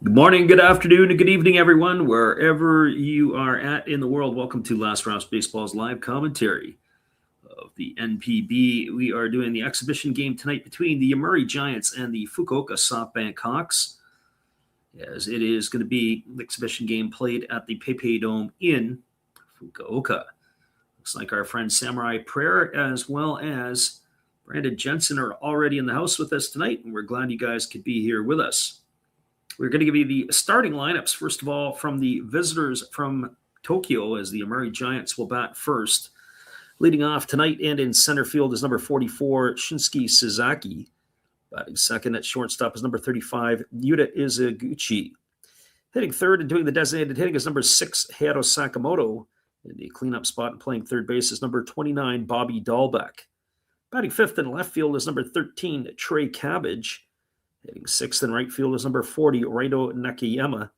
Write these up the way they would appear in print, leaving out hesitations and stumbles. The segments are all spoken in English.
Good morning, good afternoon, and good evening, everyone, wherever you are at in the world. Welcome to Last Rounds Baseball's live commentary of the NPB. We are doing the exhibition game tonight between the Yomiuri Giants and the Fukuoka SoftBank Hawks, as it is going to be an exhibition game played at the PayPay Dome in Fukuoka. Looks like our friend Samurai Prayer as well as Brandon Jensen are already in the house with us tonight, and we're glad you guys could be here with us. We're going to give you the starting lineups, first of all, from the visitors from Tokyo, as the Yomiuri Giants will bat first. Leading off tonight and in center field is number 44, Shinsuke Sasaki. Batting second at shortstop is number 35, Yuta Izuguchi. Hitting third and doing the designated hitting is number 6, Hayato Sakamoto. In the cleanup spot and playing third base is number 29, Bobby Dahlbeck. Batting fifth in left field is number 13, Trey Cabbage. Hitting sixth in right field is number 40, Raito Nakayama.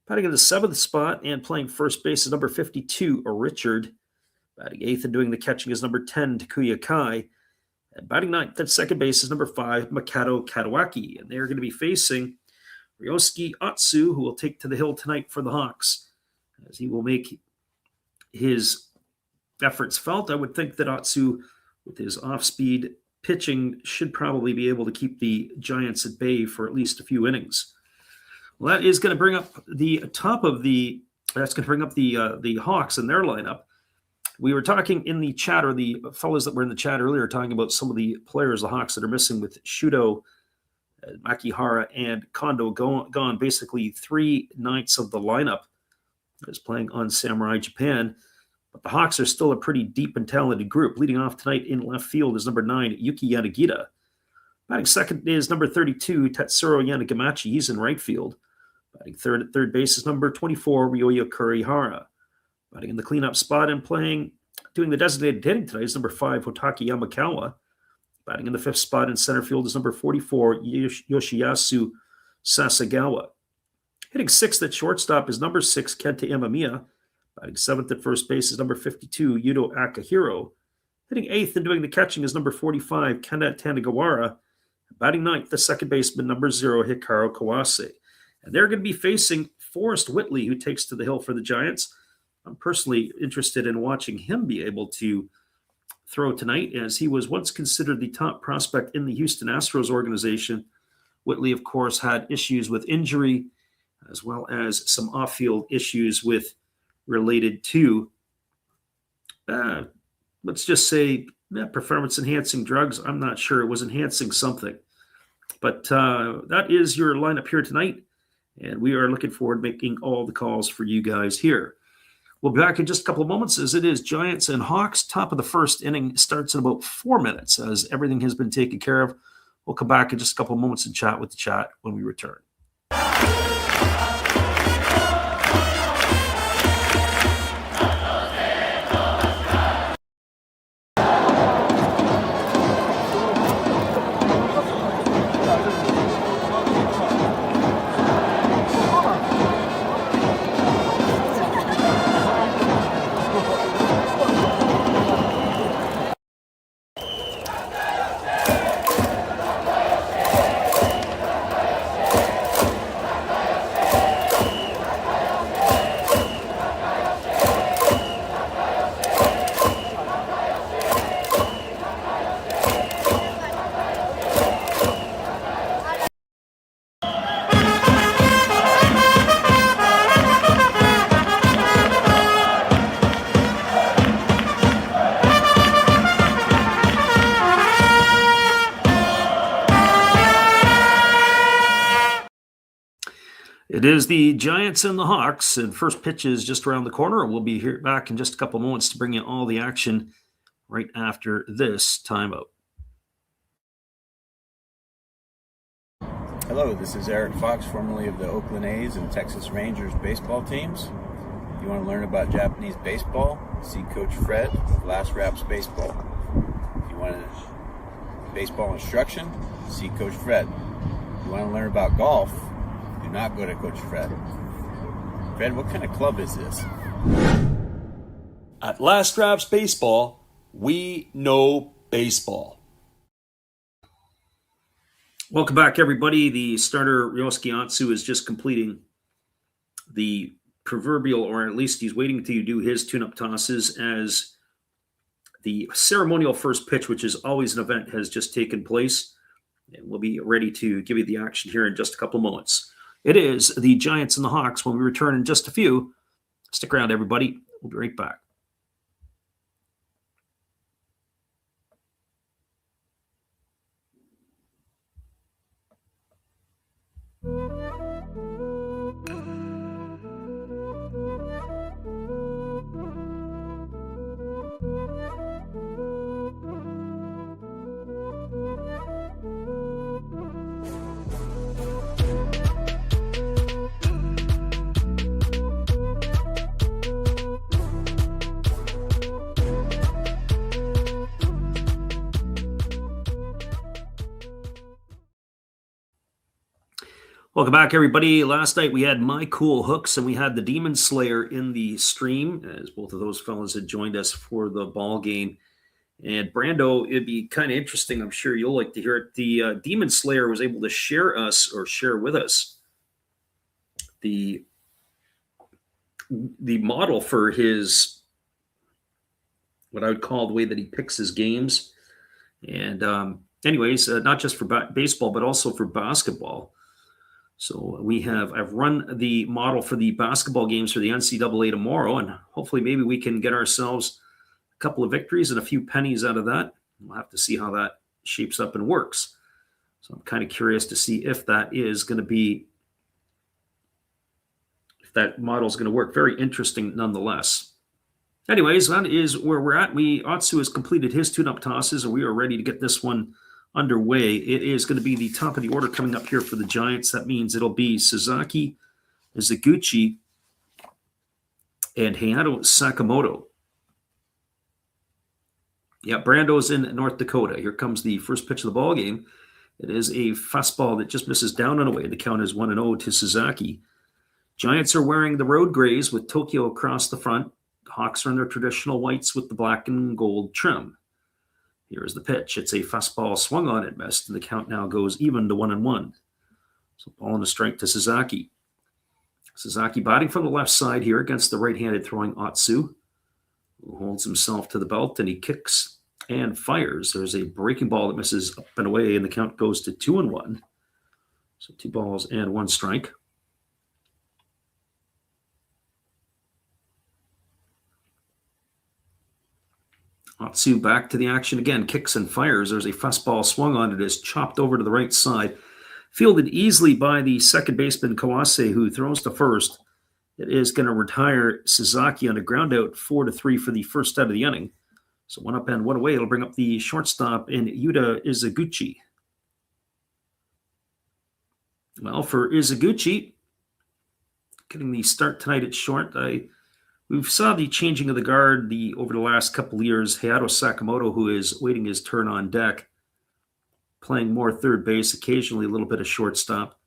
Batting in the seventh spot and playing first base is number 52, Richard. Batting eighth and doing the catching is number 10, Takuya Kai. And batting ninth at second base is number 5, Makoto Katawaki. And they're going to be facing Ryosuke Atsu, who will take to the hill tonight for the Hawks, as he will make his efforts felt. I would think that Atsu, with his off-speed pitching, should probably be able to keep the Giants at bay for at least a few innings. Well, that is going to bring up the top of the. That's going to bring up the Hawks and their lineup. We were talking in the chat, or the fellas that were in the chat earlier, talking about some of the players, the Hawks, that are missing, with Shudo, Makihara, and Kondo gone. Basically, 3/9 of the lineup is playing on Samurai Japan. But the Hawks are still a pretty deep and talented group. Leading off tonight in left field is number 9, Yuki Yanagita. Batting second is number 32, Tatsuro Yanagamachi. He's in right field. Batting third at third base is number 24, Ryoya Kurihara. Batting in the cleanup spot and doing the designated hitting tonight is number 5, Hotaki Yamakawa. Batting in the fifth spot in center field is number 44, Yoshiyasu Sasagawa. Hitting sixth at shortstop is number 6, Kenta Imamiya. Batting seventh at first base is number 52, Yuto Akihiro. Hitting eighth and doing the catching is number 45, Kenneth Tanagawara. Batting ninth, the second baseman, number 0, Hikaru Kawase. And they're going to be facing Forrest Whitley, who takes to the hill for the Giants. I'm personally interested in watching him be able to throw tonight, as he was once considered the top prospect in the Houston Astros organization. Whitley, of course, had issues with injury, as well as some off-field issues related to, let's just say, performance-enhancing drugs. I'm not sure. It was enhancing something. But that is your lineup here tonight, and we are looking forward to making all the calls for you guys here. We'll be back in just a couple of moments, as it is Giants and Hawks. Top of the first inning starts in about 4 minutes, as everything has been taken care of. We'll come back in just a couple of moments and chat with the chat when we return. It is the Giants and the Hawks, and first pitch is just around the corner. We'll be here back in just a couple of moments to bring you all the action right after this timeout. Hello, this is Eric Fox, formerly of the Oakland A's and Texas Rangers baseball teams. If you want to learn about Japanese baseball, see Coach Fred of Last Raps Baseball. If you want baseball instruction, see Coach Fred. If you want to learn about golf, do not go to Coach Fred. Fred, what kind of club is this? At Last Raps Baseball, we know baseball. Welcome back, everybody. The starter, Ryosuke Atsu, is just completing the proverbial, or at least he's waiting to do his tune-up tosses as the ceremonial first pitch, which is always an event, has just taken place. And we'll be ready to give you the action here in just a couple of moments. It is the Giants and the Hawks when we return in just a few. Stick around, everybody. We'll be right back. Welcome back, everybody. Last night we had My Cool Hooks and we had the Demon Slayer in the stream, as both of those fellas had joined us for the ball game. And Brando, it'd be kind of interesting. I'm sure you'll like to hear it. The Demon Slayer was able to share with us the model for his, what I would call the way that he picks his games. And anyways, not just for baseball, but also for basketball. So I've run the model for the basketball games for the NCAA tomorrow, and hopefully maybe we can get ourselves a couple of victories and a few pennies out of that. We'll have to see how that shapes up and works. So I'm kind of curious to see if that model is going to work. Very interesting nonetheless. Anyways, that is where we're at. Atsu has completed his tune-up tosses, and we are ready to get this one underway. It is going to be the top of the order coming up here for the Giants. That means it'll be Sasaki, Izaguchi, and Hayato Sakamoto. Yeah, Brando's in North Dakota. Here comes the first pitch of the ball game. It is a fastball that just misses down and away. The count is 1-0 to Sasaki. Giants are wearing the road grays with Tokyo across the front. The Hawks are in their traditional whites with the black and gold trim. Here's the pitch. It's a fastball swung on and missed, and the count now goes even to 1-1. So ball and a strike to Sasaki. Sasaki batting from the left side here against the right-handed throwing Atsu, who holds himself to the belt, and he kicks and fires. There's a breaking ball that misses up and away, and the count goes to 2-1. So 2 balls and 1 strike. Atsu back to the action again, kicks and fires. There's a fastball swung on. It is chopped over to the right side. Fielded easily by the second baseman, Kawase, who throws to first. It is going to retire Sasaki on a ground out 4-3 for the first out of the inning. So 1 up and 1 away. It'll bring up the shortstop in Yuta Izaguchi. Well, for Izaguchi, getting the start tonight at short, we saw the changing of the guard over the last couple of years. Hayato Sakamoto, who is waiting his turn on deck, playing more third base, occasionally a little bit of shortstop.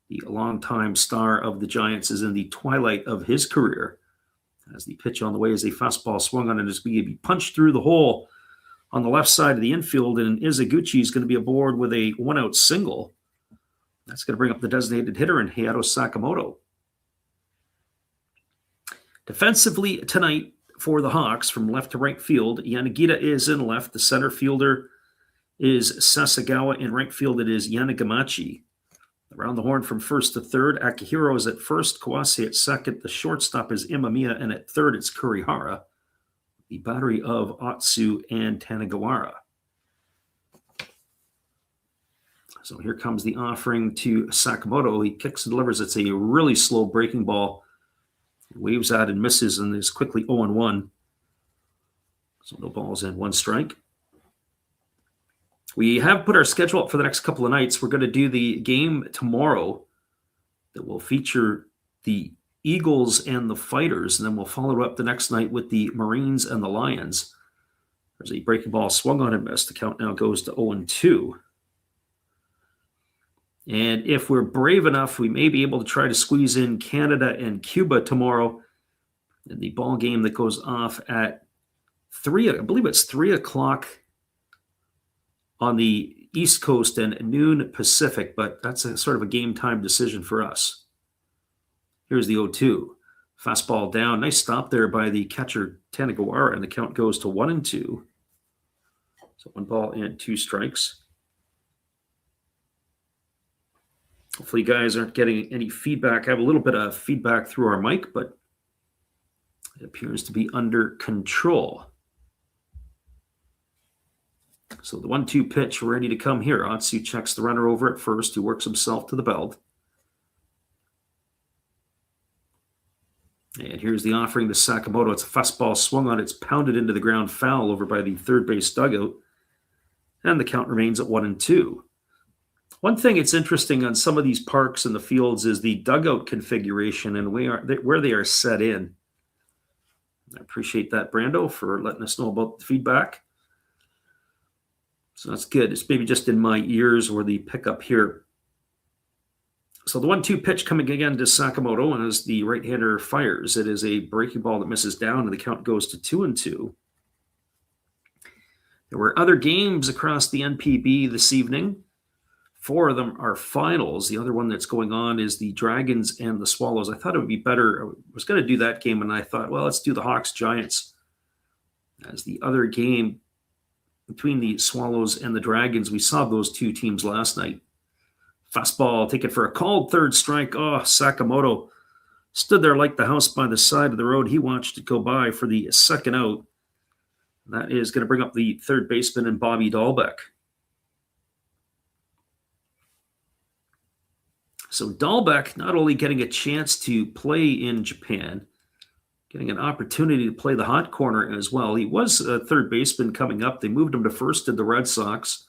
The longtime star of the Giants is in the twilight of his career. As the pitch on the way is a fastball swung on and is going to be punched through the hole on the left side of the infield, and Izaguchi is going to be aboard with a 1-out single. That's going to bring up the designated hitter in Hayato Sakamoto. Defensively tonight for the Hawks from left to right field, Yanagita is in left. The center fielder is Sasagawa. In right field, it is Yanagamachi. Around the horn from first to third, Akihiro is at first, Kawase at second. The shortstop is Imamiya, and at third, it's Kurihara. The battery of Atsu and Tanagawara. So here comes the offering to Sakamoto. He kicks and delivers. It's a really slow breaking ball. Waves out and misses and is quickly 0-1. So no balls and 1 strike. We have put our schedule up for the next couple of nights. We're going to do the game tomorrow that will feature the Eagles and the Fighters, and then we'll follow up the next night with the Marines and the Lions. There's a breaking ball swung on and missed. The count now goes to 0-2. And if we're brave enough, we may be able to try to squeeze in Canada and Cuba tomorrow in the ball game that goes off at 3. I believe it's 3 o'clock on the East Coast and noon Pacific, but that's a sort of a game time decision for us. Here's the 0-2. Fastball down. Nice stop there by the catcher, Tanagawara, and the count goes to 1-2. So 1 ball and 2 strikes. Hopefully you guys aren't getting any feedback. I have a little bit of feedback through our mic, but it appears to be under control. So the 1-2 pitch ready to come here. Otsu checks the runner over at first, who works himself to the belt. And here's the offering to Sakamoto. It's a fastball swung on. It's pounded into the ground, foul over by the third base dugout. And the count remains at 1-2. One thing it's interesting on some of these parks and the fields is the dugout configuration and where they are set in. I appreciate that, Brando, for letting us know about the feedback. So that's good. It's maybe just in my ears or the pickup here. So the 1-2 pitch coming again to Sakamoto, and as the right-hander fires, it is a breaking ball that misses down, and the count goes to 2-2. There were other games across the NPB this evening. 4 of them are finals. The other one that's going on is the Dragons and the Swallows. I thought it would be better. I was going to do that game, and I thought, well, let's do the Hawks-Giants as the other game between the Swallows and the Dragons. We saw those 2 teams last night. Fastball, take it for a called third strike. Oh, Sakamoto stood there like the house by the side of the road. He watched it go by for the second out. That is going to bring up the third baseman and Bobby Dahlbeck. So Dahlbeck not only getting a chance to play in Japan, getting an opportunity to play the hot corner as well. He was a third baseman coming up. They moved him to first in the Red Sox.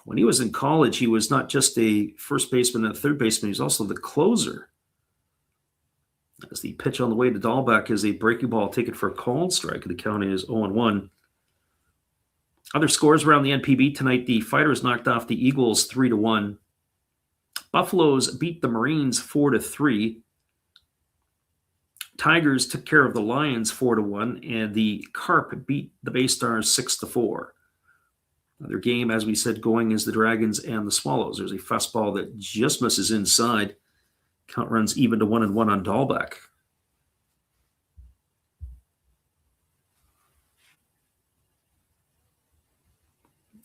When he was in college, he was not just a first baseman and a third baseman, he was also the closer. As the pitch on the way to Dahlbeck is a breaking ball taken for a called strike. The count is 0-1. Other scores around the NPB tonight. The Fighters knocked off the Eagles 3-1. Buffaloes beat the Marines 4-3. Tigers took care of the Lions 4-1, and the Carp beat the Bay Stars 6-4. Another game, as we said, going is the Dragons and the Swallows. There's a fastball that just misses inside. Count runs even to 1-1 on Dahlbeck.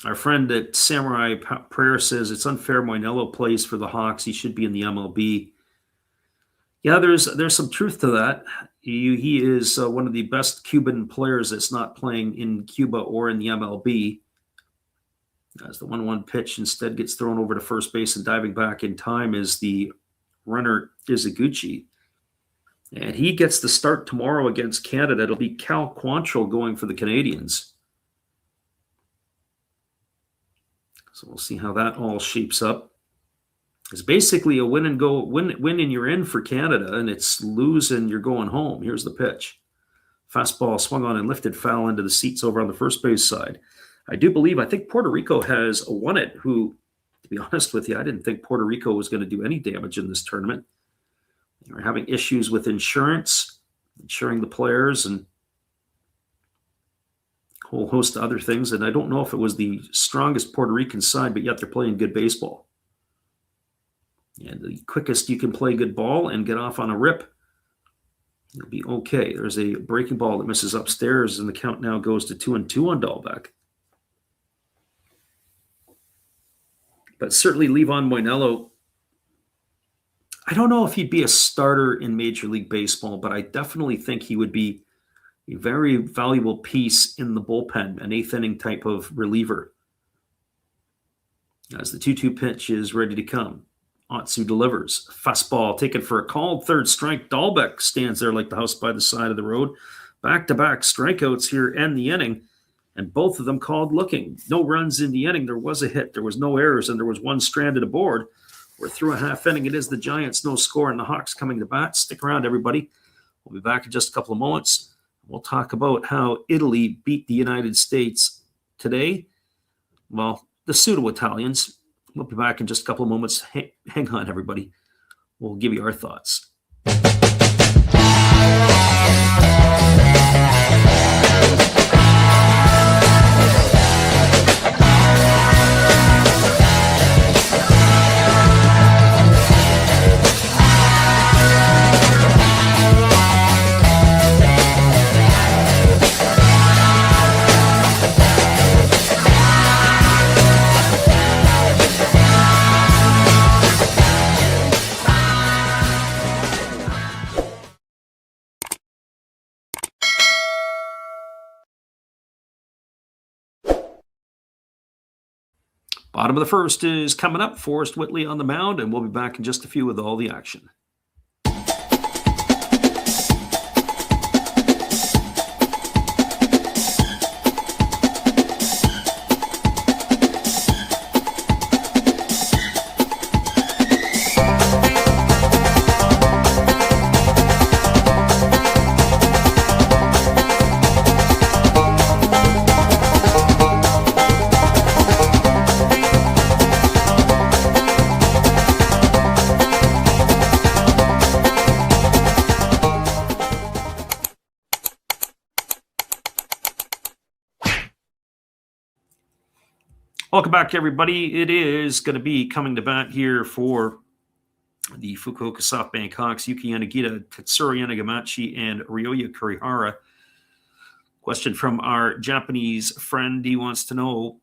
Our friend at Samurai Prayer says it's unfair Moinello plays for the Hawks. He should be in the MLB. Yeah, there's some truth to that. He is one of the best Cuban players that's not playing in Cuba or in the MLB. As the 1-1 pitch instead gets thrown over to first base, and diving back in time is the runner Izaguchi. And he gets the start tomorrow against Canada. It'll be Cal Quantrill going for the Canadians. So we'll see how that all shapes up. It's basically a win and you're in for Canada, and it's lose and you're going home. Here's the pitch. Fastball swung on and lifted foul into the seats over on the first base side. I think Puerto Rico has won it, who, to be honest with you, I didn't think Puerto Rico was going to do any damage in this tournament. They were having issues with insurance, insuring the players, and a whole host of other things. And I don't know if it was the strongest Puerto Rican side, but yet they're playing good baseball. And the quickest you can play good ball and get off on a rip, you'll be okay. There's a breaking ball that misses upstairs, and the count now goes to 2-2 on Dahlbeck. But certainly Levon Moinello, I don't know if he'd be a starter in Major League Baseball, but I definitely think he would be a very valuable piece in the bullpen, an eighth inning type of reliever. As the 2-2 pitch is ready to come, Otsu delivers. Fastball taken for a called third strike. Dahlbeck stands there like the house by the side of the road. Back-to-back strikeouts here end the inning, and both of them called looking. No runs in the inning. There was a hit. There was no errors, and there was one stranded aboard. We're through a half inning. It is the Giants, no score, and the Hawks coming to bat. Stick around, everybody. We'll be back in just a couple of moments. We'll talk about how Italy beat the United States today. Well, the pseudo-Italians. We'll be back in just a couple of moments. Hang on, everybody. We'll give you our thoughts. Bottom of the first is coming up. Forrest Whitley on the mound, and we'll be back in just a few with all the action. Welcome back, everybody. It is going to be coming to bat here for the Fukuoka SoftBank Hawks, Yuki Yanagita, Tetsuro Yanagamachi, and Ryoya Kurihara. Question from our Japanese friend. He wants to know,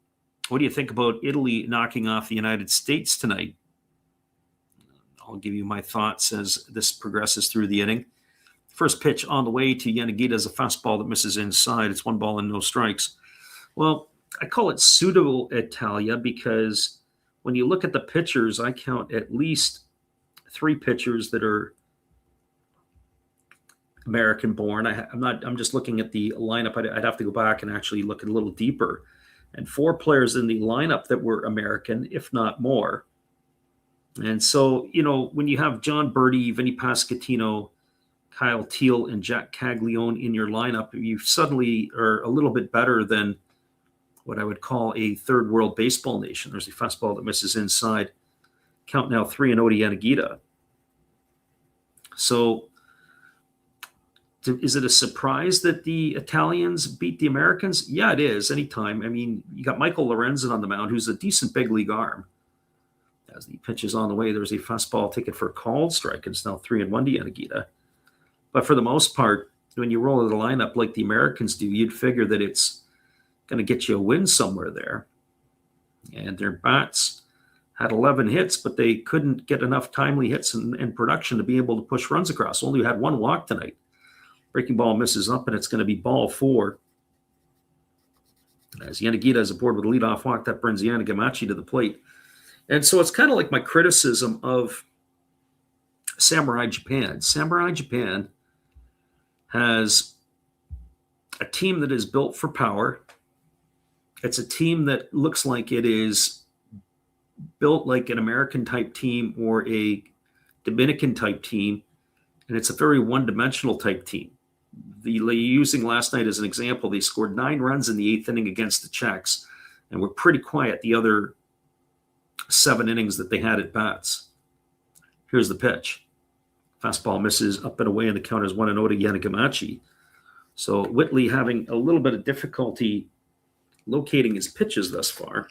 what do you think about Italy knocking off the United States tonight? I'll give you my thoughts as this progresses through the inning. First pitch on the way to Yanagita is a fastball that misses inside. It's 1 ball and no strikes. Well, I call it pseudo Italia because when you look at the pitchers, I count at least 3 pitchers that are American born. I'm just looking at the lineup. I'd have to go back and actually look a little deeper. And 4 players in the lineup that were American, if not more. And so, when you have John Birdie, Vinny Pasquantino, Kyle Teal, and Jack Caglione in your lineup, you suddenly are a little bit better than what I would call a third world baseball nation. There's a fastball that misses inside. Count now 3-0 to Yanagita. So is it a surprise that the Italians beat the Americans? Yeah, it is. Anytime. I mean, you got Michael Lorenzen on the mound, who's a decent big league arm. As the pitch is on the way, there's a fastball ticket for a called strike. It's now 3-1 to Yanagita. But for the most part, when you roll the lineup like the Americans do, you'd figure that it's going to get you a win somewhere there. And their bats had 11 hits, but they couldn't get enough timely hits and production to be able to push runs across. Only had 1 walk tonight. Breaking ball misses up, and it's going to be ball 4. As Yanagita is aboard with a leadoff walk, that brings Yanagamachi to the plate. And so it's kind of like my criticism of Samurai Japan. Samurai Japan has a team that is built for power. It's a team that looks like it is built like an American-type team or a Dominican-type team, and it's a very one-dimensional type team. Using last night as an example, they scored 9 runs in the 8th inning against the Czechs, and were pretty quiet the other 7 innings that they had at bats. Here's the pitch. Fastball misses up and away, and the count is 1-0 to Yanagamachi. So Whitley having a little bit of difficulty locating his pitches thus far.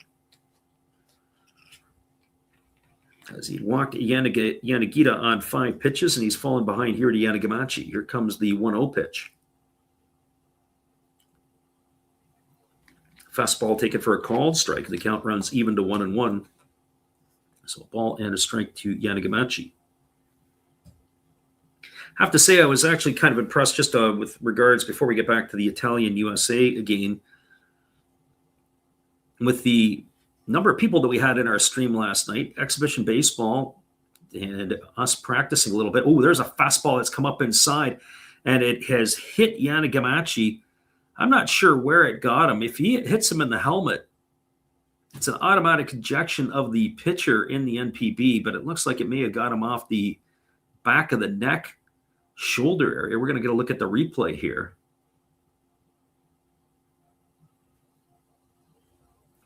As he walked Yanagita on 5 pitches, and he's fallen behind here to Yanagamachi. Here comes the 1-0 pitch. Fastball taken for a called strike. The count runs even to 1-1. So a ball and a strike to Yanagamachi. I have to say I was actually kind of impressed just with regards, before we get back to the Italian-USA game, with the number of people that we had in our stream last night, exhibition baseball, and us practicing a little bit. Oh, there's a fastball that's come up inside, and it has hit Yanagamachi. I'm not sure where it got him. If he hits him in the helmet, it's an automatic ejection of the pitcher in the NPB, but it looks like it may have got him off the back of the neck, shoulder area. We're going to get a look at the replay here.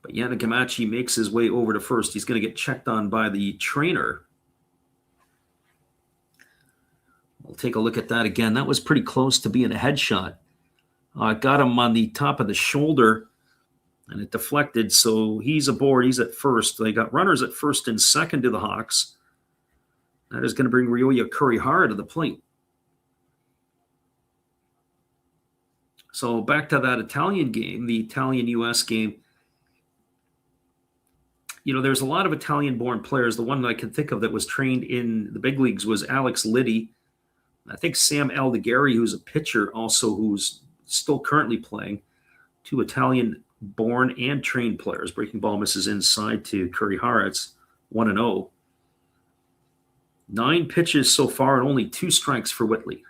But Yanagamachi makes his way over to first. He's going to get checked on by the trainer. We'll take a look at that again. That was pretty close to being a headshot. Got him on the top of the shoulder, and it deflected, so he's aboard. He's at first. They got runners at first and second to the Hawks. That is going to bring Ryoya Kurihara to the plate. So back to that Italian game, the Italian-U.S. game. There's a lot of Italian-born players. The one that I can think of that was trained in the big leagues was Alex Liddy. I think Sam Aldegheri, who's a pitcher also, who's still currently playing. 2 Italian born and trained players. Breaking ball misses inside to Kurihara. It's 1-0. 9 pitches so far and only 2 strikes for Whitley.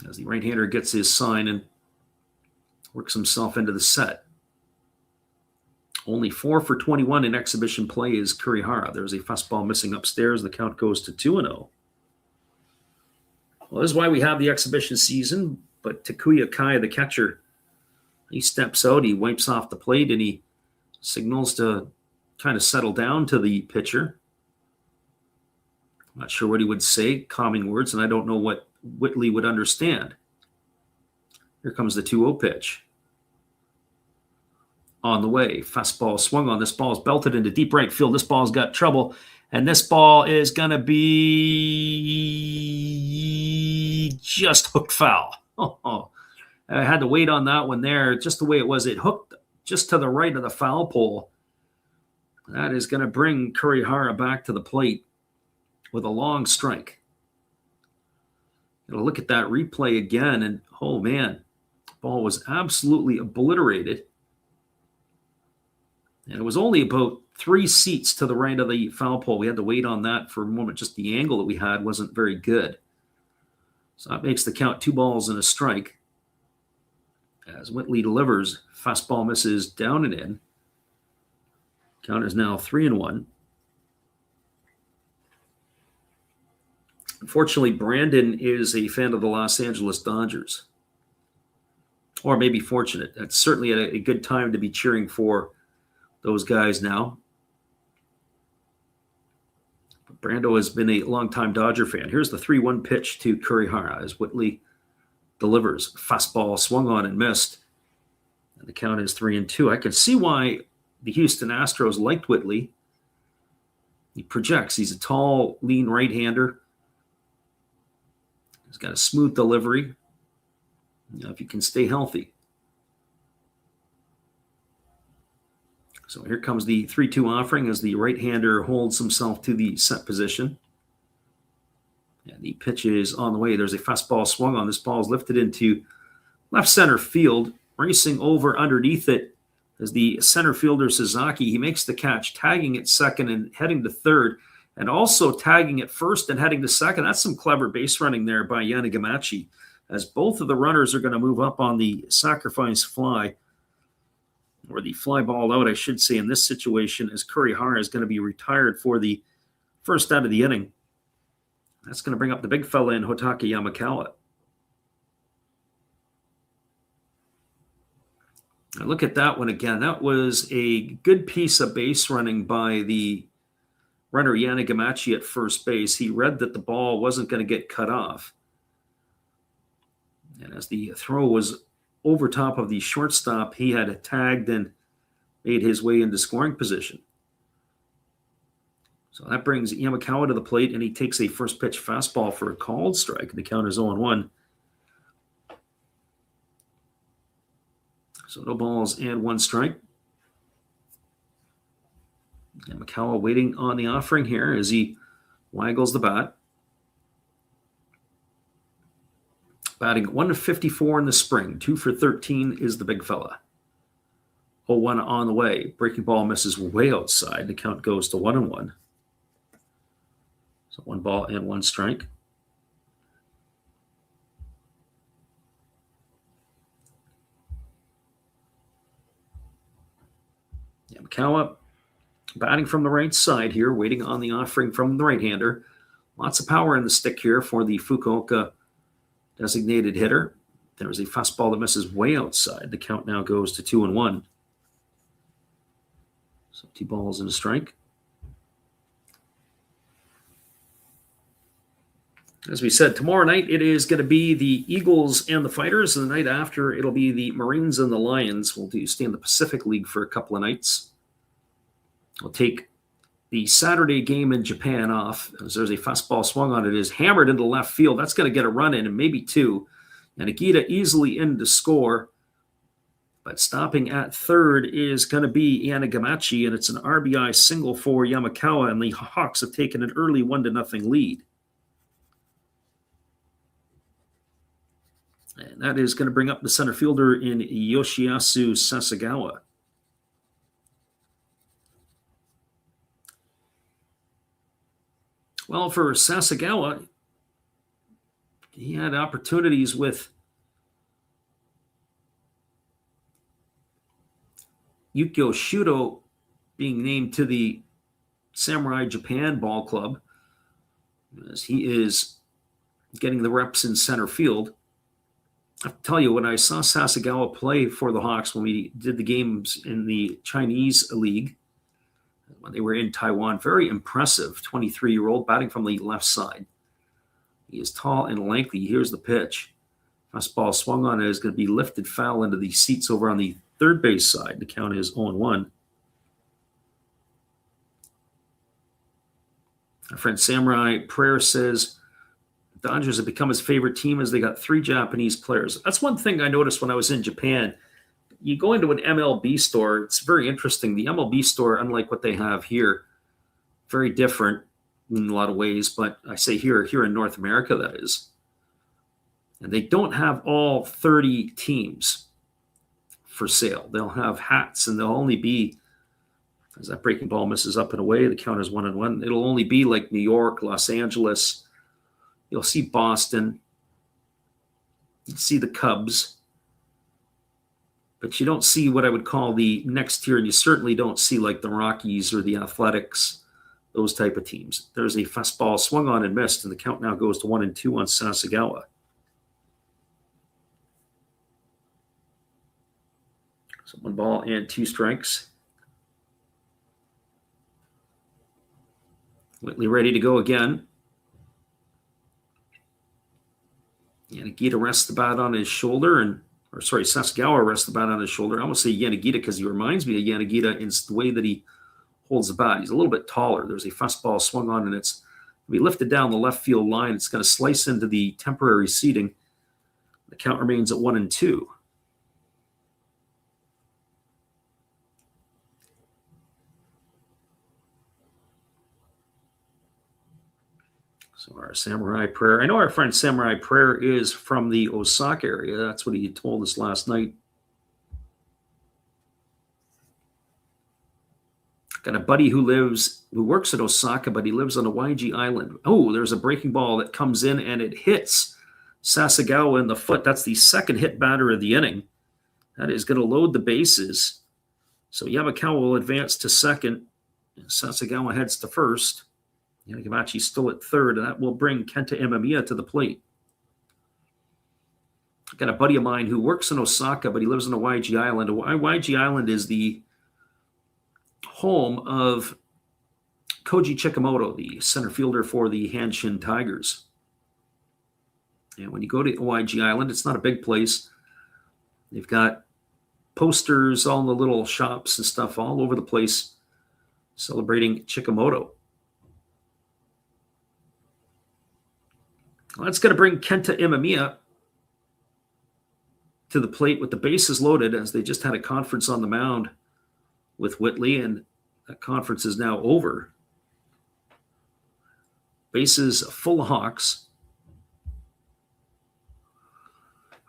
As the right-hander gets his sign and works himself into the set. Only 4 for 21 in exhibition play is Kurihara. There's a fastball missing upstairs. The count goes to 2-0. Well, this is why we have the exhibition season, but Takuya Kai, the catcher, he steps out, he wipes off the plate, and he signals to kind of settle down to the pitcher. I'm not sure what he would say, calming words, and I don't know what Whitley would understand. Here comes the 2-0 pitch. On the way, fastball swung on. This ball is belted into deep right field. This ball's got trouble, and this ball is going to be just hooked foul. I had to wait on that one there, just the way it was. It hooked just to the right of the foul pole. That is going to bring Kurihara back to the plate with a long strike. Look at that replay again, and oh man, the ball was absolutely obliterated. And it was only about 3 seats to the right of the foul pole. We had to wait on that for a moment. Just the angle that we had wasn't very good. So that makes the count 2 balls and a strike. As Whitley delivers, fastball misses down and in. Count is now 3-1. Unfortunately, Brandon is a fan of the Los Angeles Dodgers. Or maybe fortunate. That's certainly a good time to be cheering for those guys now. But Brando has been a longtime Dodger fan. Here's the 3-1 pitch to Kurihara as Whitley delivers. Fastball swung on and missed. And the count is 3-2. I can see why the Houston Astros liked Whitley. He projects. He's a tall, lean right-hander. He's got a smooth delivery. If you can stay healthy. So here comes the 3-2 offering as the right-hander holds himself to the set position. And the pitch is on the way. There's a fastball swung on. This ball is lifted into left center field. Racing over underneath it as the center fielder Sasaki. He makes the catch, tagging at second and heading to third, and also tagging at first and heading to second. That's some clever base running there by Yanagamachi, as both of the runners are going to move up on the sacrifice fly. Or the fly ball out, I should say, in this situation, as Kurihara is going to be retired for the first out of the inning. That's going to bring up the big fella in Hotaka Yamakawa. Now look at that one again. That was a good piece of base running by the runner Yanagamachi at first base. He read that the ball wasn't going to get cut off. And as the throw was over top of the shortstop, he had tagged and made his way into scoring position. So that brings Yamakawa to the plate, and he takes a first pitch fastball for a called strike. The count is 0-1. So no balls and 1 strike. Yamakawa waiting on the offering here as he waggles the bat. Batting 154 in the spring. 2 for 13 is the big fella. 0-1 on the way. Breaking ball misses way outside. The count goes to 1-1. So 1 ball and 1 strike. Yamakawa batting from the right side here, waiting on the offering from the right-hander. Lots of power in the stick here for the Fukuoka designated hitter. There's a fastball that misses way outside. The count now goes to 2-1. So 2 balls and a strike. As we said, tomorrow night it is going to be the Eagles and the Fighters, and the night after it'll be the Marines and the Lions. We'll stay in the Pacific League for a couple of nights. We'll take the Saturday game in Japan off, as there's a fastball swung on it. It is hammered into left field. That's going to get a run in and maybe 2. And Akita easily in to score. But stopping at third is going to be Yanagamachi, and it's an RBI single for Yamakawa, and the Hawks have taken an early 1-0 lead. And And that is going to bring up the center fielder in Yoshiyasu Sasagawa. Well, for Sasagawa, he had opportunities with Yukio Shudo being named to the Samurai Japan Ball Club, as he is getting the reps in center field. I have to tell you, when I saw Sasagawa play for the Hawks when we did the games in the Chinese League, when they were in Taiwan, very impressive 23-year-old batting from the left side. He is tall and lengthy. Here's the pitch. Fastball swung on it is going to be lifted foul into the seats over on the third base side. The count is 0-1. Our friend Samurai Prayer says Dodgers have become his favorite team as they got 3 Japanese players. That's one thing I noticed when I was in Japan. You go into an MLB store, it's very interesting. The MLB store, unlike what they have here, very different in a lot of ways, but I say here in North America, that is. And they don't have all 30 teams for sale. They'll have hats, and they'll only be, as that breaking ball misses up and away, the count is 1-1. It'll only be like New York, Los Angeles. You'll see Boston. You'll see the Cubs. But you don't see what I would call the next tier, and you certainly don't see like the Rockies or the Athletics, those type of teams. There's a fastball swung on and missed, and the count now goes to 1-2 on Sasagawa. So 1 ball and 2 strikes. Whitley ready to go again. Yanagita rests the bat on his shoulder, Sasagawa rests the bat on his shoulder. I almost say Yanagita because he reminds me of Yanagita in the way that he holds the bat. He's a little bit taller. There's a fastball swung on, and it's going to be lifted down the left field line. It's going to slice into the temporary seating. The count remains at 1-2. So our Samurai Prayer. I know our friend Samurai Prayer is from the Osaka area. That's what he told us last night. Got a buddy who works in Osaka, but he lives on Hawaii Island. Oh, there's a breaking ball that comes in, and it hits Sasagawa in the foot. That's the second hit batter of the inning. That is going to load the bases. So Yamakawa will advance to second. Sasagawa heads to first. Yanagamachi's still at third, and that will bring Kenta Imamiya to the plate. I've got a buddy of mine who works in Osaka, but he lives on Hawaii Island. Hawaii Island is the home of Koji Chikamoto, the center fielder for the Hanshin Tigers. And when you go to Hawaii Island, it's not a big place. They've got posters all in the little shops and stuff all over the place celebrating Chikamoto. Well, that's going to bring Kenta Imamiya to the plate with the bases loaded, as they just had a conference on the mound with Whitley, and that conference is now over. Bases full of Hawks.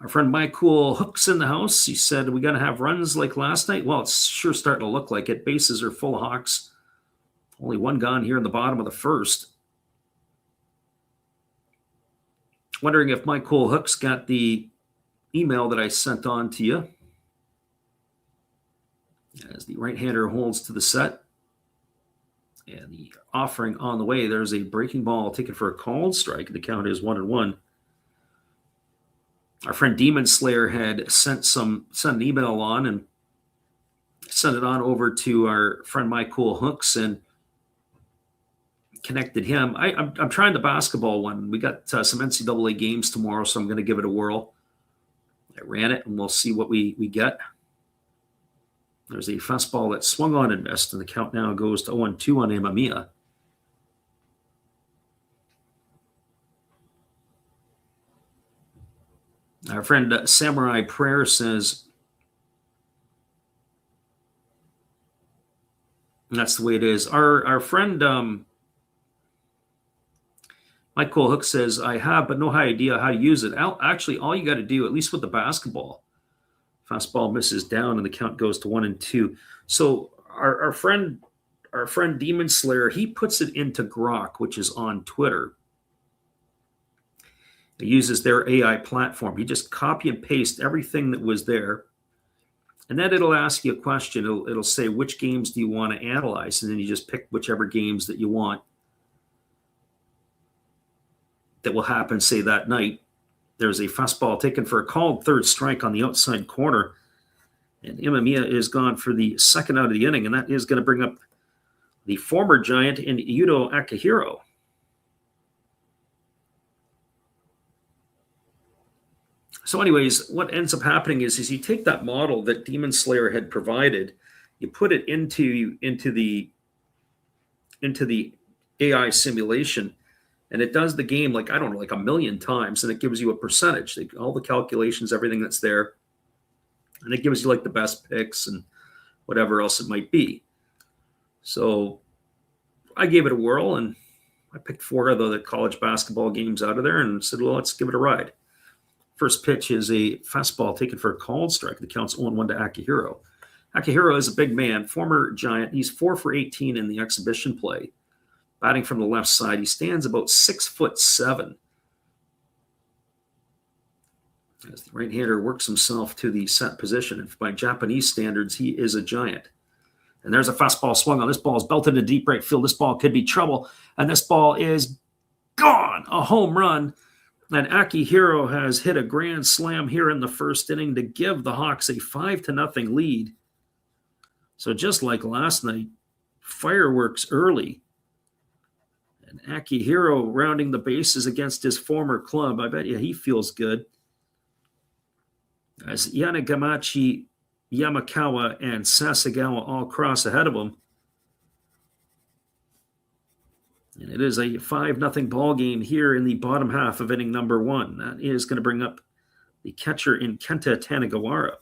Our friend Mike Cool Hook's in the house. He said, "Are we going to have runs like last night?" Well, it's sure starting to look like it. Bases are full of Hawks. Only 1 gone here in the bottom of the first. Wondering if Mike Cool Hook's got the email that I sent on to you. As the right-hander holds to the set. And the offering on the way, there's a breaking ball taken for a called strike. The count is 1-1. Our friend Demon Slayer had sent an email on and sent it on over to our friend Mike Cool Hooks and connected him. I'm trying the basketball one. We got some NCAA games tomorrow, so I'm going to give it a whirl. I ran it, and we'll see what we get. There's a fastball that swung on and missed, and the count now goes to 0-2 on Imamiya. Our friend Samurai Prayer says, that's the way it is. Our friend Mike Cole Hook says, I have, but no idea how to use it. Actually, all you got to do, at least with the basketball, fastball misses down and the count goes to 1-2. So our friend Demon Slayer, he puts it into Grok, which is on Twitter. He uses their AI platform. You just copy and paste everything that was there. And then it'll ask you a question. It'll say, which games do you want to analyze? And then you just pick whichever games that you want that will happen, say, that night. There's a fastball taken for a called third strike on the outside corner. And Imamiya is gone for the second out of the inning. And that is going to bring up the former Giant in Yuto Akihiro. So anyways, what ends up happening is you take that model that Demon Slayer had provided, you put it into the AI simulation, and it does the game like, I don't know, like 1 million times, and it gives you a percentage, all the calculations, everything that's there, and it gives you like the best picks and whatever else it might be. So I gave it a whirl, and I picked 4 of the college basketball games out of there and said, well, let's give it a ride. First pitch is a fastball taken for a called strike. The count's 0-1 to Akihiro. Akihiro is a big man, former Giant. He's 4 for 18 in the exhibition play. Batting from the left side, he stands about 6'7". As the right-hander works himself to the set position, and by Japanese standards, he is a Giant. And there's a fastball swung on. This ball is belted into deep right field. This ball could be trouble, and this ball is gone. A home run. And Akihiro has hit a grand slam here in the first inning to give the Hawks a 5-0 lead. So just like last night, fireworks early. And Akihiro rounding the bases against his former club. I bet you he feels good. As Yanagamachi, Yamakawa, and Sasagawa all cross ahead of him. And it is a 5-0 ball game here in the bottom half of inning number 1. That is going to bring up the catcher in Kenta Tanegawara.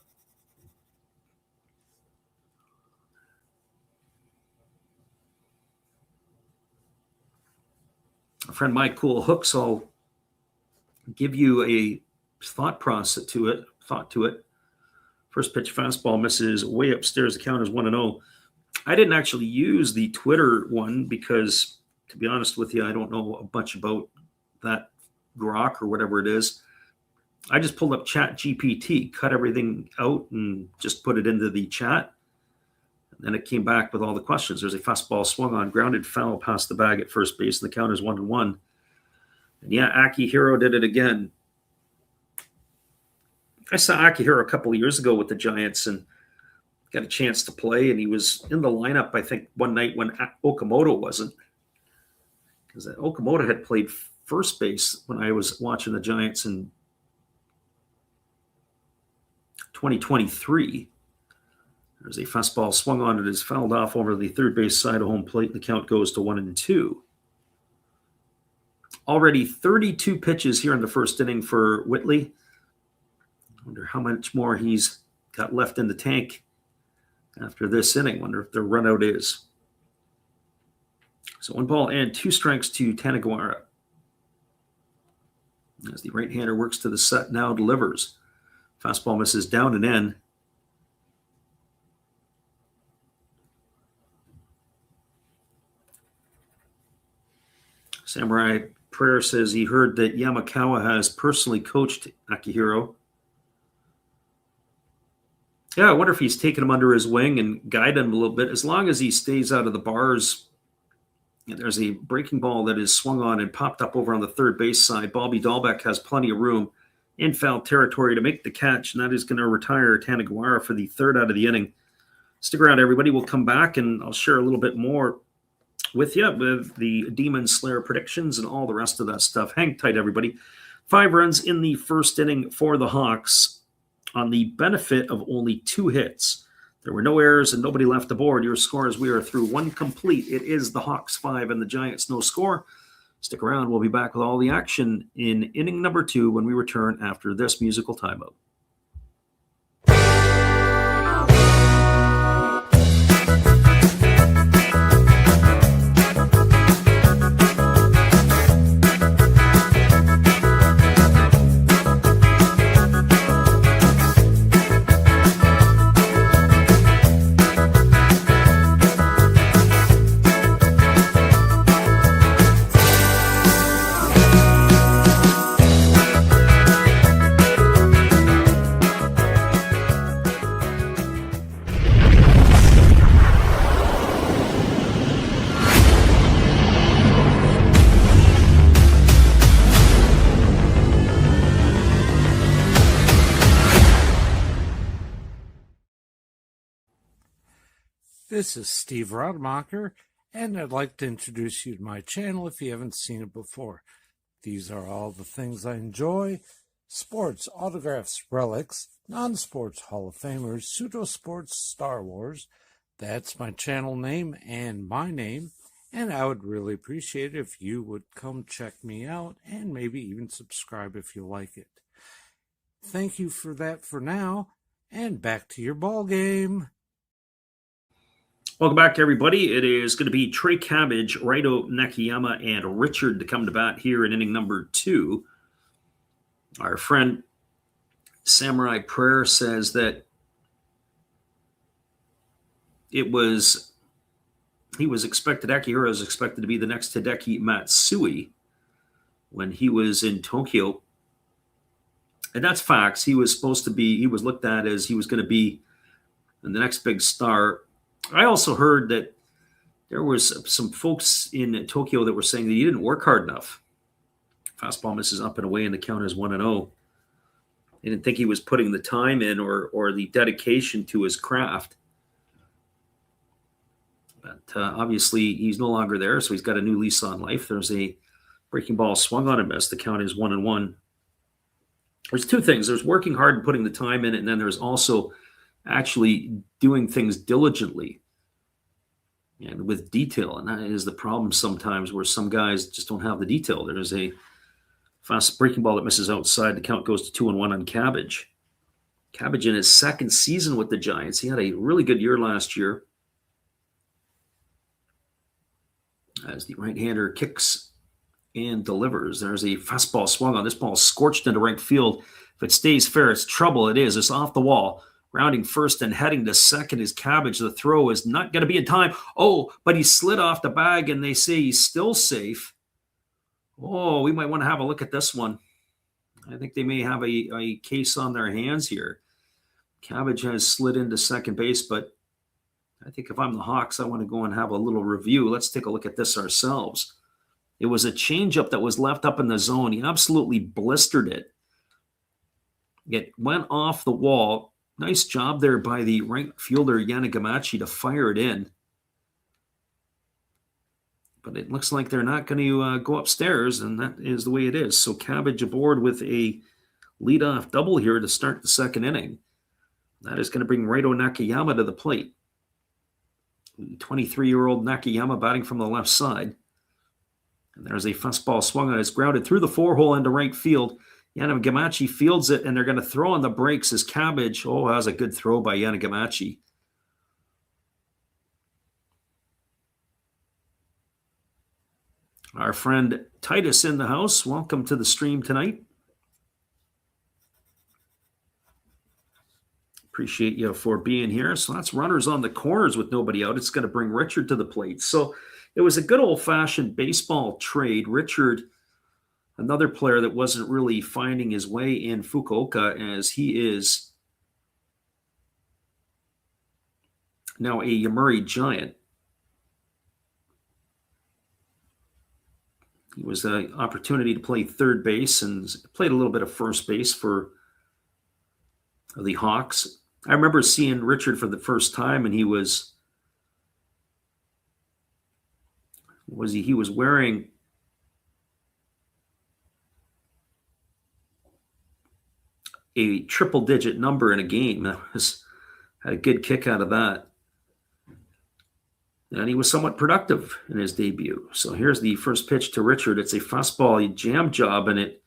A friend Mike Cool Hooks, I'll give you a thought to it. First pitch fastball misses way upstairs. The count is 1-0. I didn't actually use the Twitter one because, to be honest with you, I don't know a bunch about that Grok or whatever it is. I just pulled up Chat GPT, cut everything out, and just put it into the chat. And then it came back with all the questions. There's a fastball swung on, grounded foul past the bag at first base, and the count is 1-1. And yeah, Akihiro did it again. I saw Akihiro a couple of years ago with the Giants and got a chance to play, and he was in the lineup, I think, one night when Okamoto wasn't. Because Okamoto had played first base when I was watching the Giants in 2023. There's a fastball swung on. It is fouled off over the third base side of home plate. The count goes to 1-2. Already 32 pitches here in the first inning for Whitley. I wonder how much more he's got left in the tank after this inning. Wonder if the run out is. So 1 ball and 2 strikes to Tanegawara. As the right-hander works to the set, now delivers. Fastball misses down and in. Samurai Prayer says he heard that Yamakawa has personally coached Akihiro. Yeah, I wonder if he's taken him under his wing and guided him a little bit. As long as he stays out of the bars. There's a breaking ball that is swung on and popped up over on the third base side. Bobby Dahlbeck has plenty of room in foul territory to make the catch, and that is going to retire Tanegawara for the third out of the inning. Stick around, everybody. We'll come back, and I'll share a little bit more with you with the Demon Slayer predictions and all the rest of that stuff. Hang tight, everybody. 5 runs in the first inning for the Hawks on the benefit of only 2 hits. There were no errors and nobody left the board. Your scores, we are through 1 complete. It is the Hawks 5 and the Giants no score. Stick around. We'll be back with all the action in inning number 2 when we return after this musical timeout. This is Steve Rademacher, and I'd like to introduce you to my channel if you haven't seen it before. These are all the things I enjoy: sports, autographs, relics, non-sports Hall of Famers, pseudo-sports, Star Wars. That's my channel name and my name, and I would really appreciate it if you would come check me out and maybe even subscribe if you like it. Thank you for that for now, and back to your ball game. Welcome back, everybody. It is going to be Trey Cabbage, Raito Nakayama, and Richard to come to bat here in inning number 2. Our friend Samurai Prayer says that he was expected, Akihiro was expected to be the next Hideki Matsui when he was in Tokyo. And that's facts. He was looked at as he was going to be the next big star. I also heard that there was some folks in Tokyo that were saying that he didn't work hard enough. Fastball misses up and away, and the count is 1-0. They didn't think he was putting the time in or the dedication to his craft. But obviously, he's no longer there, so he's got a new lease on life. There's a breaking ball swung on and missed. The count is 1-1. There's two things. There's working hard and putting the time in, and then there's also actually doing things diligently and with detail. And that is the problem sometimes, where some guys just don't have the detail. There's a fast breaking ball that misses outside. The count goes to 2-1 on Cabbage. Cabbage in his second season with the Giants. He had a really good year last year as the right-hander kicks and delivers. There's a fastball swung on. This ball scorched into right field. If it stays fair, it's trouble. It is. It's off the wall. Rounding first and heading to second is Cabbage. The throw is not going to be in time. Oh, but he slid off the bag, and they say he's still safe. Oh, we might want to have a look at this one. I think they may have a case on their hands here. Cabbage has slid into second base, but I think if I'm the Hawks, I want to go and have a little review. Let's take a look at this ourselves. It was a changeup that was left up in the zone. He absolutely blistered it. It went off the wall. Nice job there by the right fielder, Yanagamachi, to fire it in. But it looks like they're not going to go upstairs, and that is the way it is. So Cabbage aboard with a leadoff double here to start the second inning. That is going to bring Raito Nakayama to the plate. 23-year-old Nakayama batting from the left side. And there's a fastball swung on. It's grounded through the 4-hole into right field. Yanagamachi fields it, and they're going to throw on the brakes as Cabbage. Oh, that was a good throw by Yanagamachi. Our friend Titus in the house. Welcome to the stream tonight. Appreciate you for being here. So that's runners on the corners with nobody out. It's going to bring Richard to the plate. So it was a good old-fashioned baseball trade. Richard, another player that wasn't really finding his way in Fukuoka, as he is now a Yomiuri Giant. He was an opportunity to play third base and played a little bit of first base for the Hawks. I remember seeing Richard for the first time, and he was wearing a triple-digit number in a game. Had a good kick out of that. And he was somewhat productive in his debut. So here's the first pitch to Richard. It's a fastball jam job, and it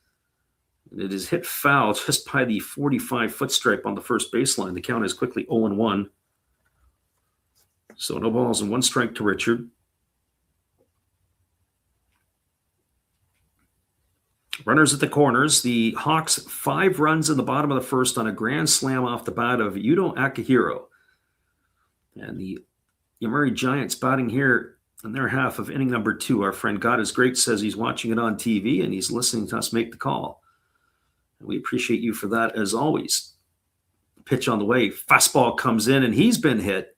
is hit foul just by the 45-foot stripe on the first baseline. The count is quickly 0-1. So no balls and one strike to Richard. Runners at the corners. The Hawks 5 runs in the bottom of the first on a grand slam off the bat of Yuto Akihiro. And the Yomiuri Giants batting here in their half of inning number 2. Our friend God is Great says he's watching it on TV and he's listening to us make the call. And we appreciate you for that as always. Pitch on the way. Fastball comes in and he's been hit.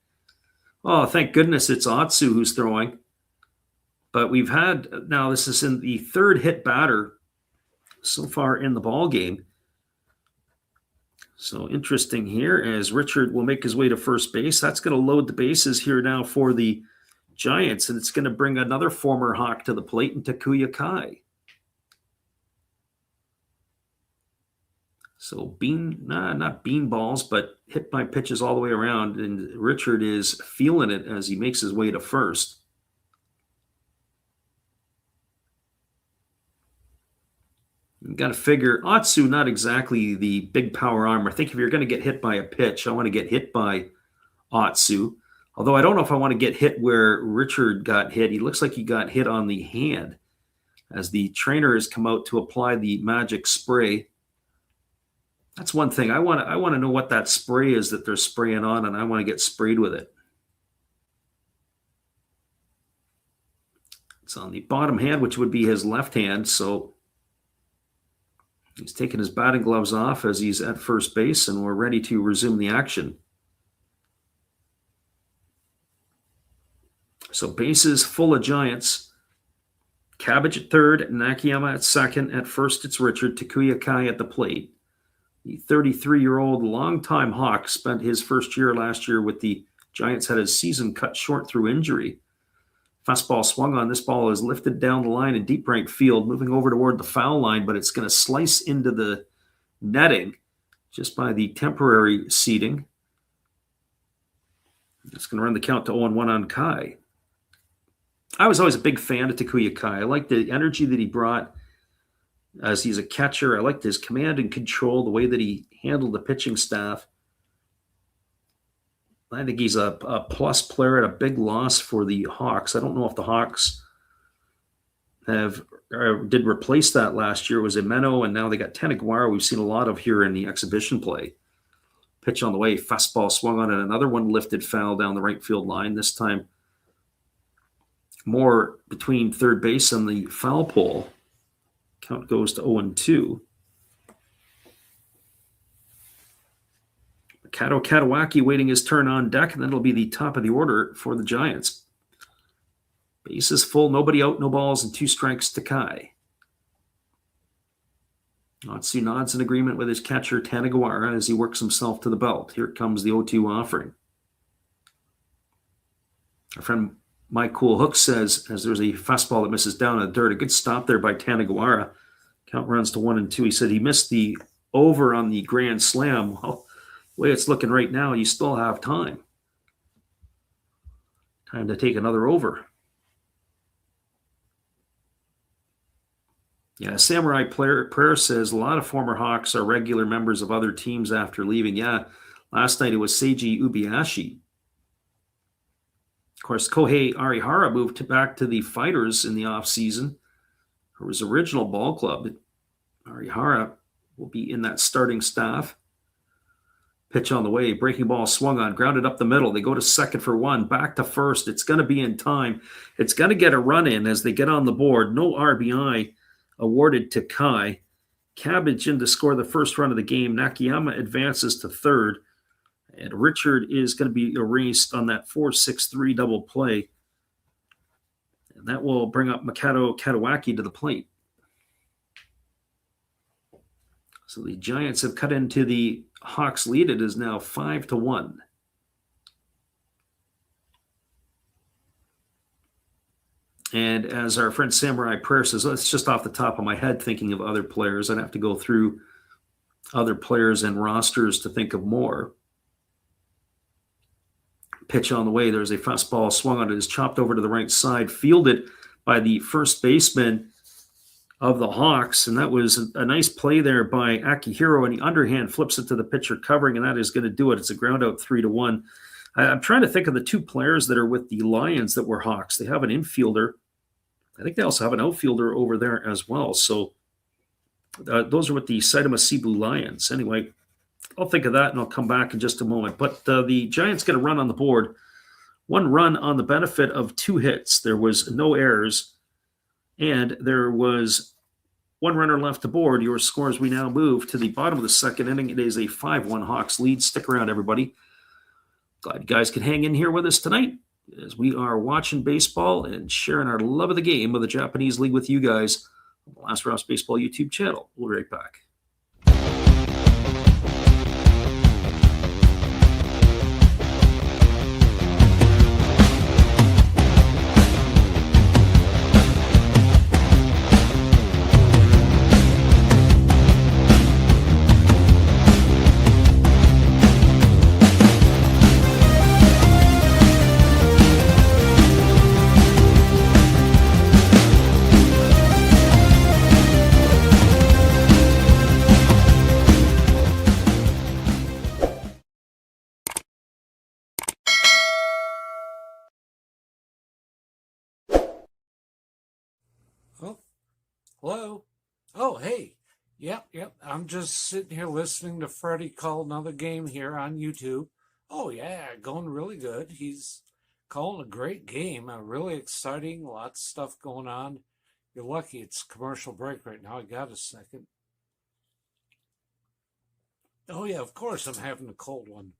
Oh, thank goodness it's Atsu who's throwing. But we've had, now this is in the third hit batter so far in the ball game. So interesting here as Richard will make his way to first base. That's going to load the bases here now for the Giants, and it's going to bring another former Hawk to the plate in Takuya Kai. So not bean balls, but hit by pitches all the way around, and Richard is feeling it as he makes his way to first. You got to figure Atsu, not exactly the big power arm. I think if you're going to get hit by a pitch, I want to get hit by Atsu. Although I don't know if I want to get hit where Richard got hit. He looks like he got hit on the hand as the trainer has come out to apply the magic spray. That's one thing. I want to know what that spray is that they're spraying on, and I want to get sprayed with it. It's on the bottom hand, which would be his left hand, so he's taking his batting gloves off as he's at first base, and we're ready to resume the action. So bases full of Giants. Cabbage at third, Nakayama at second. At first, it's Richard. Takuya Kai at the plate. The 33-year-old longtime Hawk spent his first year last year with the Giants, had his season cut short through injury. Fastball swung on. This ball is lifted down the line in deep right field, moving over toward the foul line, but it's going to slice into the netting just by the temporary seating. It's going to run the count to 0-1 on Kai. I was always a big fan of Takuya Kai. I liked the energy that he brought as he's a catcher. I liked his command and control, the way that he handled the pitching staff. I think he's a plus player at a big loss for the Hawks. I don't know if the Hawks did replace that last year. It was Imeno, and now they got Taneguara. We've seen a lot of here in the exhibition play. Pitch on the way, fastball swung on, and another one lifted foul down the right field line. This time more between third base and the foul pole. Count goes to 0-2. Kato Katawaki waiting his turn on deck, and then it'll be the top of the order for the Giants. Bases full, nobody out, no balls, and 2 strikes to Kai. Atsu nods in agreement with his catcher Taneguara as he works himself to the belt. Here comes the 0-2 offering. Our friend Mike Cool Hook says, as there's a fastball that misses down in the dirt, a good stop there by Taneguara. Count runs to 1-2. He said he missed the over on the grand slam. Well, the way it's looking right now, you still have time. Time to take another over. Yeah, Samurai Prayer says a lot of former Hawks are regular members of other teams after leaving. Yeah, last night it was Seiji Ubiashi. Of course, Kohei Arihara moved back to the Fighters in the offseason. For his original ball club. Arihara will be in that starting staff. Pitch on the way. Breaking ball swung on. Grounded up the middle. They go to second for 1. Back to first. It's going to be in time. It's going to get a run in as they get on the board. No RBI awarded to Kai. Cabbage in to score the first run of the game. Nakayama advances to third. And Richard is going to be erased on that 4-6-3 double play. And that will bring up Makoto Katawaki to the plate. So the Giants have cut into the Hawks lead. It is now 5-1. And as our friend Samurai Prayer says, it's just off the top of my head thinking of other players. I'd have to go through other players and rosters to think of more. Pitch on the way. There's a fastball swung on it. Is chopped over to the right side, fielded by the first baseman of the Hawks. And that was a nice play there by Akihiro. And the underhand flips it to the pitcher covering, and that is going to do it. It's a ground out 3-1. I'm trying to think of the 2 players that are with the Lions that were Hawks. They have an infielder. I think they also have an outfielder over there as well. So those are with the Saitama Cebu Lions. Anyway, I'll think of that, and I'll come back in just a moment. But the Giants get a run on the board. 1 run on the benefit of 2 hits. There was no errors, and there was 1 runner left to board. Your scores, we now move to the bottom of the second inning. It is a 5-1 Hawks lead. Stick around, everybody. Glad you guys could hang in here with us tonight as we are watching baseball and sharing our love of the game of the Japanese League with you guys on the Last Rouse Baseball YouTube channel. We'll be right back. Hello? Oh, hey. Yep. I'm just sitting here listening to Freddie call another game here on YouTube. Oh, yeah, going really good. He's calling a great game, really exciting, lots of stuff going on. You're lucky it's commercial break right now. I got a second. Oh, yeah, of course I'm having a cold one.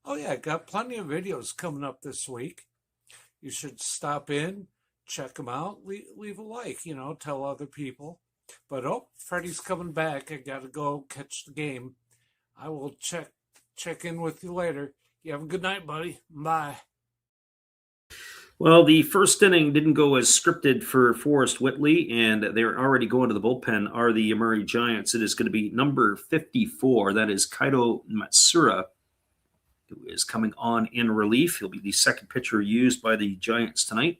Oh, yeah, got plenty of videos coming up this week. You should stop in, check them out, leave a like, tell other people. But Freddie's coming back. I gotta go catch the game. I will check in with you later. You have a good night, buddy. Bye. Well, the first inning didn't go as scripted for Forrest Whitley, and they're already going to the bullpen are the Yomiuri Giants. It is going to be number 54. That is Kaito Matsura, who is coming on in relief. He'll be the second pitcher used by the Giants tonight.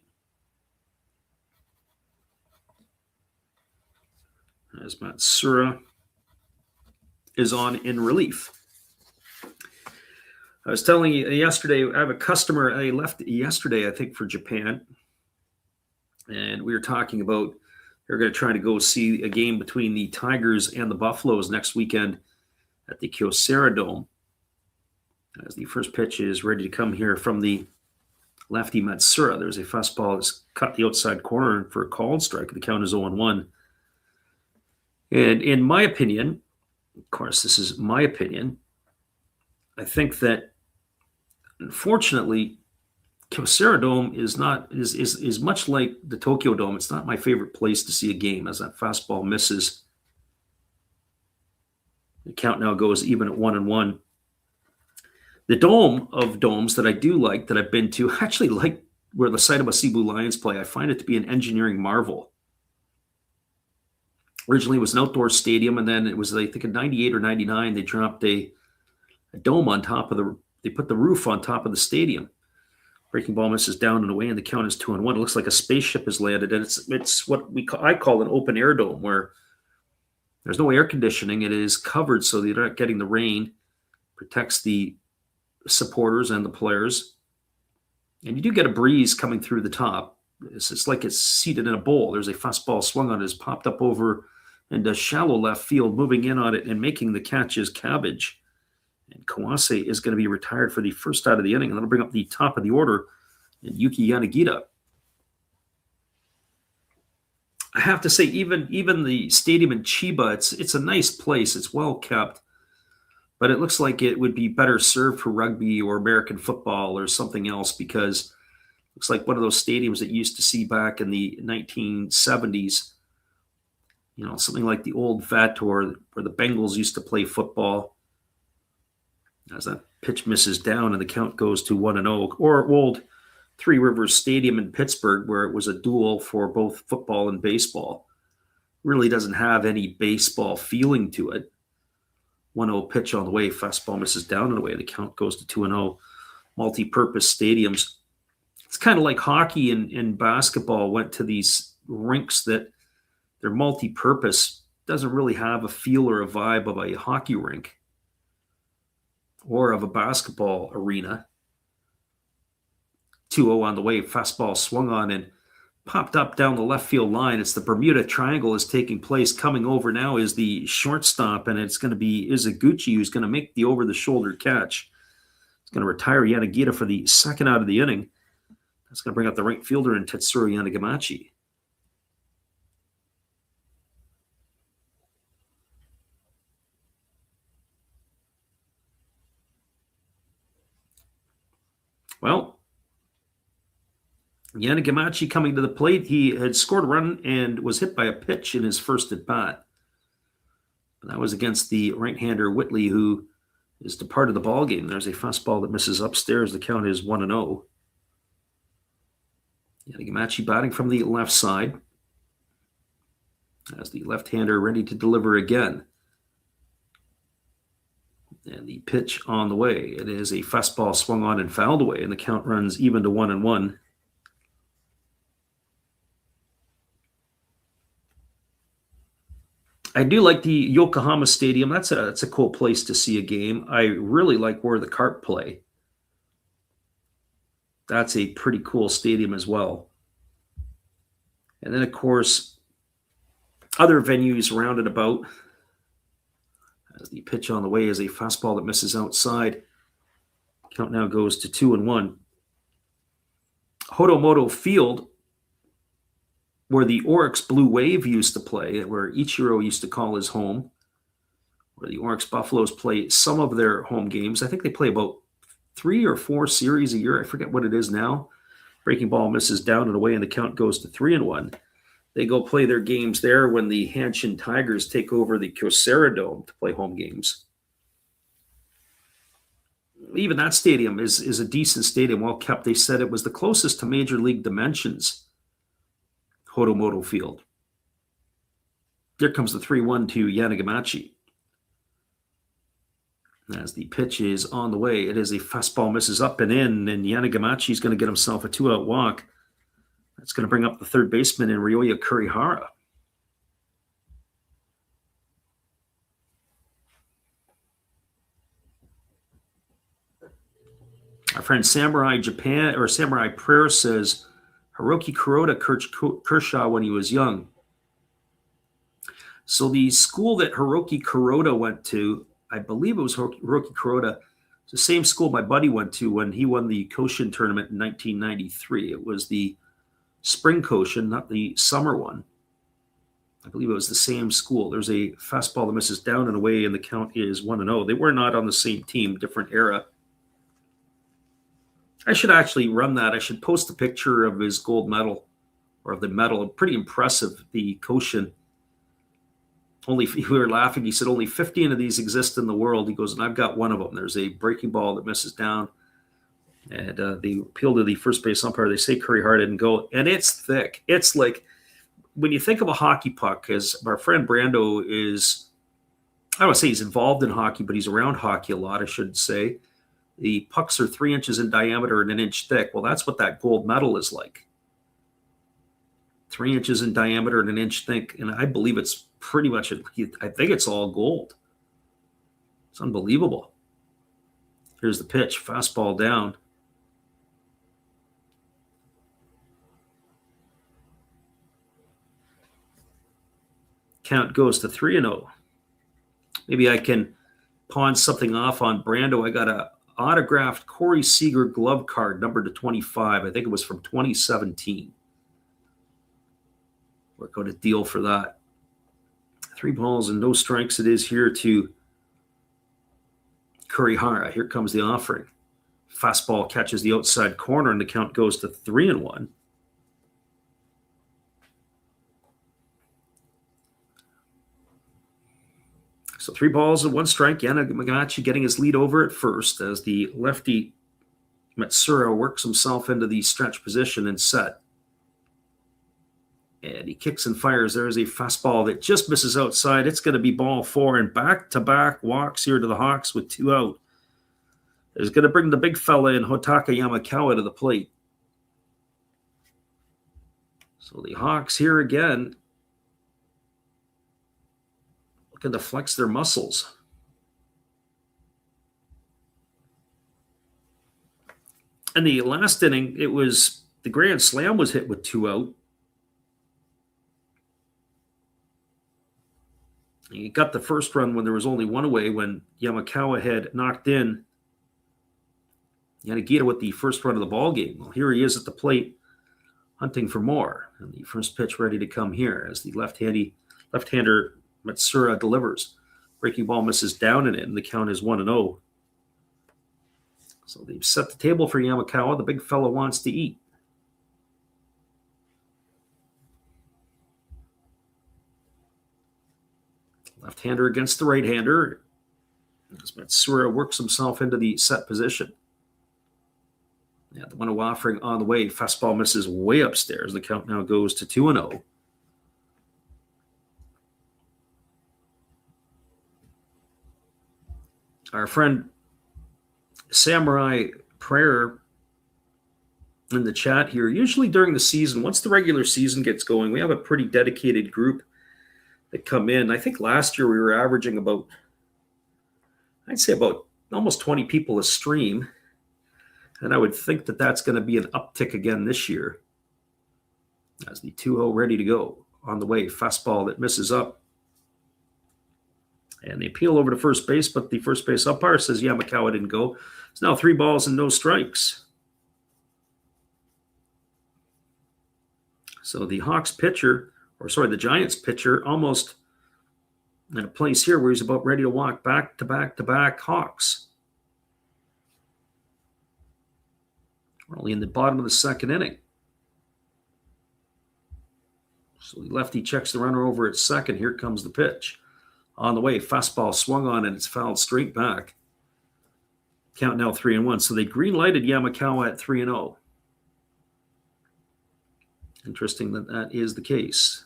As Matsura is on in relief. I was telling you yesterday, I have a customer, I left yesterday, I think, for Japan. And we were talking about they're going to try to go see a game between the Tigers and the Buffaloes next weekend at the Kyocera Dome. As the first pitch is ready to come here from the lefty Matsura. There's a fastball that's cut the outside corner for a called strike. The count is 0-1. And in my opinion, of course, this is my opinion, I think that unfortunately, Kyocera Dome is much like the Tokyo Dome. It's not my favorite place to see a game, as that fastball misses. The count now goes even at 1-1. The dome of domes that I do like, that I've been to, I actually like where the Saitama Cebu Lions play. I find it to be an engineering marvel. Originally, it was an outdoor stadium, and then it was, I think, in 98 or 99, they dropped a dome on top of they put the roof on top of the stadium. Breaking ball misses down and away, and the count is 2-1. It looks like a spaceship has landed, and it's what I call an open air dome, where there's no air conditioning. It is covered so that you're not getting the rain, protects the supporters and the players, and you do get a breeze coming through the top. It's like it's seated in a bowl. There's a fastball swung on it, it's popped up over into shallow left field. Moving in on it and making the catch is Cabbage. And Kawase is going to be retired for the first out of the inning, and that'll bring up the top of the order, and Yuki Yanagita. I have to say, even the stadium in Chiba, it's a nice place. It's well kept, but it looks like it would be better served for rugby or American football or something else, because it looks like one of those stadiums that you used to see back in the 1970s. Something like the old Vator where the Bengals used to play football. As that pitch misses down and the count goes to 1-0, or old Three Rivers Stadium in Pittsburgh, where it was a duel for both football and baseball. Really doesn't have any baseball feeling to it. 1-0 pitch on the way, fastball misses down and away. The count goes to 2-0. Multi-purpose stadiums. It's kind of like hockey and basketball went to these rinks that they're multi-purpose. Doesn't really have a feel or a vibe of a hockey rink or of a basketball arena. 2-0 on the way, fastball swung on and popped up down the left field line. It's the Bermuda Triangle is taking place. Coming over now is the shortstop, and it's going to be Izaguchi, who's going to make the over-the-shoulder catch. He's going to retire Yanagita for the second out of the inning. That's going to bring up the right fielder in Tetsuro Yanagamachi. Well, Yanagamachi coming to the plate. He had scored a run and was hit by a pitch in his first at bat. That was against the right-hander Whitley, who is departed the ball game. There's a fastball that misses upstairs. The count is 1-0. Yanagamachi batting from the left side, as the left-hander ready to deliver again. And the pitch on the way. It is a fastball swung on and fouled away, and the count runs even to 1-1. I do like the Yokohama Stadium. That's a cool place to see a game. I really like where the Carp play. That's a pretty cool stadium as well. And then, of course, other venues around and about. As the pitch on the way is a fastball that misses outside. Count now goes to 2-1. Hotomoto Field, where the Oryx Blue Wave used to play, where Ichiro used to call his home, where the Oryx Buffaloes play some of their home games. I think they play about 3 or 4 series a year. I forget what it is now. Breaking ball misses down and away, and the count goes to 3-1. They go play their games there when the Hanshin Tigers take over the Kyocera Dome to play home games. Even that stadium is a decent stadium, well kept. They said it was the closest to major league dimensions, Hotomoto Field. There comes the 3-1 to Yanagamachi. As the pitch is on the way, it is a fastball misses up and in, and Yanagamachi is going to get himself a 2-out walk. That's going to bring up the third baseman in Ryoya Kurihara. Our friend Samurai Japan or Samurai Prayer says Hiroki Kuroda coached Kershaw when he was young. So the school that Hiroki Kuroda went to, I believe it was Hiroki Kuroda, it's the same school my buddy went to when he won the Koshin tournament in 1993. It was the spring Koshin, not the summer one. I believe it was the same school. There's a fastball that misses down and away, and the count is 1-0. They were not on the same team, different era. I should actually run that. I should post a picture of his gold medal or of the medal. Pretty impressive, the Koshin. We were laughing. He said only 15 of these exist in the world. He goes, and I've got one of them. There's a breaking ball that misses down. And they appeal to the first base umpire. They say Kurihara didn't go. And it's thick. It's like, when you think of a hockey puck, as our friend Brando is, I don't want to say he's involved in hockey, but he's around hockey a lot, I should say. The pucks are 3 inches in diameter and 1 inch thick. Well, that's what that gold medal is like. 3 inches in diameter and 1 inch thick. And I believe it's pretty much, I think it's all gold. It's unbelievable. Here's the pitch. Fastball down. Count goes to 3-0. Maybe I can pawn something off on Brando. I got a autographed Corey Seager glove card, numbered to 25. I think it was from 2017. We're going to deal for that. 3 balls and no strikes it is here to Kurihara. Here comes the offering. Fastball catches the outside corner, and the count goes to 3-1. So 3 balls and 1 strike. Yanagamachi getting his lead over at first as the lefty Matsura works himself into the stretch position and set. And he kicks and fires. There's a fastball that just misses outside. It's going to be ball 4, and back-to-back walks here to the Hawks with 2 out. It's going to bring the big fella in, Hotaka Yamakawa, to the plate. So the Hawks here again, looking to flex their muscles. In the last inning, it was the grand slam was hit with 2 out. He got the first run when there was only 1 away, when Yamakawa had knocked in Yanagita with the first run of the ball game. Well, here he is at the plate, hunting for more. And the first pitch ready to come here as the left-hander Matsura delivers. Breaking ball misses down and in. The count is 1-0. So they've set the table for Yamakawa. The big fella wants to eat. Left-hander against the right-hander. As Matsura works himself into the set position. Yeah, the 1-0 offering on the way. Fastball misses way upstairs. The count now goes to 2-0. Our friend Samurai Prayer in the chat here. Usually during the season, once the regular season gets going, we have a pretty dedicated group that come in. I think last year we were averaging about, I'd say about almost 20 people a stream. And I would think that that's going to be an uptick again this year. As the 2-0 ready to go. on the way. Fastball that misses up. And they appeal over to first base, but the first base umpire says Yamakawa didn't go. It's now 3 balls and no strikes. So the the Giants pitcher almost in a place here where he's about ready to walk back to back to back Hawks. We're only in the bottom of the second inning. So the lefty checks the runner over at second. Here comes the pitch. On the way, fastball swung on and it's fouled straight back. Count now 3-1. So they green-lighted Yamakawa at 3-0. Interesting that is the case.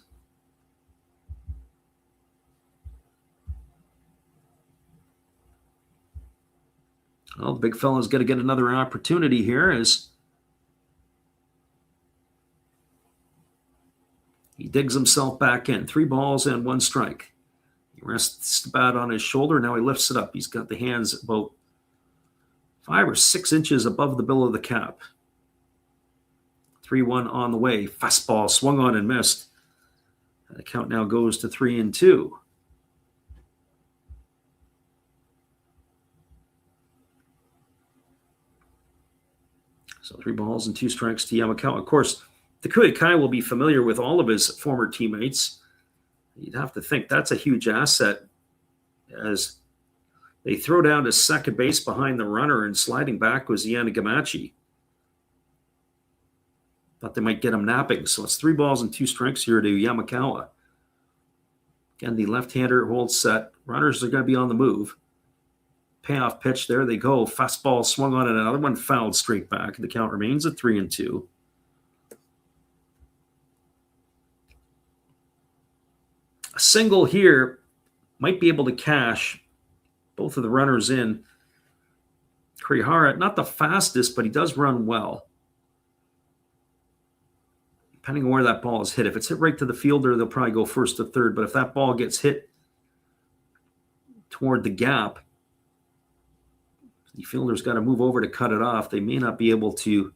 Well, the big fella's got to get another opportunity here as he digs himself back in. 3 balls and 1 strike. He rests the bat on his shoulder. Now he lifts it up. He's got the hands about 5 or 6 inches above the bill of the cap. 3-1 on the way. Fastball swung on and missed. And the count now goes to 3-2. So 3 balls and 2 strikes to Yamakawa. Of course, Takuya Kai will be familiar with all of his former teammates. You'd have to think that's a huge asset as they throw down to second base behind the runner, and sliding back was Yanagamachi. Thought they might get him napping. So it's 3 balls and 2 strikes here to Yamakawa. Again, the left-hander holds set. Runners are going to be on the move. Payoff pitch, there they go. Fastball swung on and another one fouled straight back. The count remains at 3-2. A single here might be able to cash both of the runners in. Kurihara, not the fastest, but he does run well. Depending on where that ball is hit. If it's hit right to the fielder, they'll probably go first to third. But if that ball gets hit toward the gap, the fielder's got to move over to cut it off. They may not be able to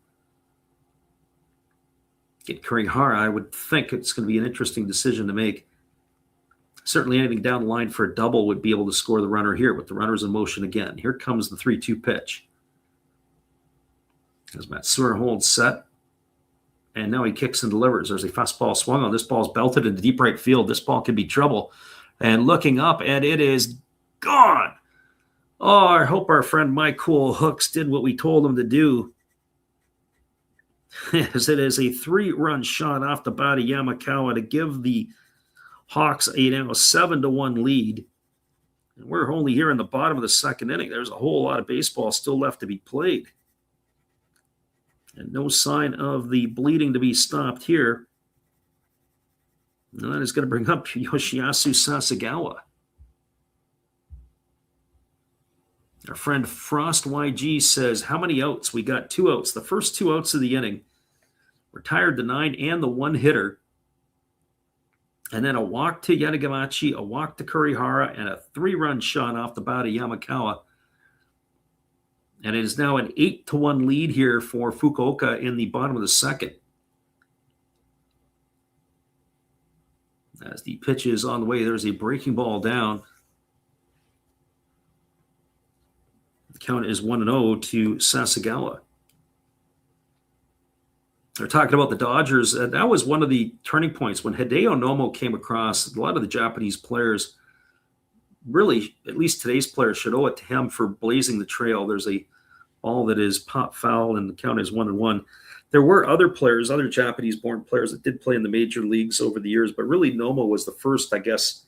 get Kurihara. I would think it's going to be an interesting decision to make. Certainly anything down the line for a double would be able to score the runner here with the runners in motion again. Here comes the 3-2 pitch. As Matsura holds set. And now he kicks and delivers. There's a fastball swung on. This ball's belted into deep right field. This ball could be trouble. And looking up, and it is gone. Oh, I hope our friend Mike Cool Hooks did what we told him to do. As it is a 3-run shot off the bat of Yamakawa to give the Hawks a now 7-1 lead. And we're only here in the bottom of the second inning. There's a whole lot of baseball still left to be played. And no sign of the bleeding to be stopped here. And that is going to bring up Yoshiyasu Sasagawa. Our friend Frost YG says, how many outs? We got 2 outs. The first 2 outs of the inning. Retired the 9 and the 1 hitter. And then a walk to Yanagamachi, a walk to Kurihara, and a 3-run shot off the bat of Yamakawa. And it is now an 8-1 lead here for Fukuoka in the bottom of the second. As the pitch is on the way, there's a breaking ball down. The count is 1-0 to Sasagawa. They're talking about the Dodgers. That was one of the turning points when Hideo Nomo came across. A lot of the Japanese players, really, at least today's players, should owe it to him for blazing the trail. There's a ball that is pop foul, and the count is 1-1. There were other players, other Japanese-born players that did play in the major leagues over the years, but really Nomo was the first, I guess,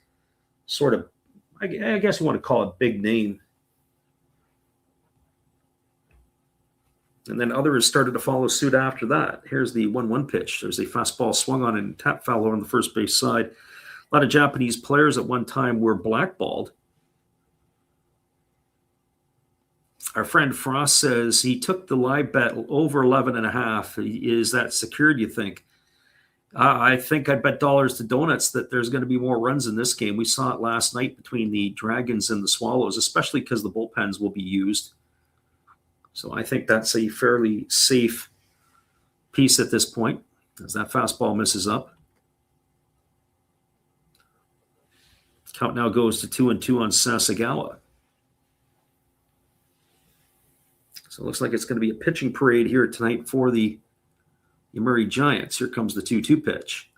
sort of, I guess you want to call it big name. And then others started to follow suit after that. Here's the 1-1 pitch. There's a fastball swung on and tap foul on the first base side. A lot of Japanese players at one time were blackballed. Our friend Frost says he took the live bet over 11.5. Is that secured, you think? I think I'd bet dollars to donuts that there's going to be more runs in this game. We saw it last night between the Dragons and the Swallows, especially because the bullpens will be used. So I think that's a fairly safe piece at this point, as that fastball misses up. Count now goes to 2-2 on Sasagawa. So it looks like it's going to be a pitching parade here tonight for the Yomiuri Giants. Here comes the 2-2 pitch.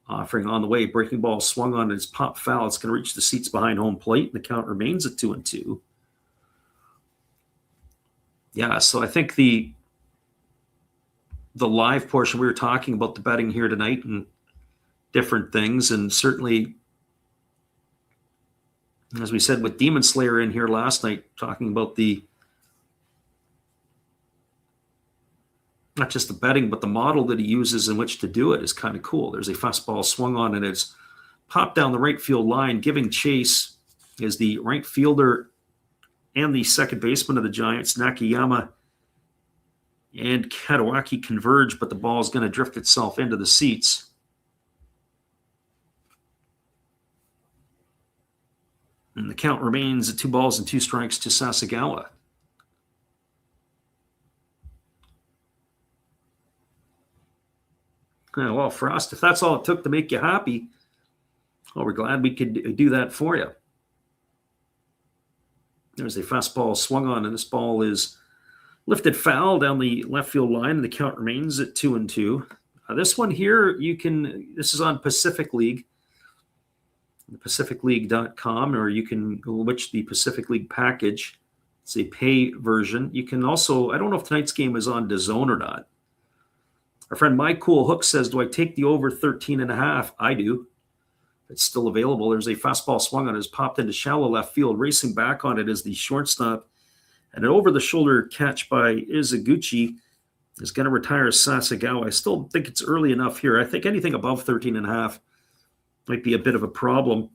Offering on the way, breaking ball swung on, and it's pop foul. It's going to reach the seats behind home plate, and the count remains at 2-2. Yeah, so I think the live portion, we were talking about the betting here tonight and different things, and certainly, as we said with Demon Slayer in here last night, talking about the not just the betting, but the model that he uses in which to do it is kind of cool. There's a fastball swung on, and it's popped down the right field line. Giving chase is the right fielder and the second baseman of the Giants. Nakayama and Kadawaki converge, but the ball is going to drift itself into the seats. And the count remains at 2-2 to Sasagawa. Well, Frost, if that's all it took to make you happy, well, we're glad we could do that for you. There's a fastball swung on, and this ball is lifted foul down the left field line, and the count remains at 2-2. This one here, this is on Pacific League, pacificleague.com, or you can watch the Pacific League package. It's a pay version. You can also, I don't know if tonight's game is on DAZN or not. Our friend My Cool Hook says, do I take the over 13.5? I do. It's still available. There's a fastball swung on. It's popped into shallow left field. Racing back on it is the shortstop. And an over-the-shoulder catch by Izaguchi is going to retire Sasagawa. I still think it's early enough here. I think anything above 13.5 might be a bit of a problem.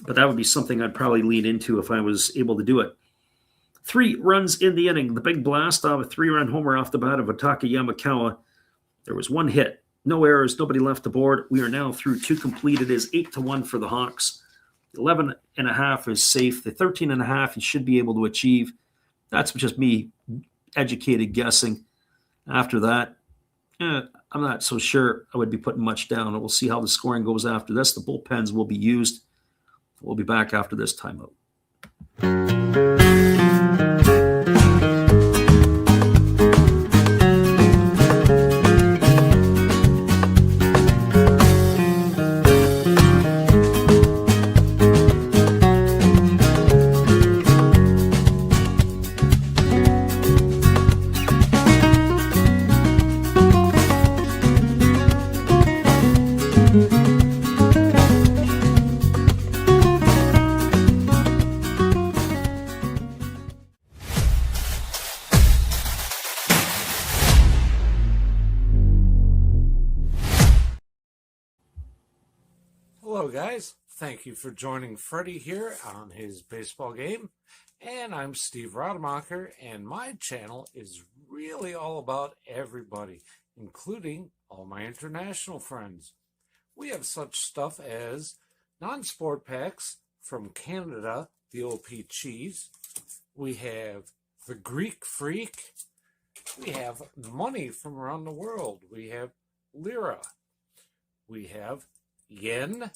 But that would be something I'd probably lean into if I was able to do it. 3 runs in the inning. The big blast of a 3-run homer off the bat of Ataka Yamakawa. There was 1 hit, no errors, nobody left the board. We are now through 2 complete. It is 8-1 for the Hawks. 11.5 is safe. The 13.5 you should be able to achieve. That's just me educated guessing. After that, I'm not so sure I would be putting much down. We'll see how the scoring goes after this. The bullpens will be used. We'll be back after this timeout. Hello, guys. Thank you for joining Freddie here on his baseball game. And I'm Steve Rademacher, and my channel is really all about everybody, including all my international friends. We have such stuff as non-sport packs from Canada, the OP Cheese. We have the Greek Freak. We have money from around the world. We have lira. We have yen.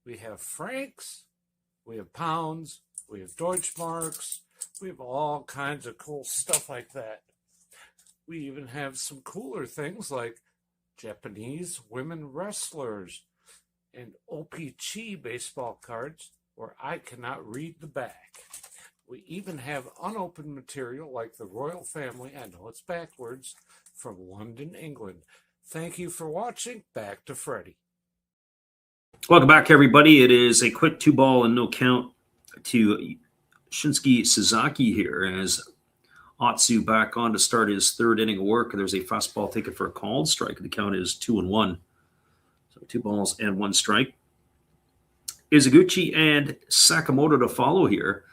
We have francs. We have pounds. We have Deutschmarks. We have all kinds of cool stuff like that. We even have some cooler things like Japanese women wrestlers and OP-Chi baseball cards where I cannot read the back. We even have unopened material like the royal family, I know it's backwards, from London, England. Thank you for watching. Back to Freddie. Welcome back, everybody. It is a quick 2-ball and no count to Shinsuke Sasaki here as Atsu back on to start his 3rd inning of work. There's a fastball taken for a called strike. The count is 2-1. So 2 balls and 1 strike. Izaguchi and Sakamoto to follow here.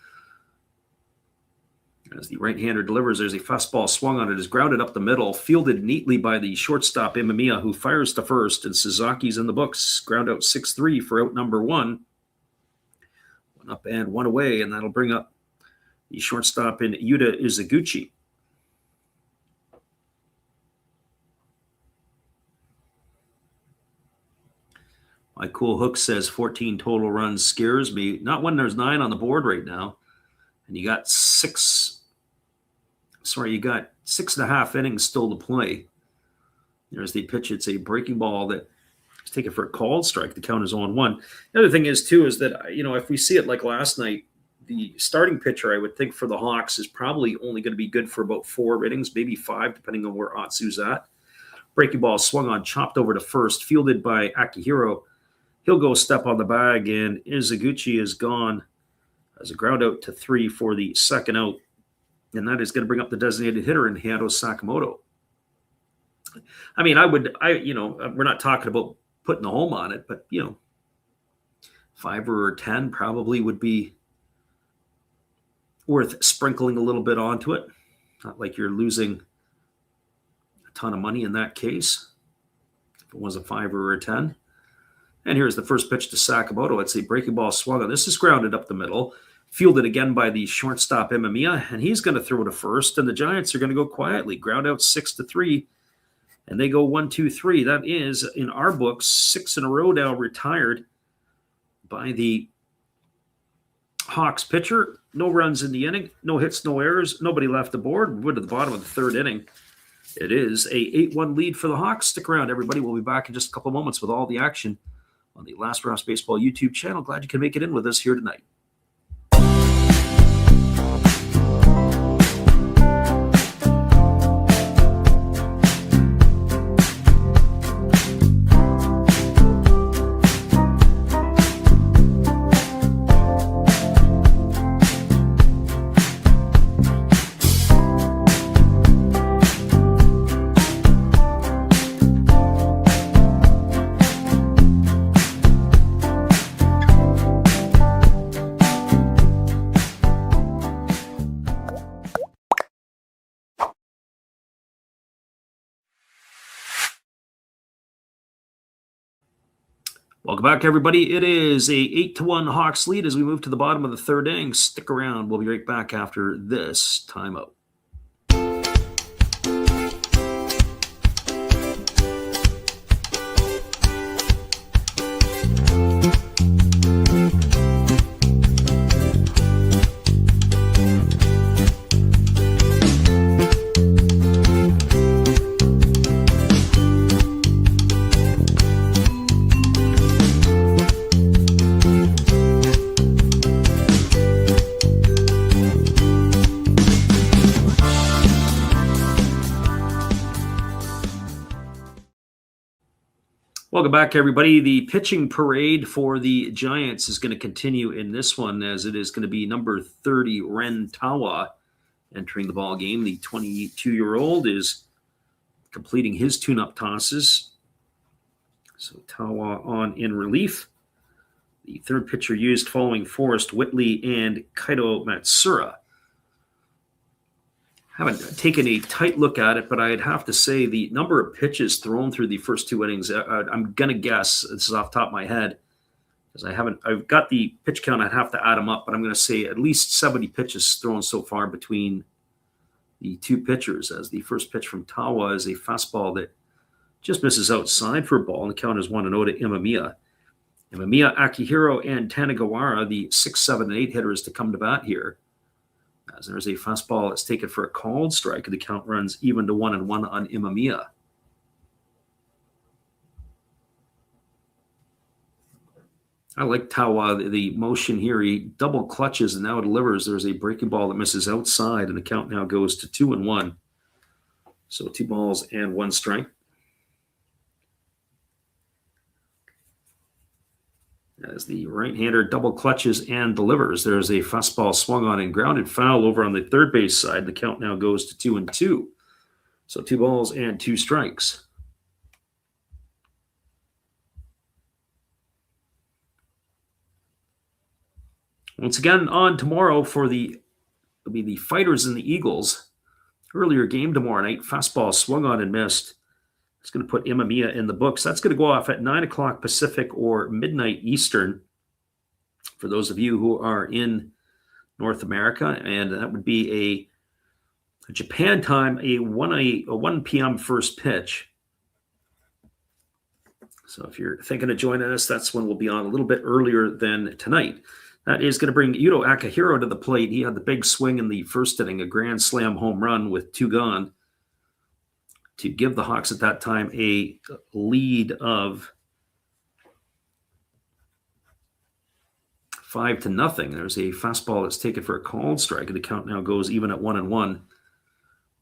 As the right-hander delivers, there's a fastball swung on it, is grounded up the middle, fielded neatly by the shortstop Imamiya, who fires to first, and Suzuki's in the books. Ground out 6-3 for out number 1. 1 up and 1 away, and that'll bring up the shortstop in Yuta Izaguchi. My Cool Hook says 14 total runs scares me. Not when there's 9 on the board right now. And you got 6.5 innings still to play. There's the pitch. It's a breaking ball that is taken for a called strike. The count is 0-1. The other thing is, too, is that, if we see it like last night, the starting pitcher, I would think, for the Hawks is probably only going to be good for about 4 innings, maybe 5, depending on where Atsu's at. Breaking ball swung on, chopped over to first, fielded by Akihiro. He'll go step on the bag, and Izaguchi is gone as a ground out to 3 for the second out. And that is going to bring up the designated hitter in Hiro Sakamoto. We're not talking about putting the home on it, but, 5 or 10 probably would be worth sprinkling a little bit onto it. Not like you're losing a ton of money in that case, if it was a 5 or a 10. And here's the first pitch to Sakamoto. It's a breaking ball swung on. This is grounded up the middle. Fielded again by the shortstop Imamiya, and he's going to throw to first, and the Giants are going to go quietly. Ground out 6-3, and they go 1-2-3. That is, in our books, 6 in a row now retired by the Hawks pitcher. No runs in the inning, no hits, no errors, nobody left the board. We're to the bottom of the third inning. It is a 8-1 lead for the Hawks. Stick around, everybody. We'll be back in just a couple moments with all the action on the Last Rouse Baseball YouTube channel. Glad you can make it in with us here tonight. Welcome back, everybody. It is a 8-1 Hawks lead as we move to the bottom of the third inning. Stick around. We'll be right back after this timeout. Welcome back, everybody. The pitching parade for the Giants is going to continue in this one, as it is going to be number 30, Ren Tawa, entering the ball game. The 22-year-old is completing his tune-up tosses. So Tawa on in relief. The third pitcher used following Forrest Whitley and Kaito Matsura. Haven't taken a tight look at it, but I'd have to say the number of pitches thrown through the first 2 innings, I'm going to guess, this is off the top of my head, because I've got the pitch count, I'd have to add them up, but I'm going to say at least 70 pitches thrown so far between the 2 pitchers, as the first pitch from Tawa is a fastball that just misses outside for a ball, and the count is 1-0 to Imamiya. Imamiya, Akihiro, and Tanagawara, the 6, 7, and 8 hitters to come to bat here. As there's a fastball that's taken for a called strike, and the count runs even to 1-1 on Imamiya. I like Tawa, the motion here. He double clutches and now delivers. There's a breaking ball that misses outside, and the count now goes to 2-1. So 2 balls and 1 strike. As the right-hander double clutches and delivers, there's a fastball swung on and grounded foul over on the third base side. The count now goes to 2-2. So 2 balls and 2 strikes. Once again, on tomorrow it'll be the Fighters and the Eagles. Earlier game tomorrow night, fastball swung on and missed. It's going to put Imamiya in the books. That's going to go off at 9 o'clock Pacific or midnight Eastern for those of you who are in North America. And that would be a Japan time, a 1 p.m. first pitch. So if you're thinking of joining us, that's when we'll be on a little bit earlier than tonight. That is going to bring Yuto Akihiro to the plate. He had the big swing in the first inning, a grand slam home run with 2 gone to give the Hawks at that time a lead of 5-0. There's a fastball that's taken for a called strike, and the count now goes even at 1-1.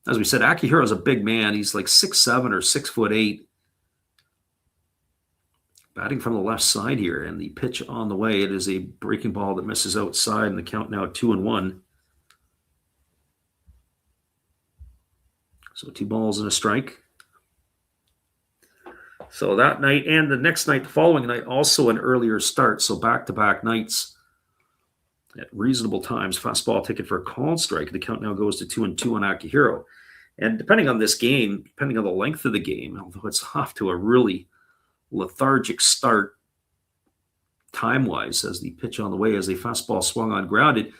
As we said, Akihiro's a big man. He's like 6'7" or 6'8". Batting from the left side here, and the pitch on the way. It is a breaking ball that misses outside, and the count now 2-1. So 2 balls and a strike. So that night and the next night, the following night, also an earlier start. So back-to-back nights at reasonable times. Fastball taken for a called strike. The count now goes to 2-2 on Akihiro. And depending on this game, depending on the length of the game, although it's off to a really lethargic start time-wise as the pitch on the way, as a fastball swung on, grounded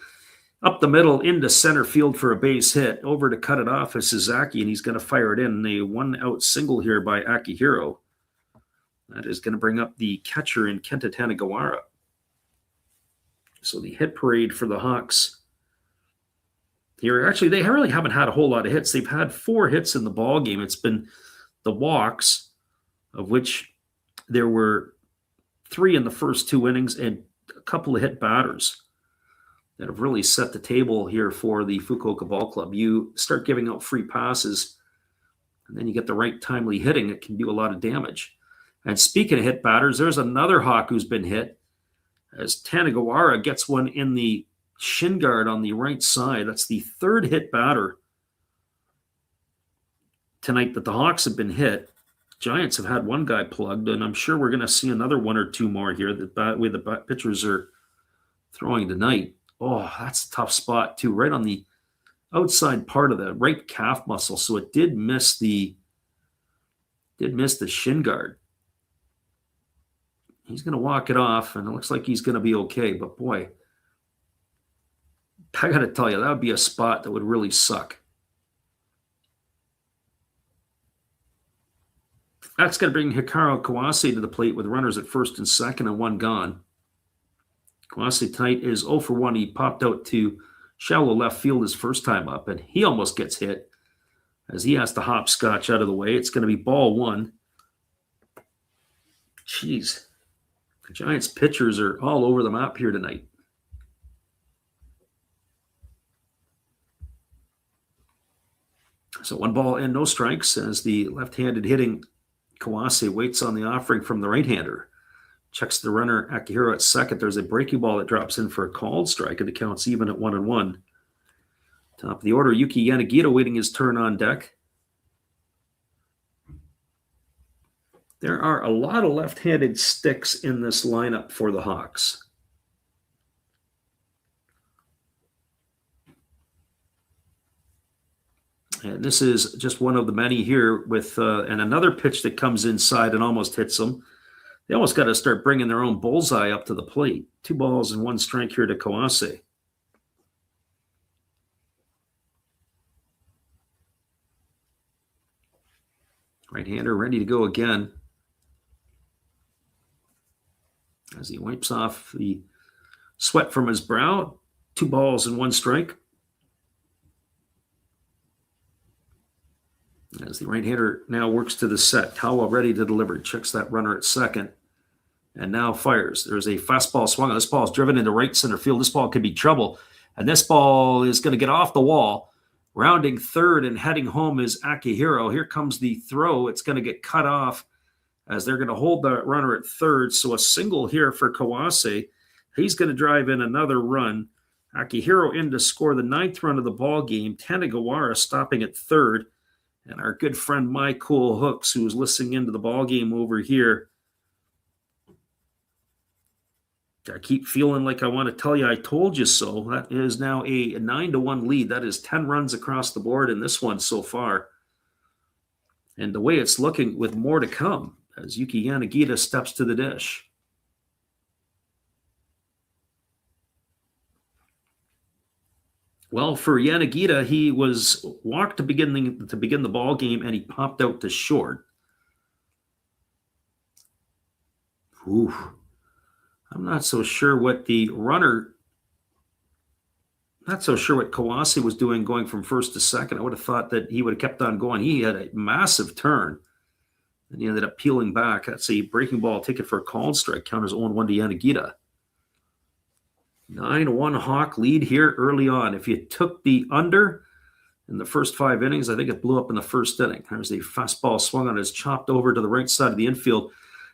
up the middle into center field for a base hit. Over to cut it off is Sasaki, and he's going to fire it in. A 1-out single here by Akihiro. That is going to bring up the catcher in Kenta Tanegawara. So the hit parade for the Hawks here. Actually, they really haven't had a whole lot of hits. They've had 4 hits in the ball game. It's been the walks, of which there were 3 in the first 2 innings, and a couple of hit batters that have really set the table here for the Fukuoka Ball Club. You start giving out free passes, and then you get the right timely hitting. It can do a lot of damage. And speaking of hit batters, there's another Hawk who's been hit, as Tanegawara gets one in the shin guard on the right side. That's the 3rd hit batter tonight that the Hawks have been hit. Giants have had 1 guy plugged, and I'm sure we're going to see another 1 or 2 more here the way the pitchers are throwing tonight. Oh, that's a tough spot, too, right on the outside part of the right calf muscle. So it did miss the shin guard. He's going to walk it off, and it looks like he's going to be okay. But, boy, I got to tell you, that would be a spot that would really suck. That's going to bring Hikaru Kawase to the plate with runners at first and second and 1 gone. Kawase tonight is 0 for 1. He popped out to shallow left field his first time up, and he almost gets hit as he has to hopscotch out of the way. It's going to be ball 1. Jeez. The Giants pitchers are all over the map here tonight. So 1 ball and no strikes as the left-handed hitting Kawase waits on the offering from the right-hander. Checks the runner Akihiro at second. There's a breaking ball that drops in for a called strike, and the count's even at 1-1. Top of the order, Yuki Yanagita waiting his turn on deck. There are a lot of left-handed sticks in this lineup for the Hawks. And this is just one of the many here with and another pitch that comes inside and almost hits them. They almost got to start bringing their own bullseye up to the plate. 2 balls and 1 strike here to Kawase. Right-hander ready to go again, as he wipes off the sweat from his brow. 2 balls and 1 strike. As the right-hander now works to the set. Tawa ready to deliver. Checks that runner at second. And now fires. There's a fastball swung on. This ball is driven into right center field. This ball could be trouble. And this ball is going to get off the wall. Rounding third and heading home is Akihiro. Here comes the throw. It's going to get cut off as they're going to hold the runner at third. So a single here for Kawase. He's going to drive in another run. Akihiro in to score the 9th run of the ball game. Tanegawara stopping at third. And our good friend My Cool Hooks, who's listening into the ball game over here. I keep feeling like I want to tell you I told you so. That is now a 9-1 lead. That is 10 runs across the board in this one so far. And the way it's looking with more to come as Yuki Yanagita steps to the dish. Well, for Yanagita, he was walked to begin the ball game, and he popped out to short. Ooh, I'm not so sure what the runner, not so sure what Kawase was doing going from first to second. I would have thought that he would have kept on going. He had a massive turn, and he ended up peeling back. That's a breaking ball ticket for a called strike. Counters 0-1 to Yanagita. 9-1 Hawk lead here early on. If you took the under in the first 5 innings, I think it blew up in the first inning. There's a fastball swung on, is chopped over to the right side of the infield.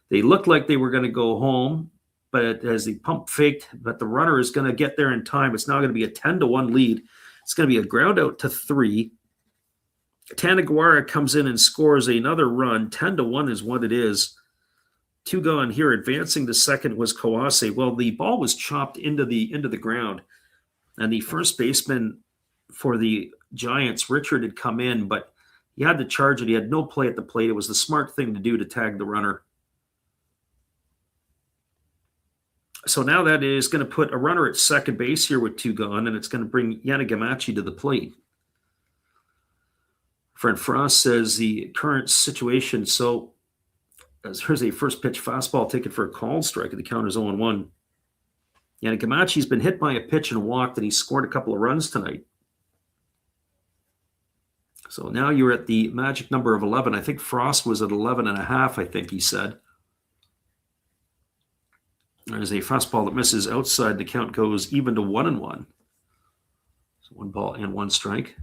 They looked like they were going to go home, but as the pump faked, but the runner is going to get there in time. It's now going to be a 10-1 lead. It's going to be a ground out to 3. Tanagawara comes in and scores another run. 10-1 is what it is. 2 gone here. Advancing to second was Kawase. Well, the ball was chopped into the ground, and the first baseman for the Giants, Richard, had come in, but he had to charge it. He had no play at the plate. It was the smart thing to do to tag the runner. So now that is going to put a runner at second base here with 2 gone, and it's going to bring Yanagamachi to the plate. Fred Frost says the current situation. So as here's a first pitch fastball ticket for a called strike, and the count is 0-1. Yanagamachi's been hit by a pitch and walked, and he scored a couple of runs tonight. So now you're at the magic number of 11. I think Frost was at 11.5, I think he said. There's a fastball that misses outside. The count goes even to 1-1. So 1 ball and 1 strike.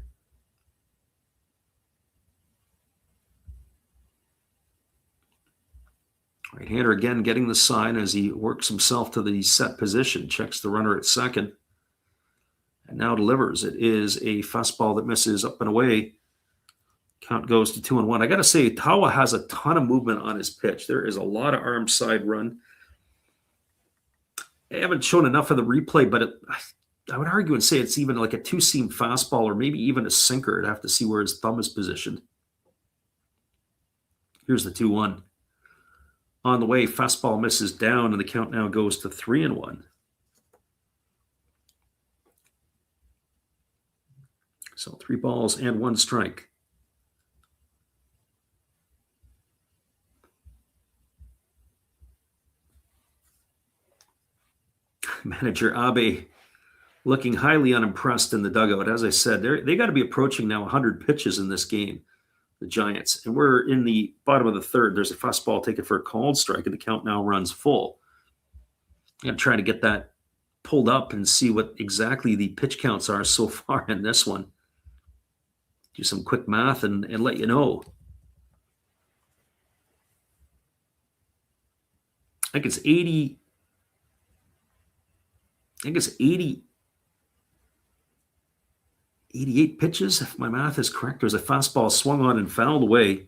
Right-hander again getting the sign as he works himself to the set position. Checks the runner at second. And now delivers. It is a fastball that misses up and away. Count goes to 2-1. I got to say, Tawa has a ton of movement on his pitch. There is a lot of arm side run. I haven't shown enough of the replay, but I would argue and say it's even like a 2-seam fastball or maybe even a sinker. I'd have to see where his thumb is positioned. Here's the 2-1. On the way, fastball misses down, and the count now goes to 3-1. So 3 balls and 1 strike. Manager Abe looking highly unimpressed in the dugout. As I said, they got to be approaching now 100 pitches in this game, the Giants. And we're in the bottom of the third. There's a fastball taken for a called strike, and the count now runs full. I'm trying to get that pulled up and see what exactly the pitch counts are so far in this one. Do some quick math and let you know. I think it's 80. I think it's 88 pitches, if my math is correct. There's a fastball swung on and fouled away.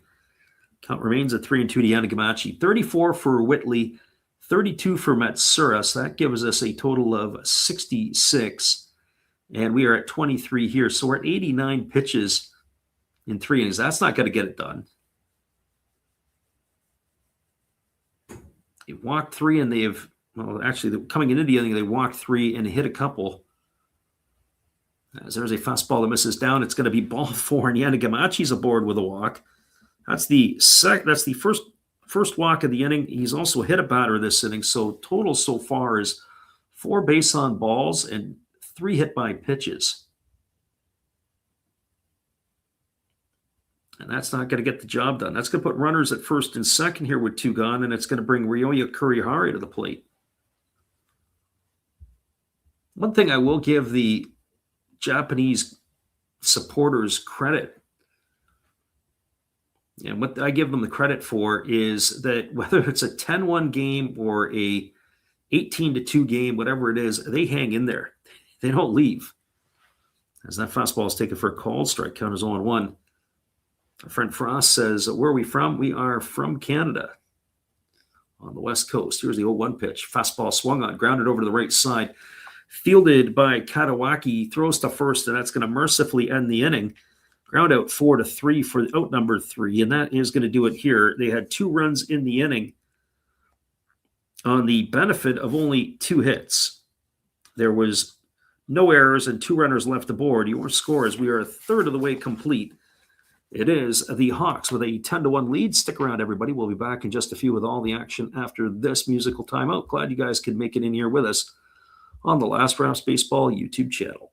Count remains at 3-2 to Yanagamachi. 34 for Whitley, 32 for Matsura. So that gives us a total of 66. And we are at 23 here. So we're at 89 pitches in 3 innings. That's not going to get it done. They walked 3 and they've, well, actually, coming into the inning, they walked 3 and hit a couple. As there's a fastball that misses down, it's going to be ball 4, and Yanagamachi's aboard with a walk. That's the first walk of the inning. He's also hit a batter this inning. So total so far is 4 base on balls and 3 hit by pitches. And that's not going to get the job done. That's going to put runners at first and second here with 2 gone, and it's going to bring Ryoya Kurihara to the plate. One thing I will give the Japanese supporters credit, and what I give them the credit for, is that whether it's a 10-1 game or a 18-2 game, whatever it is, they hang in there. They don't leave. As that fastball is taken for a called strike, count is 0-1. Our friend Frost says, where are we from? We are from Canada on the West Coast. Here's the 0-1 pitch. Fastball swung on, grounded over to the right side. Fielded by Katawaki, throws to first, and that's going to mercifully end the inning. Ground out 4-3 for out number 3, and that is going to do it here. They had 2 runs in the inning on the benefit of only 2 hits. There was no errors and 2 runners left aboard. Your score is we are a third of the way complete It is the Hawks with a 10-1 lead. Stick around, everybody. We'll be back in just a few with all the action after this musical timeout. Glad you guys could make it in here with us on the Last Raps Baseball YouTube channel.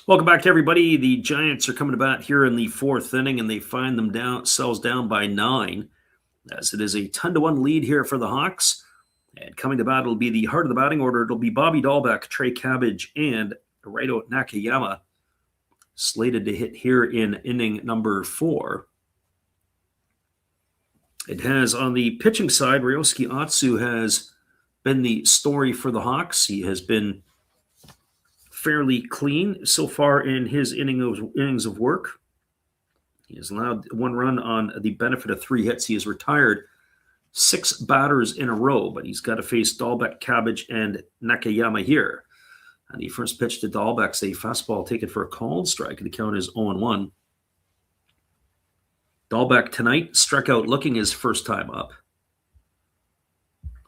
Welcome back to everybody. The Giants are coming to bat here in the fourth inning, and they find themselves down by 9, as it is a 10-1 lead here for the Hawks. And coming to bat, it'll be the heart of the batting order. It'll be Bobby Dahlbeck, Trey Cabbage, and Raito Nakayama slated to hit here in inning number 4. It has on the pitching side, Ryosuke Atsu has been the story for the Hawks. He has been fairly clean so far in his innings of work. He has allowed 1 run on the benefit of 3 hits. He has retired 6 batters in a row, but he's got to face Dahlbeck, Cabbage, and Nakayama here. And the first pitch to Dahlbeck's a fastball taken for a called strike. The count is 0-1. Dahlbeck tonight struck out looking his first time up.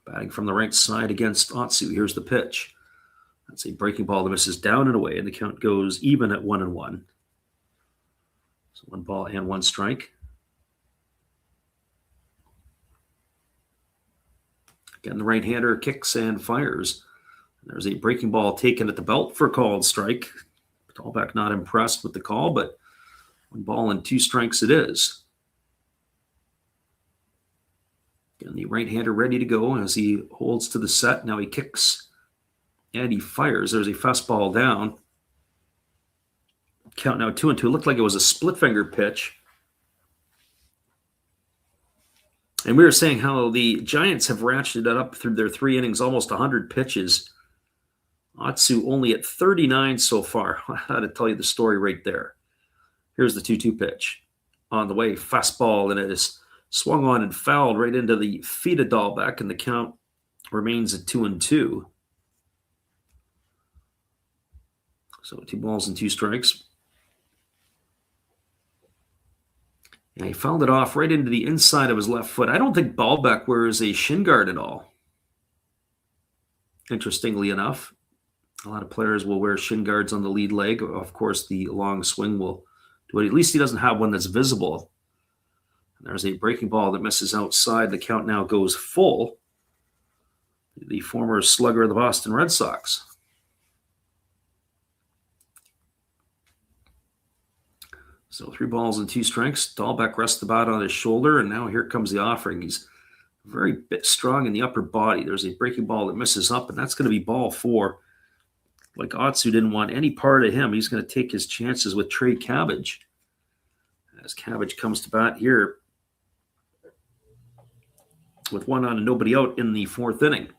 Batting from the right side against Atsu. Here's the pitch. That's a breaking ball that misses down and away, and the count goes even at 1-1. So 1 ball and 1 strike. Again, the right-hander kicks and fires. There's a breaking ball taken at the belt for a called strike. Dahlbeck not impressed with the call, but 1 ball and 2 strikes it is. Again, the right-hander ready to go as he holds to the set. Now he kicks and he fires. There's a fastball down. Count now 2-2. It looked like it was a split finger pitch. And we were saying how the Giants have ratcheted it up through their 3 innings, almost 100 pitches. Atsu only at 39 so far. I had to tell you the story right there. Here's the 2-2 pitch. On the way, fastball, and it is swung on and fouled right into the feet of Dahlbeck, and the count remains at 2-2. So 2 balls and 2 strikes. And he fouled it off right into the inside of his left foot. I don't think Dahlbeck wears a shin guard at all. Interestingly enough, a lot of players will wear shin guards on the lead leg. Of course, the long swing will do it. At least he doesn't have one that's visible. And there's a breaking ball that misses outside. The count now goes full. The former slugger of the Boston Red Sox. So 3 balls and 2 strikes. Dahlbeck rests the bat on his shoulder, and now here comes the offering. He's very bit strong in the upper body. There's a breaking ball that misses up, and that's going to be ball 4. Like Atsu didn't want any part of him. He's going to take his chances with Trey Cabbage. As Cabbage comes to bat here with 1 on and nobody out in the 4th inning.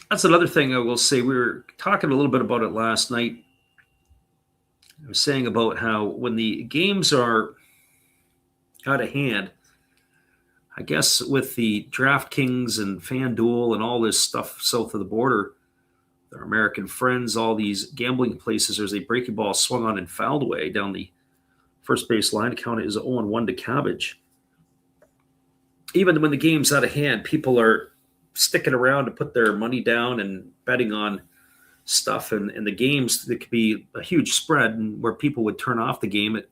That's another thing I will say. We were talking a little bit about it last night. I was saying about how when the games are out of hand, I guess with the DraftKings and FanDuel and all this stuff south of the border, their American friends, all these gambling places, there's a breaking ball swung on and fouled away down the first base line. The count is 0-1 to Cabbage. Even when the game's out of hand, people are sticking around to put their money down and betting on stuff. And the games, that could be a huge spread, and where people would turn off the game, it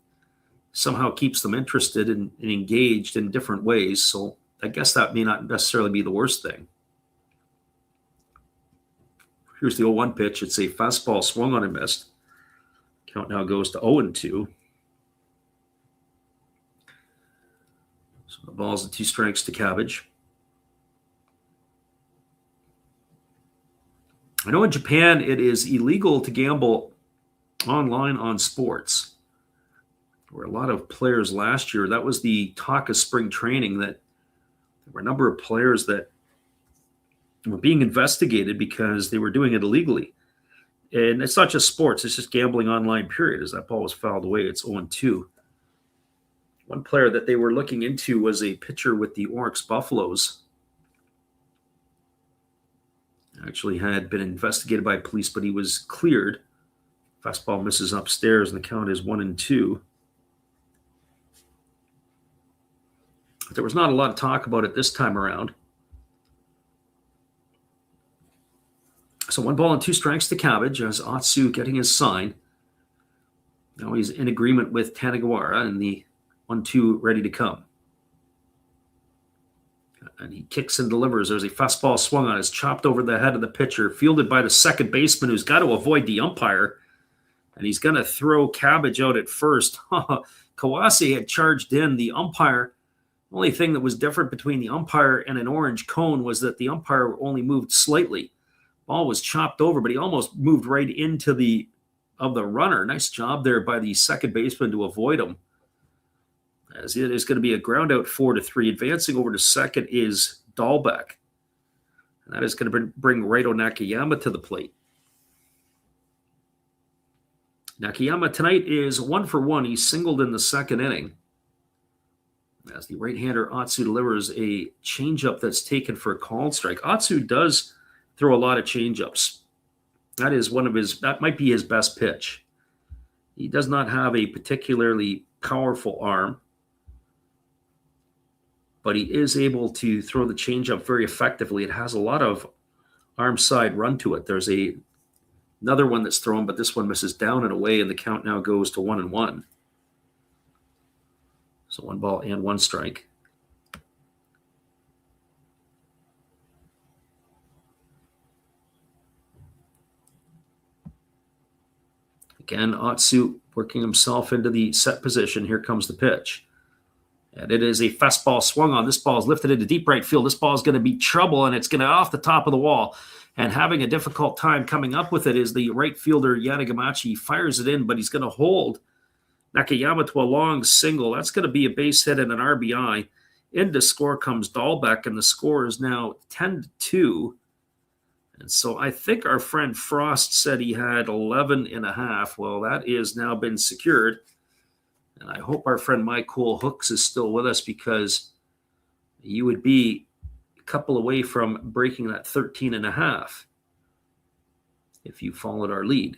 somehow keeps them interested and engaged in different ways. So I guess that may not necessarily be the worst thing. Here's the 0-1 pitch. It's a fastball swung on and missed. Count now goes to 0-2. So the ball's and 2 strikes to Cabbage. I know in Japan it is illegal to gamble online on sports. There were a lot of players last year. That was the talk of spring training, that there were a number of players that were being investigated because they were doing it illegally. And it's not just sports, it's just gambling online, period. As that ball was fouled away, it's 0-2. One player that they were looking into was a pitcher with the Oryx Buffaloes. Actually had been investigated by police, but he was cleared. Fastball misses upstairs, and the count is 1-2. There was not a lot of talk about it this time around. So 1 ball and 2 strikes to Cabbage as Atsu getting his sign. Now he's in agreement with Tanagawara, and the 1-2 ready to come. And he kicks and delivers. There's a fastball swung on. It's chopped over the head of the pitcher, fielded by the second baseman, who's got to avoid the umpire. And he's going to throw Cabbage out at first. Kawase had charged in. The umpire, the only thing that was different between the umpire and an orange cone was that the umpire only moved slightly. Ball was chopped over, but he almost moved right into the runner. Nice job there by the second baseman to avoid him. As it is going to be a ground out 4-3. Advancing over to second is Dahlbeck. And that is going to bring Raito Nakayama to the plate. Nakayama tonight is 1 for 1. He singled in the second inning. As the right-hander Atsu delivers a changeup that's taken for a called strike. Atsu does throw a lot of changeups. That might be his best pitch. He does not have a particularly powerful arm, but he is able to throw the changeup very effectively. It has a lot of arm side run to it. There's another one that's thrown, but this one misses down and away, and the count now goes to 1-1. So 1 ball and 1 strike. Again, Atsu working himself into the set position. Here comes the pitch. And it is a fastball swung on. This ball is lifted into deep right field. This ball is going to be trouble, and it's going to off the top of the wall. And having a difficult time coming up with it is the right fielder, Yanagamachi. He fires it in, but he's going to hold Nakayama to a long single. That's going to be a base hit and an RBI. Into score comes Dahlbeck, and the score is now 10-2. And so I think our friend Frost said he had 11.5. Well, that is now been secured. And I hope our friend Michael Hooks is still with us, because you would be a couple away from breaking that 13.5 if you followed our lead.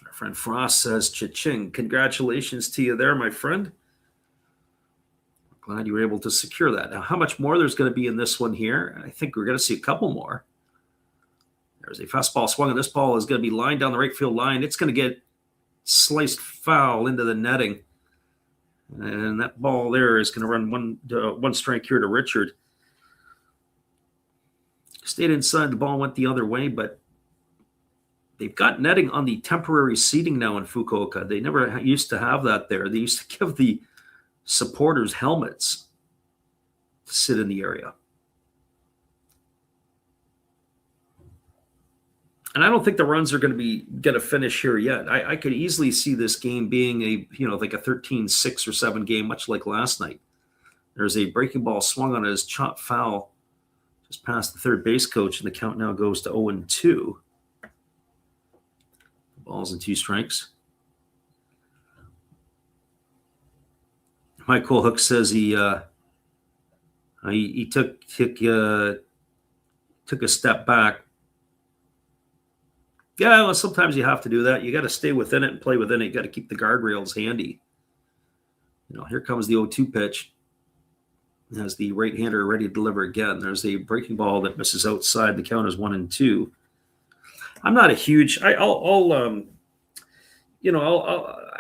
Our friend Frost says, cha-ching. Congratulations to you there, my friend. Glad you were able to secure that. Now, how much more there's going to be in this one here? I think we're going to see a couple more. There's a fastball swung, and this ball is going to be lined down the right field line. It's going to get sliced foul into the netting. And that ball there is going to run one strike here to Richard. Stayed inside. The ball went the other way, but they've got netting on the temporary seating now in Fukuoka. They never used to have that there. They used to give the supporters helmets to sit in the area. And I don't think the runs are going to finish here yet. I could easily see this game being like a 13-6 or 7 game, much like last night. There's a breaking ball swung on his chop foul just past the third base coach, and the count now goes to 0-2. Balls and 2 strikes. Michael Hook says he took a step back. Yeah, well, sometimes you have to do that. You got to stay within it and play within it. You got to keep the guardrails handy. Here comes the 0-2 pitch. Has the right-hander ready to deliver again. There's a breaking ball that misses outside. The count is 1-2. I'm not a huge. I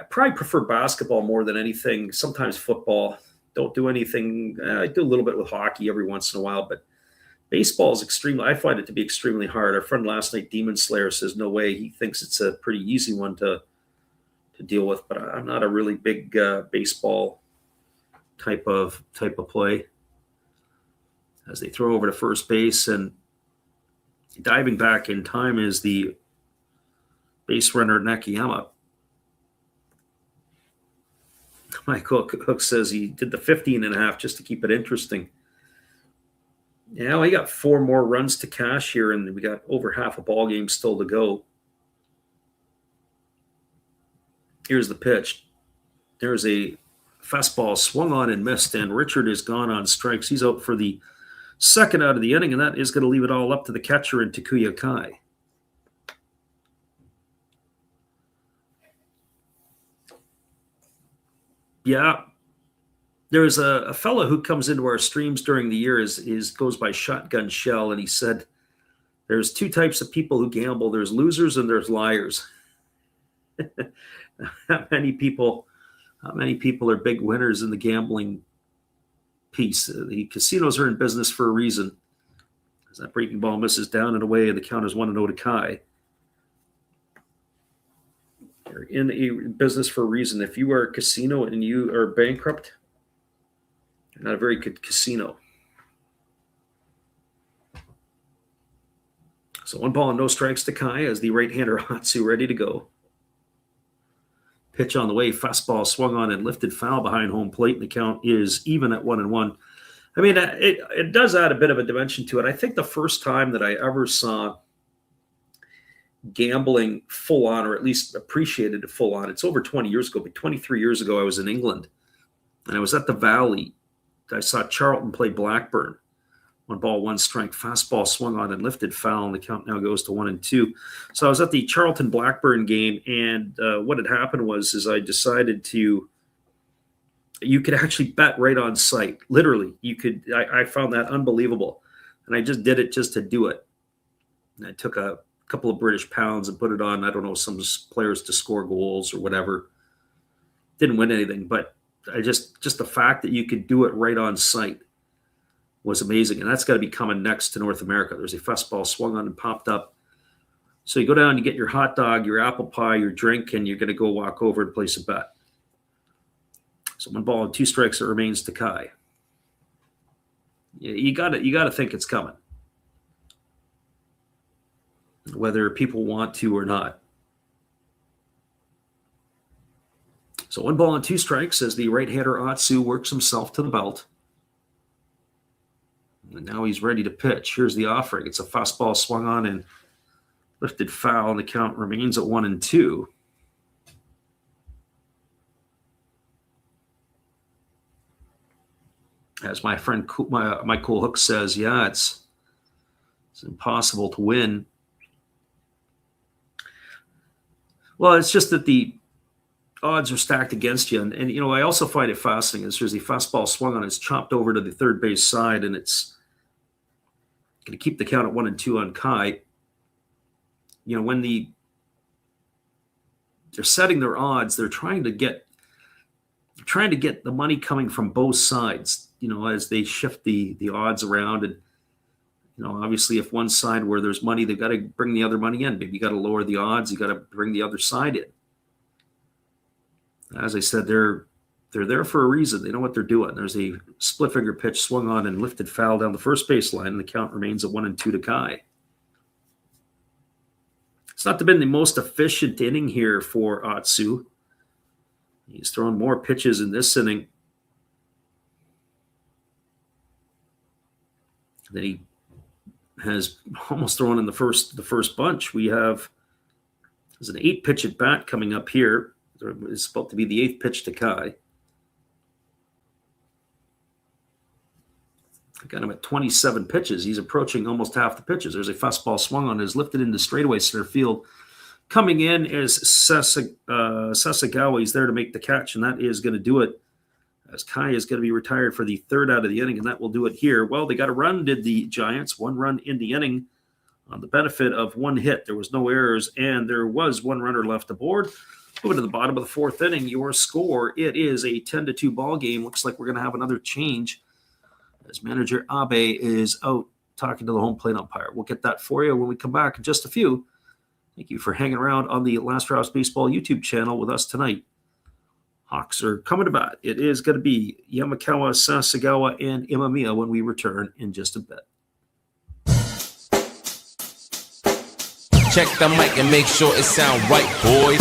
probably prefer basketball more than anything. Sometimes football. Don't do anything. I do a little bit with hockey every once in a while, but Baseball is I find it to be extremely hard. Our friend last night, Demon Slayer, says no way. He thinks it's a pretty easy one to deal with, but I'm not a really big baseball type of play. As they throw over to first base, and diving back in time is the base runner Nakayama. Mike Hook says he did the 15.5 just to keep it interesting. Yeah, we got 4 more runs to cash here, and we got over half a ball game still to go. Here's the pitch. There's a fastball swung on and missed, and Richard is gone on strikes. He's out for the second out of the inning, and that is going to leave it all up to the catcher in Takuya Kai. Yeah, there's a fellow who comes into our streams during the year, goes by Shotgun Shell, and he said there's 2 types of people who gamble. There's losers and there's liars. How many people are big winners in the gambling piece? The casinos are in business for a reason. As that breaking ball misses down and away, the count is 1-0 to Kai. They're in a business for a reason. If you are a casino and you are bankrupt, you're not a very good casino. So 1 ball and no strikes to Kai as the right-hander Hatsu ready to go. Pitch on the way, fastball swung on and lifted foul behind home plate, and the count is even at 1-1. I mean, it does add a bit of a dimension to it. I think the first time that I ever saw gambling full on, or at least appreciated it full on, it's over 20 years ago, but 23 years ago, I was in England, and I was at the Valley. I saw Charlton play Blackburn. 1 ball, 1 strike, fastball swung on and lifted foul, and the count now goes to 1-2. So I was at the Charlton Blackburn game, and what had happened was I decided you could actually bet right on site. Literally, you could. I found that unbelievable, and I just did it just to do it. And I took a couple of British pounds and put it on, I don't know, some players to score goals or whatever. Didn't win anything, but I just the fact that you could do it right on site was amazing, and that's got to be coming next to North America. There's a fastball swung on and popped up. So you go down, you get your hot dog, your apple pie, your drink, and you're going to go walk over and place a bet. So 1 ball and 2 strikes, it remains to Kai. You got to think it's coming, whether people want to or not. So 1 ball and 2 strikes as the right-hander Atsu works himself to the belt. And now he's ready to pitch. Here's the offering. It's a fastball swung on and lifted foul, and the count remains at 1-2. As my friend Michael Hook says, yeah, it's impossible to win. Well, it's just that the odds are stacked against you. And you know, I also find it fascinating is there's the fastball swung on, it's chopped over to the third base side, and it's going to keep the count at 1-2 on Kai. You know, when they're setting their odds, they're trying to get the money coming from both sides, you know, as they shift the odds around. And, you know, obviously if one side where there's money, they've got to bring the other money in. Maybe you got to lower the odds. You got to bring the other side in. As I said, they're there for a reason. They know what they're doing. There's a split finger pitch swung on and lifted foul down the first baseline, and the count remains at 1-2 to Kai. It's not been the most efficient inning here for Atsu. He's thrown more pitches in this inning than he has almost thrown in the first bunch. There's an 8-pitch at bat coming up here. It's supposed to be the 8th pitch to Kai. I got him at 27 pitches. He's approaching almost half the pitches. There's a fastball swung on, is lifted into straightaway center field. Coming in is Sasagawa. He's there to make the catch, and that is going to do it. As Kai is going to be retired for the 3rd out of the inning, and that will do it here. Well, they got a run, did the Giants. 1 run in the inning on the benefit of 1 hit. There was no errors, and there was 1 runner left aboard. Moving to the bottom of the 4th inning, your score, it is a 10-2 ball game. Looks like we're going to have another change as manager Abe is out talking to the home plate umpire. We'll get that for you when we come back in just a few. Thank you for hanging around on the Last Rouse Baseball YouTube channel with us tonight. Hawks are coming to bat. It is going to be Yamakawa, Sasagawa, and Imamiya when we return in just a bit. Check the mic and make sure it sound right, boys.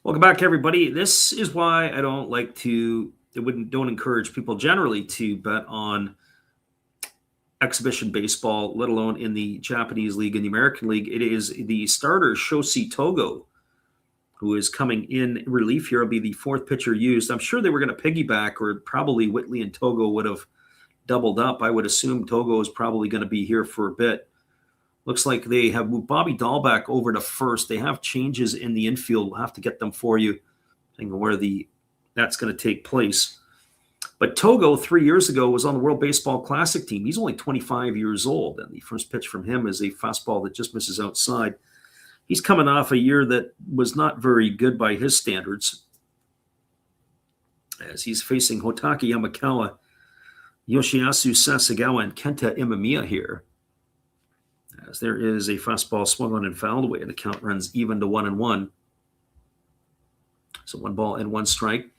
Welcome back, everybody. This is why I don't encourage people generally to bet on exhibition baseball, let alone in the Japanese League and the American League. It is the starter, Shoshi Togo, who is coming in relief here. Will be the fourth pitcher used. I'm sure they were going to piggyback, or probably Whitley and Togo would have doubled up. I would assume Togo is probably going to be here for a bit. Looks like they have moved Bobby Dahlbeck over to first. They have changes in the infield. We'll have to get them for you, depending on where that's going to take place. But Togo, 3 years ago, was on the World Baseball Classic team. He's only 25 years old, and the first pitch from him is a fastball that just misses outside. He's coming off a year that was not very good by his standards, as he's facing Hotaki Yamakawa, Yoshiyasu Sasagawa, and Kenta Imamiya here. As there is a fastball swung on and fouled away, and the count runs even to 1-1. So 1 ball and 1 strike.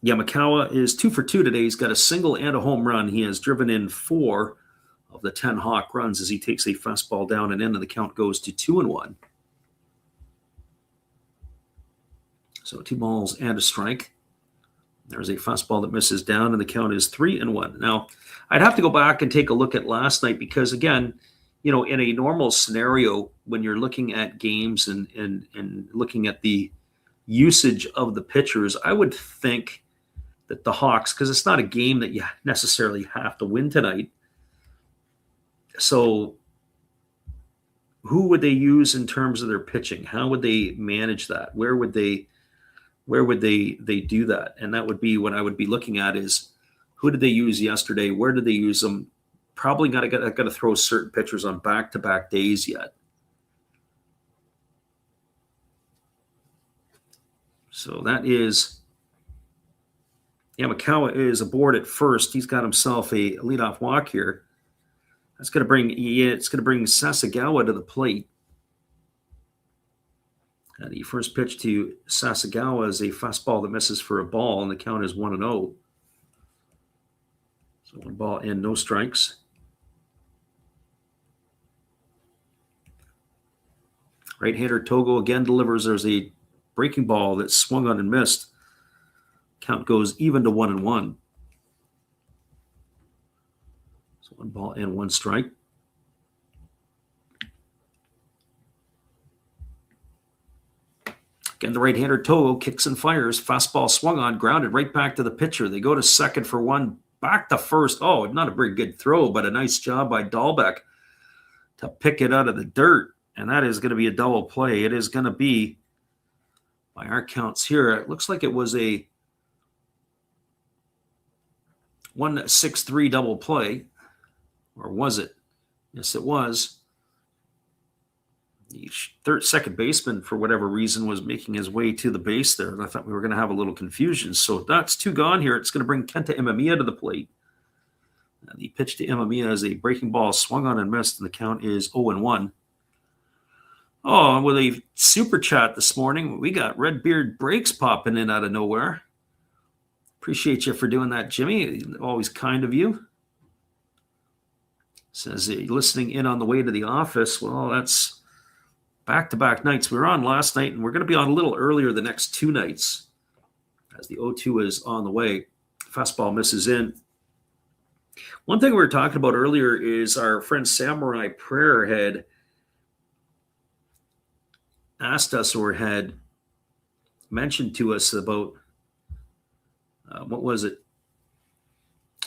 Yamakawa is 2 for 2 today. He's got a single and a home run. He has driven in 4 of the 10 Hawk runs as he takes a fastball down and in, and the count goes to 2-1. So 2 balls and a strike. There's a fastball that misses down, and the count is 3-1. Now, I'd have to go back and take a look at last night because, again, in a normal scenario, when you're looking at games and looking at the usage of the pitchers, I would think that the Hawks, because it's not a game that you necessarily have to win tonight. So who would they use in terms of their pitching? How would they manage that? Where would they do that? And that would be what I would be looking at is, who did they use yesterday? Where did they use them? Probably got to throw certain pitchers on back-to-back days yet. So that is Yamakawa is aboard at first. He's got himself a leadoff walk here. It's going to bring Sasagawa to the plate. The first pitch to Sasagawa is a fastball that misses for a ball, and the count is 1-0. So 1 ball and no strikes. Right-hander Togo again delivers. There's a breaking ball that's swung on and missed. Count goes even to 1-1. So 1 ball and 1 strike. Again, the right-hander Togo kicks and fires. Fastball swung on, grounded right back to the pitcher. They go to second for 1, back to first. Oh, not a very good throw, but a nice job by Dahlbeck to pick it out of the dirt. And that is going to be a double play. It is going to be, by our counts here, it looks like it was a 1-6-3 double play. Or was it? Yes, it was. The second baseman, for whatever reason, was making his way to the base there, and I thought we were going to have a little confusion. So that's 2 gone here. It's going to bring Kenta Imamiya to the plate. And the pitch to Imamiya is a breaking ball swung on and missed, and the count is 0-1. Oh, and with a super chat this morning, we got Redbeard Breaks popping in out of nowhere. Appreciate you for doing that, Jimmy. Always kind of you. Says listening in on the way to the office. Well, that's back-to-back nights. We were on last night, and we're going to be on a little earlier the next 2 nights as the 0-2 is on the way. Fastball misses in. One thing we were talking about earlier is our friend Samurai Prayer had asked us or had mentioned to us about, what was it?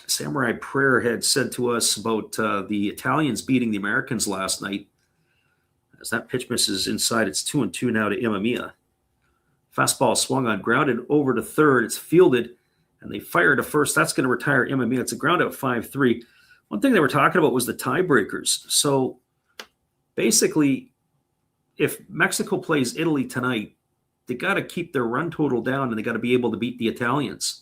Samurai Prayer had said to us about the Italians beating the Americans last night. As that pitch misses inside, it's 2-2 now to Imamiya. Fastball swung on, grounded over to third. It's fielded, and they fire to first. That's going to retire Imamiya. It's a ground out 5-3. One thing they were talking about was the tiebreakers. So basically, if Mexico plays Italy tonight, they got to keep their run total down, and they got to be able to beat the Italians.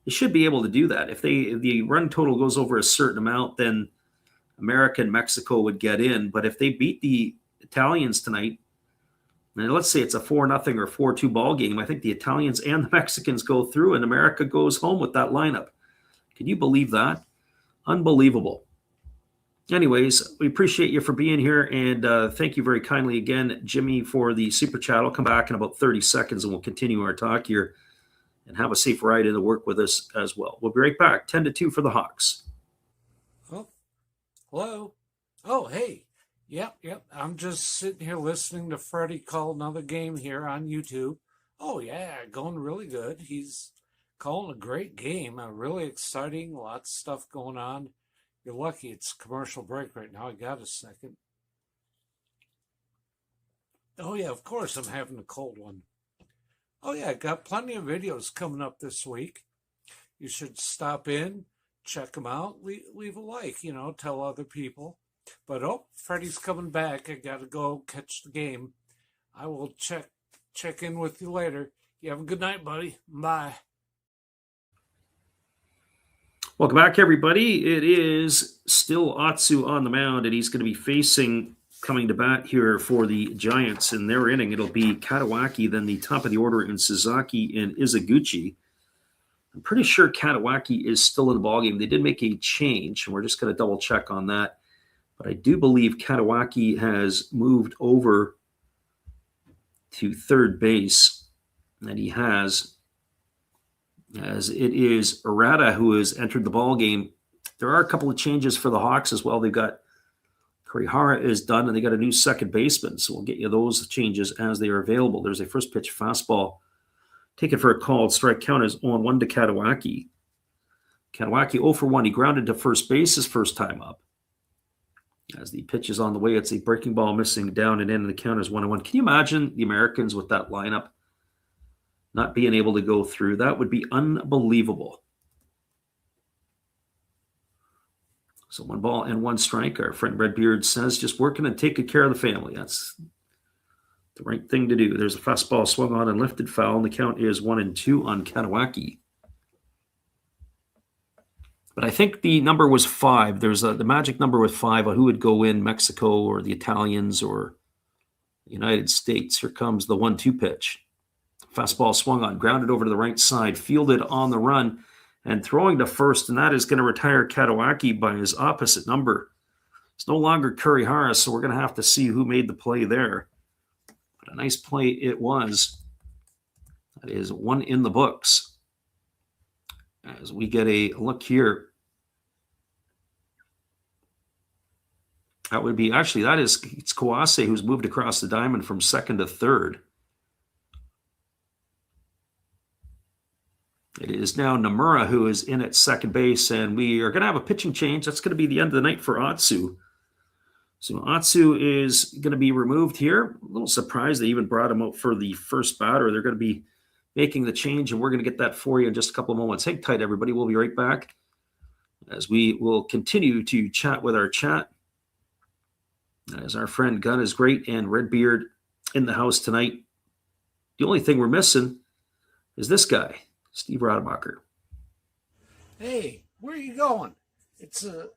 They should be able to do that. If the run total goes over a certain amount, then America and Mexico would get in. But if they beat the Italians tonight, and let's say it's a 4-0 or 4-2 ball game, I think the Italians and the Mexicans go through, and America goes home with that lineup. Can you believe that? Unbelievable. Anyways, we appreciate you for being here, and thank you very kindly again, Jimmy, for the super chat. I'll come back in about 30 seconds, and we'll continue our talk here. And have a safe ride into work with us as well. We'll be right back. 10-2 for the Hawks. Oh, hello. Oh, hey. Yep. I'm just sitting here listening to Freddie call another game here on YouTube. Oh, yeah, going really good. He's calling a great game. Really exciting. Lots of stuff going on. You're lucky it's commercial break right now. I got a second. Oh, yeah, of course I'm having a cold one. Oh, yeah, got plenty of videos coming up this week. You should stop in, check them out, leave a like, tell other people. But, Freddie's coming back. I got to go catch the game. I will check in with you later. You have a good night, buddy. Bye. Welcome back, everybody. It is still Atsu on the mound, and he's going to be coming to bat here for the Giants in their inning. It'll be Katawaki, then the top of the order in Suzaki and Izaguchi. I'm pretty sure Katawaki is still in the ballgame. They did make a change, and we're just going to double check on that. But I do believe Katawaki has moved over to third base, and he has, as it is Arata who has entered the ballgame. There are a couple of changes for the Hawks as well. They've got Kurihara is done, and they got a new second baseman, so we'll get you those changes as they are available. There's a first pitch fastball taken for a called strike. Count is 0-1 to Katawaki. Katawaki 0 for 1. He grounded to first base his first time up. As the pitch is on the way, it's a breaking ball missing down and in, and the count is 1-1. Can you imagine the Americans with that lineup not being able to go through? That would be unbelievable. So 1 ball and 1 strike. Our friend Redbeard says, just working and taking care of the family. That's the right thing to do. There's a fastball swung on and lifted foul, and the count is 1-2 on Katawaki. But I think the number was 5. There's the magic number with 5 on who would go in, Mexico or the Italians or the United States. Here comes the 1-2 pitch. Fastball swung on, grounded over to the right side, fielded on the run, and throwing to first, and that is going to retire Katawaki by his opposite number. It's no longer Kurihara, so we're going to have to see who made the play there. But a nice play it was. That is 1 in the books. As we get a look here. That would be, actually, it's Kawase who's moved across the diamond from second to third. It is now Nomura who is in at second base, and we are going to have a pitching change. That's going to be the end of the night for Atsu. So Atsu is going to be removed here. A little surprised they even brought him out for the first batter. They're going to be making the change, and we're going to get that for you in just a couple of moments. Hang tight, everybody. We'll be right back as we will continue to chat with our chat As our friend Gunn is great and Redbeard in the house tonight. The only thing we're missing is this guy, Steve Rademacher. Hey, where are you going? It's a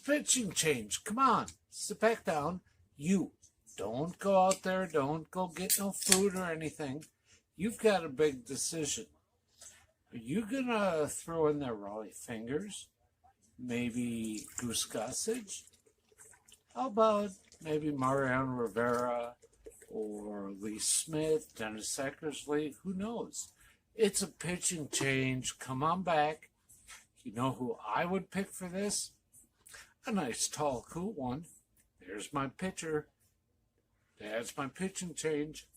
pitching change. Come on, sit back down. You don't go out there. Don't go get no food or anything. You've got a big decision. Are you gonna throw in there Raleigh Fingers? Maybe Goose Gossage? How about maybe Mariano Rivera or Lee Smith, Dennis Eckersley? Who knows? It's a pitching change. Come on back. You know who I would pick for this? A nice, tall, cool one. There's my pitcher. That's my pitching change.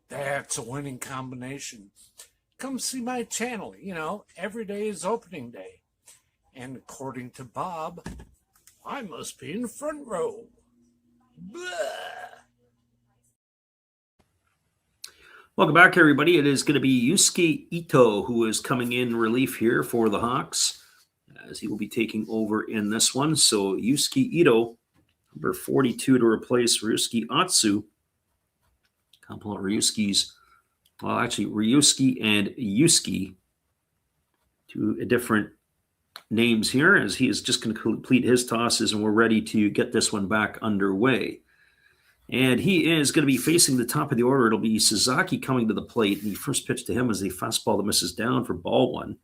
That's a winning combination. Come see my channel. Every day is opening day. And according to Bob, I must be in the front row. Blah. Welcome back, everybody. It is going to be Yusuke Ito who is coming in relief here for the Hawks, as he will be taking over in this one. So Yusuke Ito, number 42, to replace Ryusuke Atsu. Couple of Ryusuke's, well, actually Ryusuke and Yusuke, two different names here, as he is just going to complete his tosses, and we're ready to get this one back underway. And he is going to be facing the top of the order. It'll be Sasaki coming to the plate. And the first pitch to him is a fastball that misses down for ball one.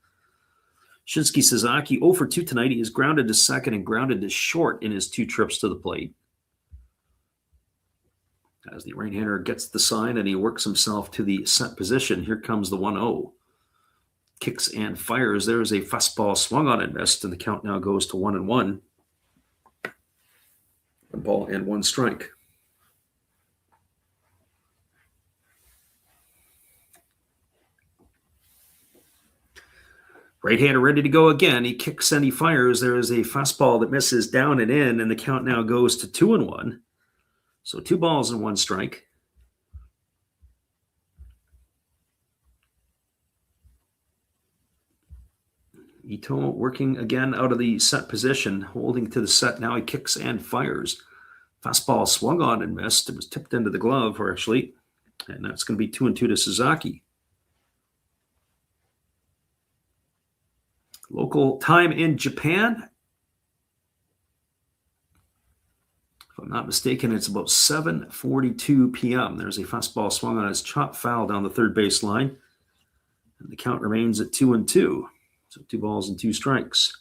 Shinsuke Sasaki 0 for 2 tonight. He is grounded to second and grounded to short in his 2 trips to the plate. As the right-hander gets the sign and he works himself to the set position, here comes the 1-0. Kicks and fires. There is a fastball swung on and missed, and the count now goes to 1-1. 1 ball and 1 strike. Right-hander ready to go again. He kicks and he fires. There is a fastball that misses down and in, and the count now goes to 2-1. So 2 balls and 1 strike. Ito working again out of the set position, holding to the set. Now he kicks and fires. Fastball swung on and missed. It was tipped into the glove, actually. And that's going to be 2-2 to Sasaki. Local time in Japan, if I'm not mistaken, it's about 7:42 p.m. There's a fastball swung on his chop foul down the third base line. And the count remains at 2-2. So 2 balls and 2 strikes.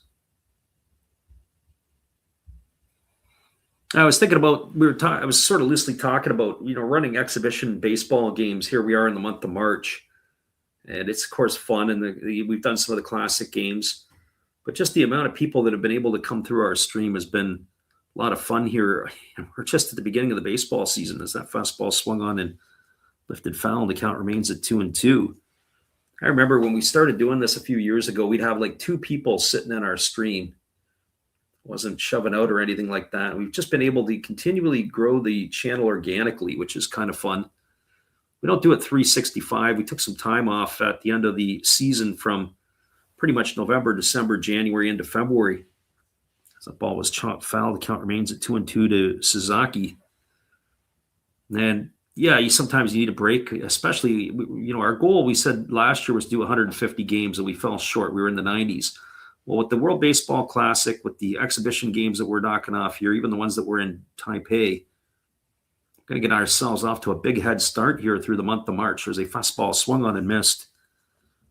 I was thinking about, I was sort of loosely talking about, running exhibition baseball games. Here we are in the month of March. And it's, of course, fun, and we've done some of the classic games. But just the amount of people that have been able to come through our stream has been a lot of fun here. We're just at the beginning of the baseball season as that fastball swung on and lifted foul, and the count remains at 2-2. I remember when we started doing this a few years ago, we'd have like 2 people sitting in our stream. Wasn't shoving out or anything like that. We've just been able to continually grow the channel organically, which is kind of fun. We don't do it 365. We took some time off at the end of the season from pretty much November, December, January into February. As that ball was chopped foul, the count remains at 2-2 to Sasaki. And yeah, sometimes you need a break, especially, our goal, we said last year, was to do 150 games, and we fell short. We were in the 90s. Well, with the World Baseball Classic, with the exhibition games that we're knocking off here, even the ones that were in Taipei, going to get ourselves off to a big head start here through the month of March. There's a fastball swung on and missed.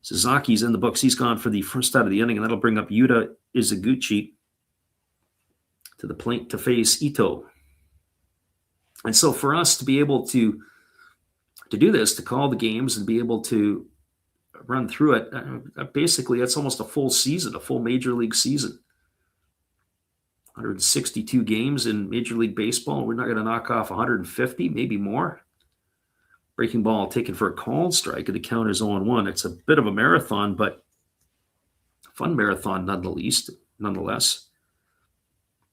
Sasaki's in the books. He's gone for the first out of the inning, and that'll bring up Yuta Izuguchi to the plate to face Ito. And so for us to be able to do this, to call the games and be able to run through it, basically that's almost a full season, a full Major League season. 162 games in Major League Baseball. We're not going to knock off 150, maybe more. Breaking ball taken for a called strike, and the count is 0-1. It's a bit of a marathon, but fun marathon nonetheless.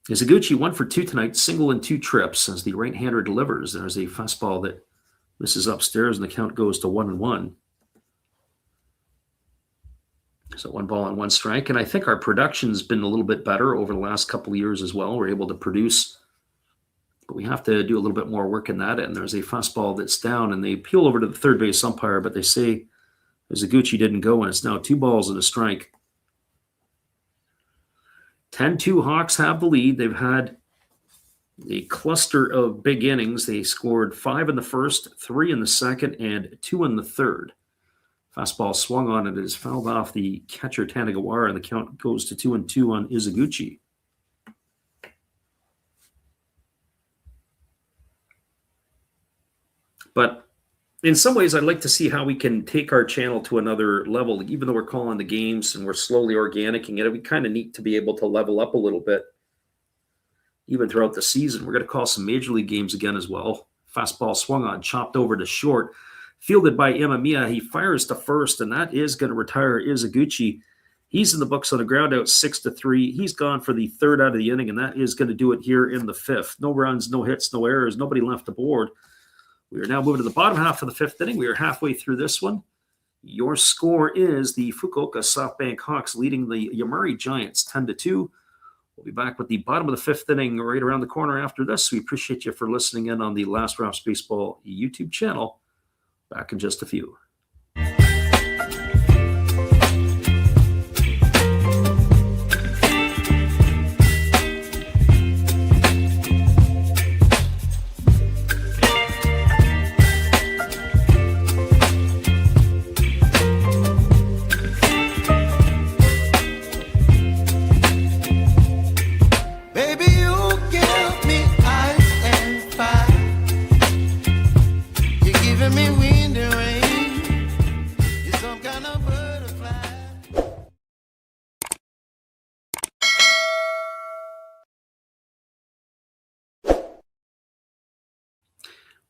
Izuguchi 1 for 2 tonight, single in 2 trips as the right-hander delivers. There's a fastball that misses upstairs, and the count goes to 1-1. So 1 ball and 1 strike. And I think our production's been a little bit better over the last couple of years as well. We're able to produce, but we have to do a little bit more work in that end. There's a fastball that's down, and they appeal over to the third base umpire, but they say Izaguchi didn't go, and it's now 2 balls and a strike. 10-2 Hawks have the lead. They've had a cluster of big innings. They scored 5 in the first, 3 in the second, and 2 in the third. Fastball swung on it. It is fouled off the catcher Tanagawara, and the count goes to 2-2 on Izaguchi. But in some ways, I'd like to see how we can take our channel to another level. Even though we're calling the games and we're slowly organicing it, it'd be kind of neat to be able to level up a little bit, even throughout the season. We're going to call some Major League games again as well. Fastball swung on, chopped over to short. Fielded by Imamiya, he fires to first, and that is going to retire Izaguchi. He's in the books on a ground out 6-3. He's gone for the third out of the inning, and that is going to do it here in the fifth. No runs, no hits, no errors, nobody left aboard. We are now moving to the bottom half of the fifth inning. We are halfway through this one. Your score is the Fukuoka SoftBank Hawks leading the Yomiuri Giants 10-2. We'll be back with the bottom of the fifth inning right around the corner after this. We appreciate you for listening in on the Last Raps Baseball YouTube channel. Back in just a few.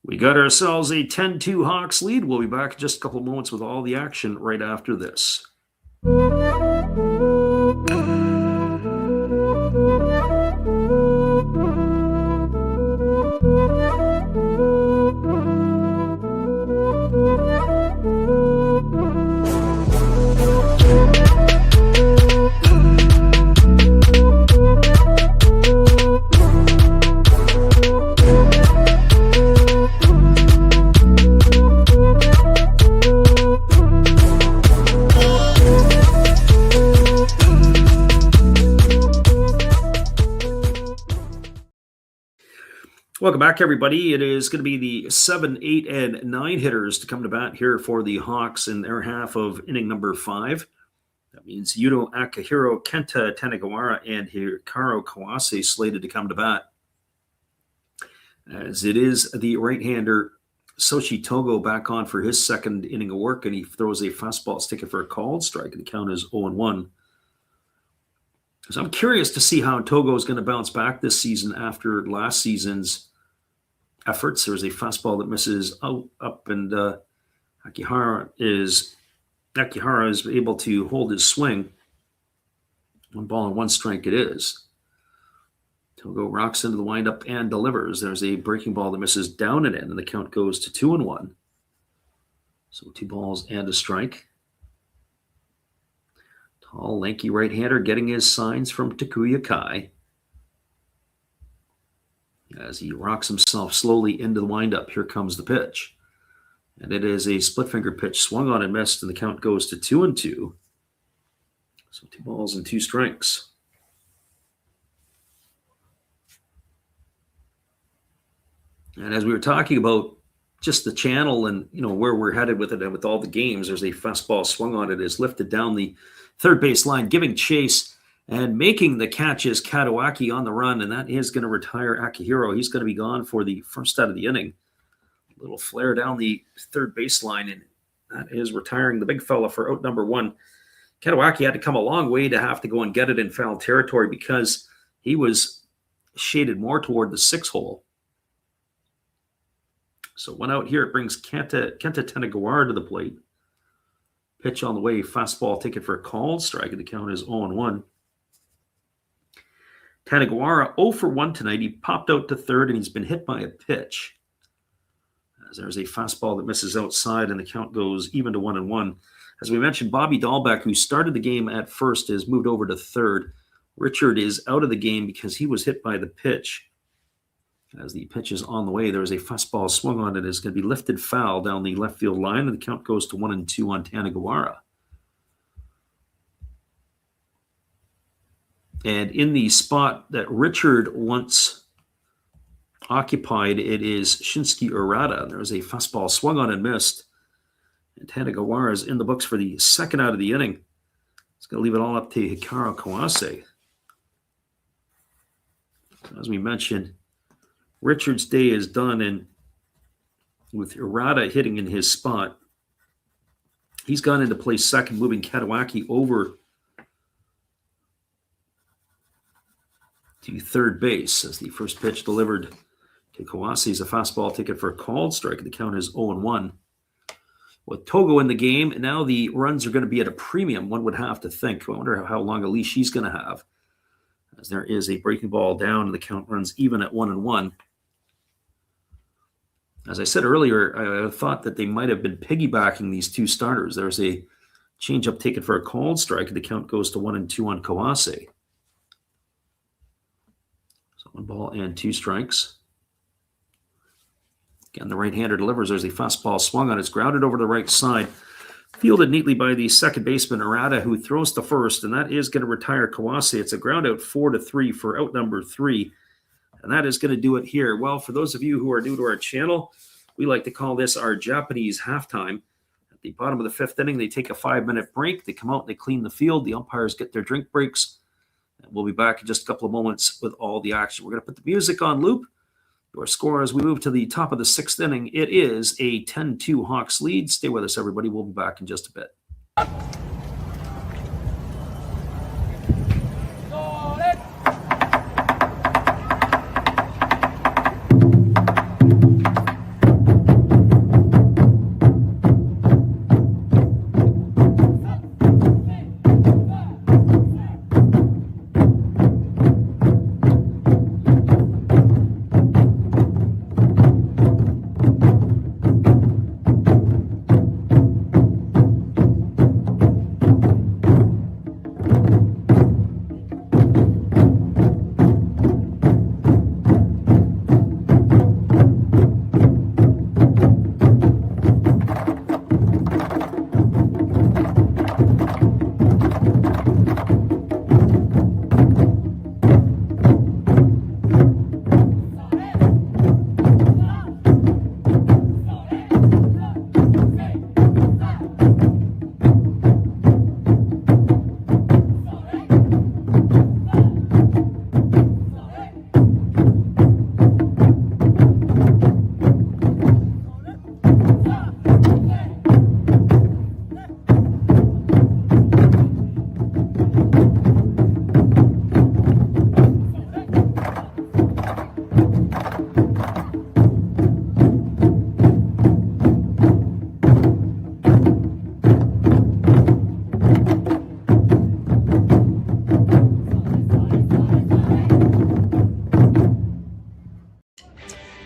We got ourselves a 10-2 Hawks lead. We'll be back in just a couple of moments with all the action right after this. Welcome back, everybody. It is going to be the 7, 8, and 9 hitters to come to bat here for the Hawks in their half of inning number 5. That means Yuto Akihiro, Kenta Tanagawara, and Hikaru Kawase slated to come to bat. As it is the right-hander Soshi Togo back on for his second inning of work, and he throws a fastball sticking for a called strike, and the count is 0-1. So I'm curious to see how Togo is going to bounce back this season after last season's efforts. There's a fastball that misses up, and Akihara is able to hold his swing. 1 ball and 1 strike it is. Togo rocks into the windup and delivers. There's a breaking ball that misses down and in, and the count goes to 2-1. So 2 balls and a strike. Tall, lanky right-hander getting his signs from Takuya Kai as he rocks himself slowly into the windup. Here comes the pitch. And it is a split-finger pitch swung on and missed, and the count goes to 2-2. So 2 balls and 2 strikes. And as we were talking about just the channel and, where we're headed with it and with all the games, there's a fastball swung on it. It is lifted down the third base line, giving chase and making the catch is Kadawaki on the run, and that is going to retire Akihiro. He's going to be gone for the first out of the inning. A little flare down the third baseline, and that is retiring the big fella for out number 1. Kadawaki had to come a long way to have to go and get it in foul territory because he was shaded more toward the 6 hole. So 1 out here. It brings Kenta Tanagawara to the plate. Pitch on the way, fastball taken for a called strike, and the count is 0-1. Tanagawara 0 for 1 tonight. He popped out to third, and he's been hit by a pitch. As there's a fastball that misses outside, and the count goes even to 1-1. As we mentioned, Bobby Dahlbeck, who started the game at first, has moved over to third. Richard is out of the game because he was hit by the pitch. As the pitch is on the way, there is a fastball swung on it. It's going to be lifted foul down the left field line, and the count goes to 1-2 on Tanagawara. And in the spot that Richard once occupied, it is Shinsuke Urata. There's a fastball swung on and missed. And Tanagawara is in the books for the second out of the inning. It's going to leave it all up to Hikaru Kawase. As we mentioned, Richard's day is done, and with Urata hitting in his spot, he's gone into play second, moving Katawaki over to third base as the first pitch delivered to Kawase is a fastball ticket for a called strike. The count is 0-1. With Togo in the game, now the runs are going to be at a premium, one would have to think. I wonder how long a leash he's going to have, as there is a breaking ball down and the count runs even at 1-1. As I said earlier, I thought that they might have been piggybacking these two starters. There's a changeup taken for a called strike, and the count goes to 1-2 on Kawase. So 1 ball and 2 strikes. Again, the right-hander delivers. There's a fastball swung on. It's grounded over the right side. Fielded neatly by the second baseman, Urata, who throws to first, and that is going to retire Kawase. It's a ground out 4-3 for out number 3. And that is going to do it here. Well, for those of you who are new to our channel, we like to call this our Japanese halftime. At the bottom of the 5th inning, they take a 5-minute break. They come out and they clean the field. The umpires get their drink breaks. And we'll be back in just a couple of moments with all the action. We're going to put the music on loop. Your score as we move to the top of the 6th inning, it is a 10-2 Hawks lead. Stay with us, everybody. We'll be back in just a bit.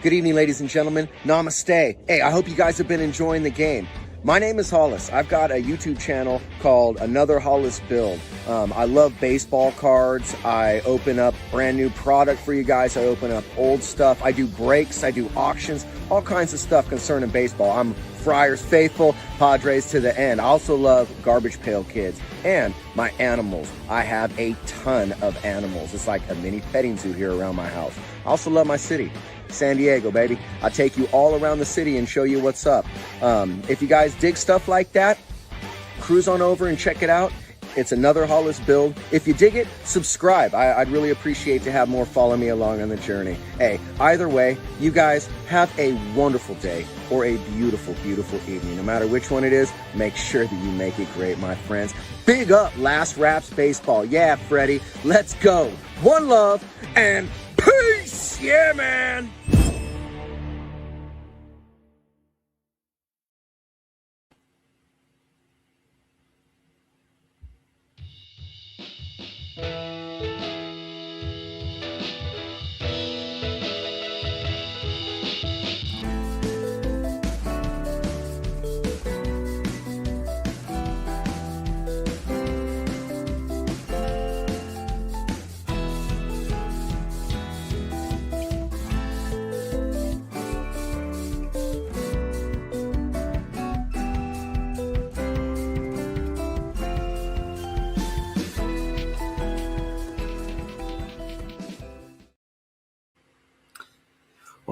Good evening, ladies and gentlemen. Namaste. Hey, I hope you guys have been enjoying the game. My name is Hollis. I've got a YouTube channel called Another Hollis Build. I love baseball cards. I open up brand new product for you guys. I open up old stuff. I do breaks. I do auctions. All kinds of stuff concerning baseball. I'm Friars faithful, Padres to the end. I also love Garbage Pail Kids and my animals. I have a ton of animals. It's like a mini petting zoo here around my house. I also love my city. San Diego, baby. I'll take you all around the city and show you what's up. If you guys dig stuff like that, cruise on over and check it out. It's Another Hollis Build. If you dig it, subscribe. I'd really appreciate to have more follow me along on the journey. Hey, either way, you guys have a wonderful day or a beautiful, beautiful evening. No matter which one it is, make sure that you make it great, my friends. Big up Last Raps Baseball. Yeah, Freddie, let's go. One love and peace. Yeah, man.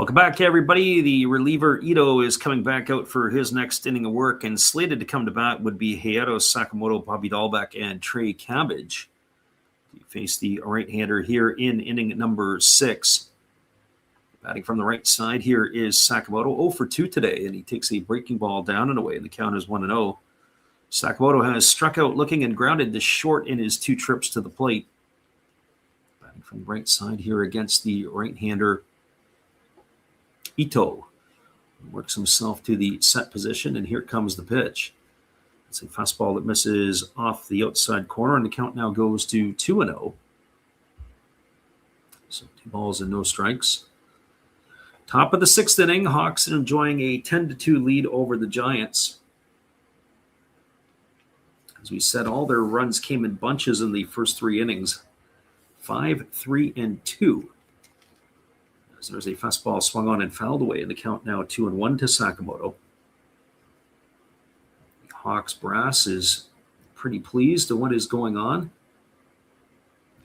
Welcome back to everybody. The reliever Ito is coming back out for his next inning of work, and slated to come to bat would be Hayato Sakamoto, Bobby Dahlbeck, and Trey Cabbage. He faced the right-hander here in inning number 6. Batting from the right side here is Sakamoto, 0 for 2 today, and he takes a breaking ball down and away, and the count is 1-0. Sakamoto has struck out looking and grounded to short in his 2 trips to the plate. Batting from the right side here against the right-hander Ito. Works himself to the set position, and here comes the pitch. It's a fastball that misses off the outside corner, and the count now goes to 2-0. So 2 balls and no strikes. Top of the 6th inning, Hawks are enjoying a 10-2 lead over the Giants. As we said, all their runs came in bunches in the first 3 innings. 5, 3, and 2. As there's a fastball swung on and fouled away, and the count now 2-1 to Sakamoto. The Hawks brass is pretty pleased to what is going on.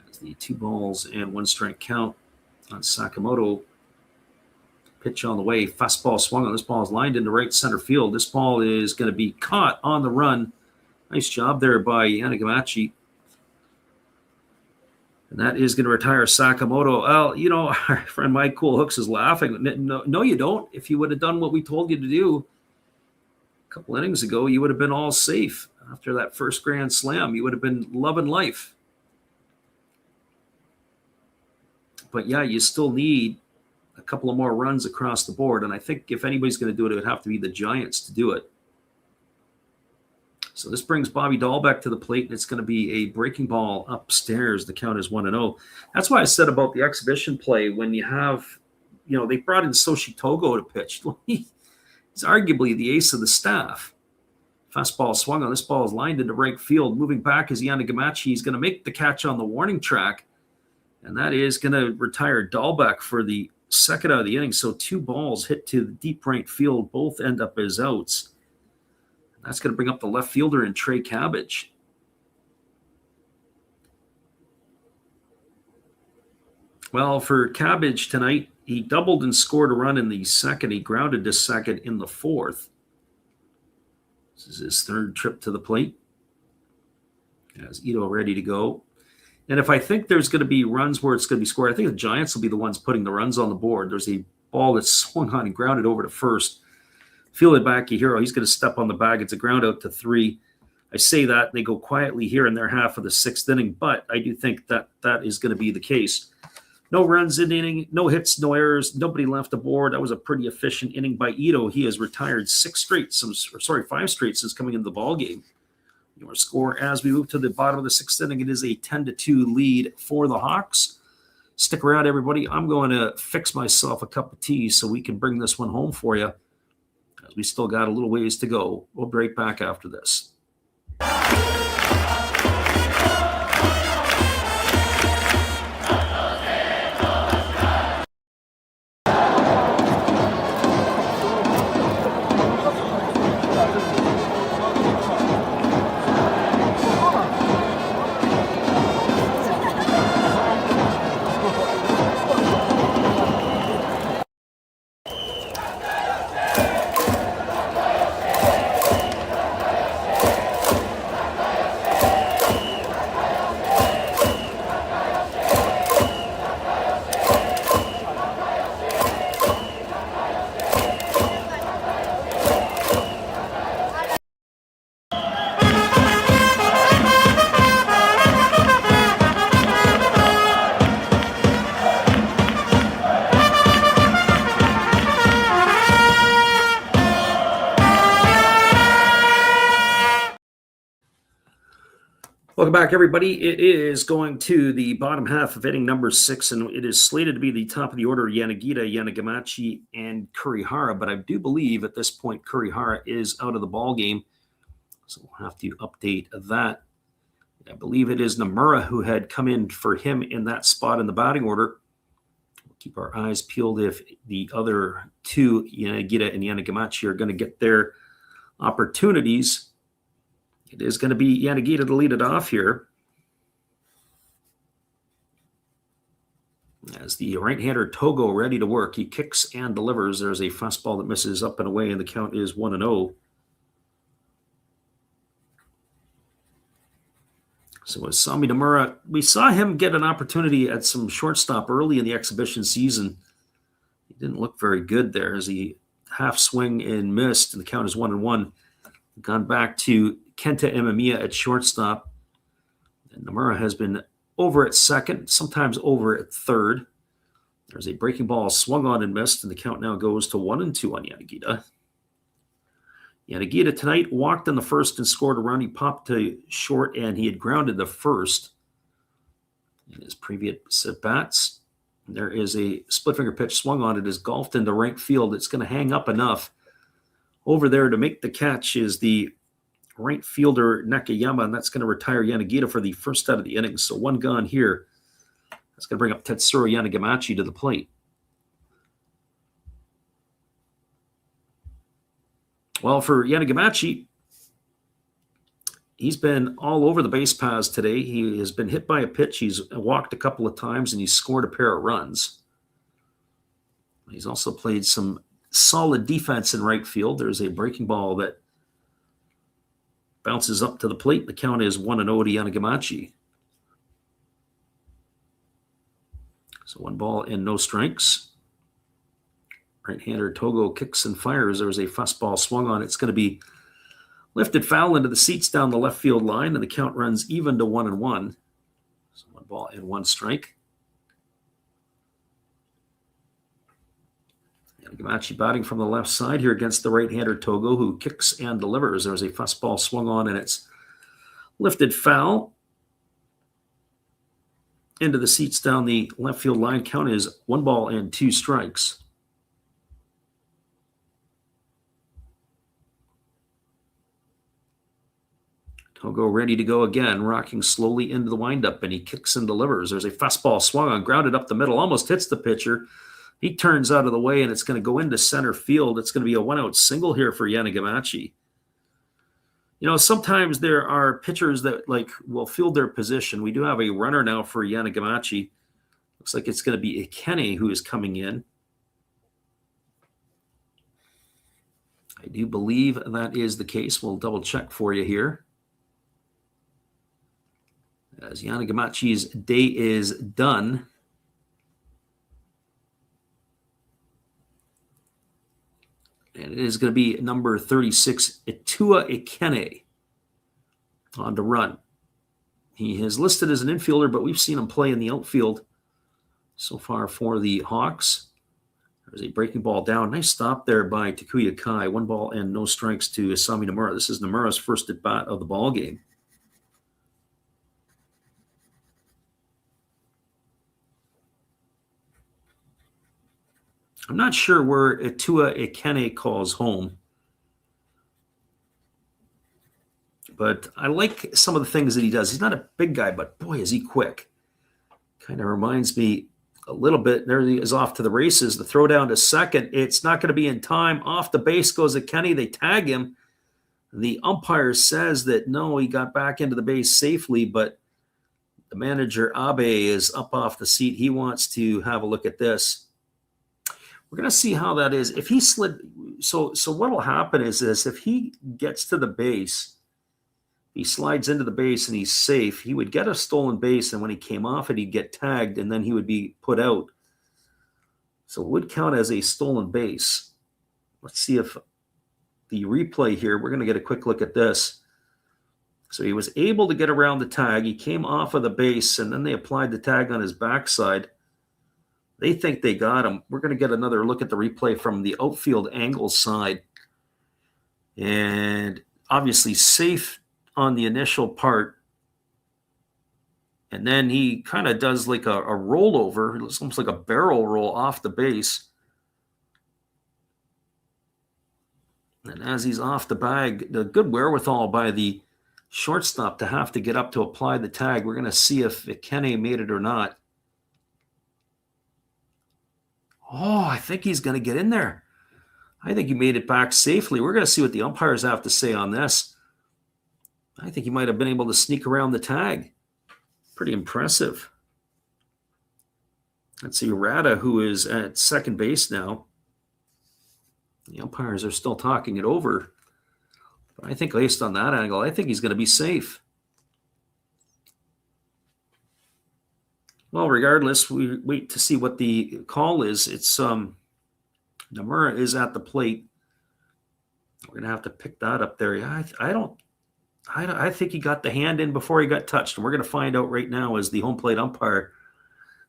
As the 2 balls and 1 strike count on Sakamoto. Pitch on the way, fastball swung on. This ball is lined into right center field. This ball is going to be caught on the run. Nice job there by Yanagamachi. And that is going to retire Sakamoto. Well, you know, our friend Mike Cool Hooks is laughing. No, you don't. If you would have done what we told you to do a couple innings ago, you would have been all safe. After that first grand slam, you would have been loving life. But yeah, you still need a couple of more runs across the board. And I think if anybody's going to do it, it would have to be the Giants to do it. So this brings Bobby Dahlbeck to the plate, and it's going to be a breaking ball upstairs. The count is 1-0. That's why I said about the exhibition play, when you have, you know, they brought in Soshi Togo to pitch. He's arguably the ace of the staff. Fastball swung on. This ball is lined into right field. Moving back is Yanagamachi. He's going to make the catch on the warning track, and that is going to retire Dahlbeck for the second out of the inning. So 2 balls hit to the deep right field. Both end up as outs. That's going to bring up the left fielder in Trey Cabbage. Well, for Cabbage tonight, he doubled and scored a run in the 2nd. He grounded to 2nd in the 4th. This is his 3rd trip to the plate. Has Ito ready to go. And if I think there's going to be runs where it's going to be scored, I think the Giants will be the ones putting the runs on the board. There's a ball that's swung on and grounded over to first. Fielded back, Hiro. He's going to step on the bag. It's a ground out to 3. I say that. They go quietly here in their half of the 6th inning, but I do think that that is going to be the case. No runs in the inning, no hits, no errors, nobody left the board. That was a pretty efficient inning by Ito. He has retired 5 straight since coming into the ball game. Your score as we move to the bottom of the 6th inning, it is a 10-2 lead for the Hawks. Stick around, everybody. I'm going to fix myself a cup of tea so we can bring this one home for you, as we still got a little ways to go. We'll be right back after this. Welcome back, everybody. It is going to the bottom half of inning number 6, and it is slated to be the top of the order: Yanagita, Yanagamachi, and Kurihara. But I do believe at this point Kurihara is out of the ball game, so we'll have to update that. I believe it is Nomura who had come in for him in that spot in the batting order. We'll keep our eyes peeled if the other 2, Yanagita and Yanagamachi, are going to get their opportunities. It is going to be Yanagita to lead it off here, As the right-hander Togo ready to work, he kicks and delivers. There's a fastball that misses up and away, and the count is 1-0. So Asami Nomura, we saw him get an opportunity at some shortstop early in the exhibition season. He didn't look very good there as he half swing and missed, and the count is 1-1. Gone back to Kenta Imamiya at shortstop. And Nomura has been over at second, sometimes over at third. There's a breaking ball swung on and missed, and the count now goes to 1-2 on Yanagita. Yanagita tonight walked in the first and scored a run. He popped to short, and he had grounded the first in his previous at-bats. There is a split-finger pitch swung on. It is golfed into right field. It's going to hang up enough. Over there to make the catch is the right fielder Nakayama, and that's going to retire Yanagita for the first out of the inning. So one gone here. That's going to bring up Tetsuro Yanagamachi to the plate. Well, for Yanagamachi, he's been all over the base paths today. He has been hit by a pitch. He's walked a couple of times, and he's scored a pair of runs. He's also played some solid defense in right field. There's a breaking ball that bounces up to the plate. The count is 1-0 to Yanagamachi. So 1 ball and no strikes. Right-hander Togo kicks and fires. There's a fastball swung on. It's going to be lifted foul into the seats down the left field line, and the count runs even to 1-1. So 1 ball and 1 strike. Yanagamachi batting from the left side here against the right-hander Togo, who kicks and delivers. There's a fastball swung on, and it's lifted foul into the seats down the left field line. Count is 1 ball and 2 strikes. Togo ready to go again, rocking slowly into the windup, and he kicks and delivers. There's a fastball swung on, grounded up the middle, almost hits the pitcher. He turns out of the way, and it's going to go into center field. It's going to be a 1-out single here for Yanagamachi. You know, sometimes there are pitchers that will field their position. We do have a runner now for Yanagamachi. Looks like it's going to be Ikene who is coming in. I do believe that is the case. We'll double check for you here. As Yanagamachi's day is done. And it is going to be number 36, Itua Ikene, on to run. He is listed as an infielder, but we've seen him play in the outfield so far for the Hawks. There's a breaking ball down. Nice stop there by Takuya Kai. 1 ball and no strikes to Asami Nomura. This is Nomura's first at-bat of the ball game. I'm not sure where Itua Ikene calls home, but I like some of the things that he does. He's not a big guy, but boy, is he quick. Kind of reminds me a little bit. There he is off to the races. The throw down to second. It's not going to be in time. Off the base goes Ikene. They tag him. The umpire says that no, he got back into the base safely, but the manager, Abe, is up off the seat. He wants to have a look at this. We're going to see how that is. If he slid, so what will happen is this: if he gets to the base, he slides into the base and he's safe, he would get a stolen base, and when he came off it, he'd get tagged, and then he would be put out. So it would count as a stolen base. Let's see if the replay here, we're going to get a quick look at this. So he was able to get around the tag. He came off of the base, and then they applied the tag on his backside. They think they got him. We're going to get another look at the replay from the outfield angle side. And obviously safe on the initial part. And then he kind of does like a rollover. It's almost like a barrel roll off the base. And as he's off the bag, the good wherewithal by the shortstop to have to get up to apply the tag. We're going to see if Ikene made it or not. Oh, I think he's going to get in there. I think he made it back safely. We're going to see what the umpires have to say on this. I think he might have been able to sneak around the tag. Pretty impressive. Let's see, Rada, who is at second base now. The umpires are still talking it over. But I think based on that angle, I think he's going to be safe. Well, regardless, we wait to see what the call is. It's Nomura is at the plate. We're going to have to pick that up there. Yeah, I think he got the hand in before he got touched. And we're going to find out right now as the home plate umpire,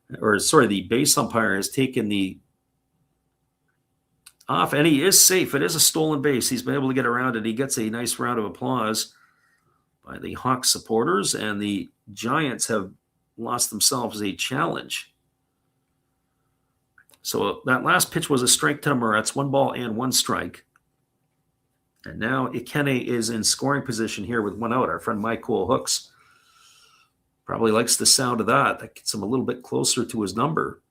the base umpire has taken the off, and he is safe. It is a stolen base. He's been able to get around it. He gets a nice round of applause by the Hawks supporters, and the Giants have lost themselves a challenge. So that last pitch was a strike to Nomura. It's 1-1 strike. And now Ikene is in scoring position here with 1 out. Our friend Michael Hooks probably likes the sound of that. That gets him a little bit closer to his number.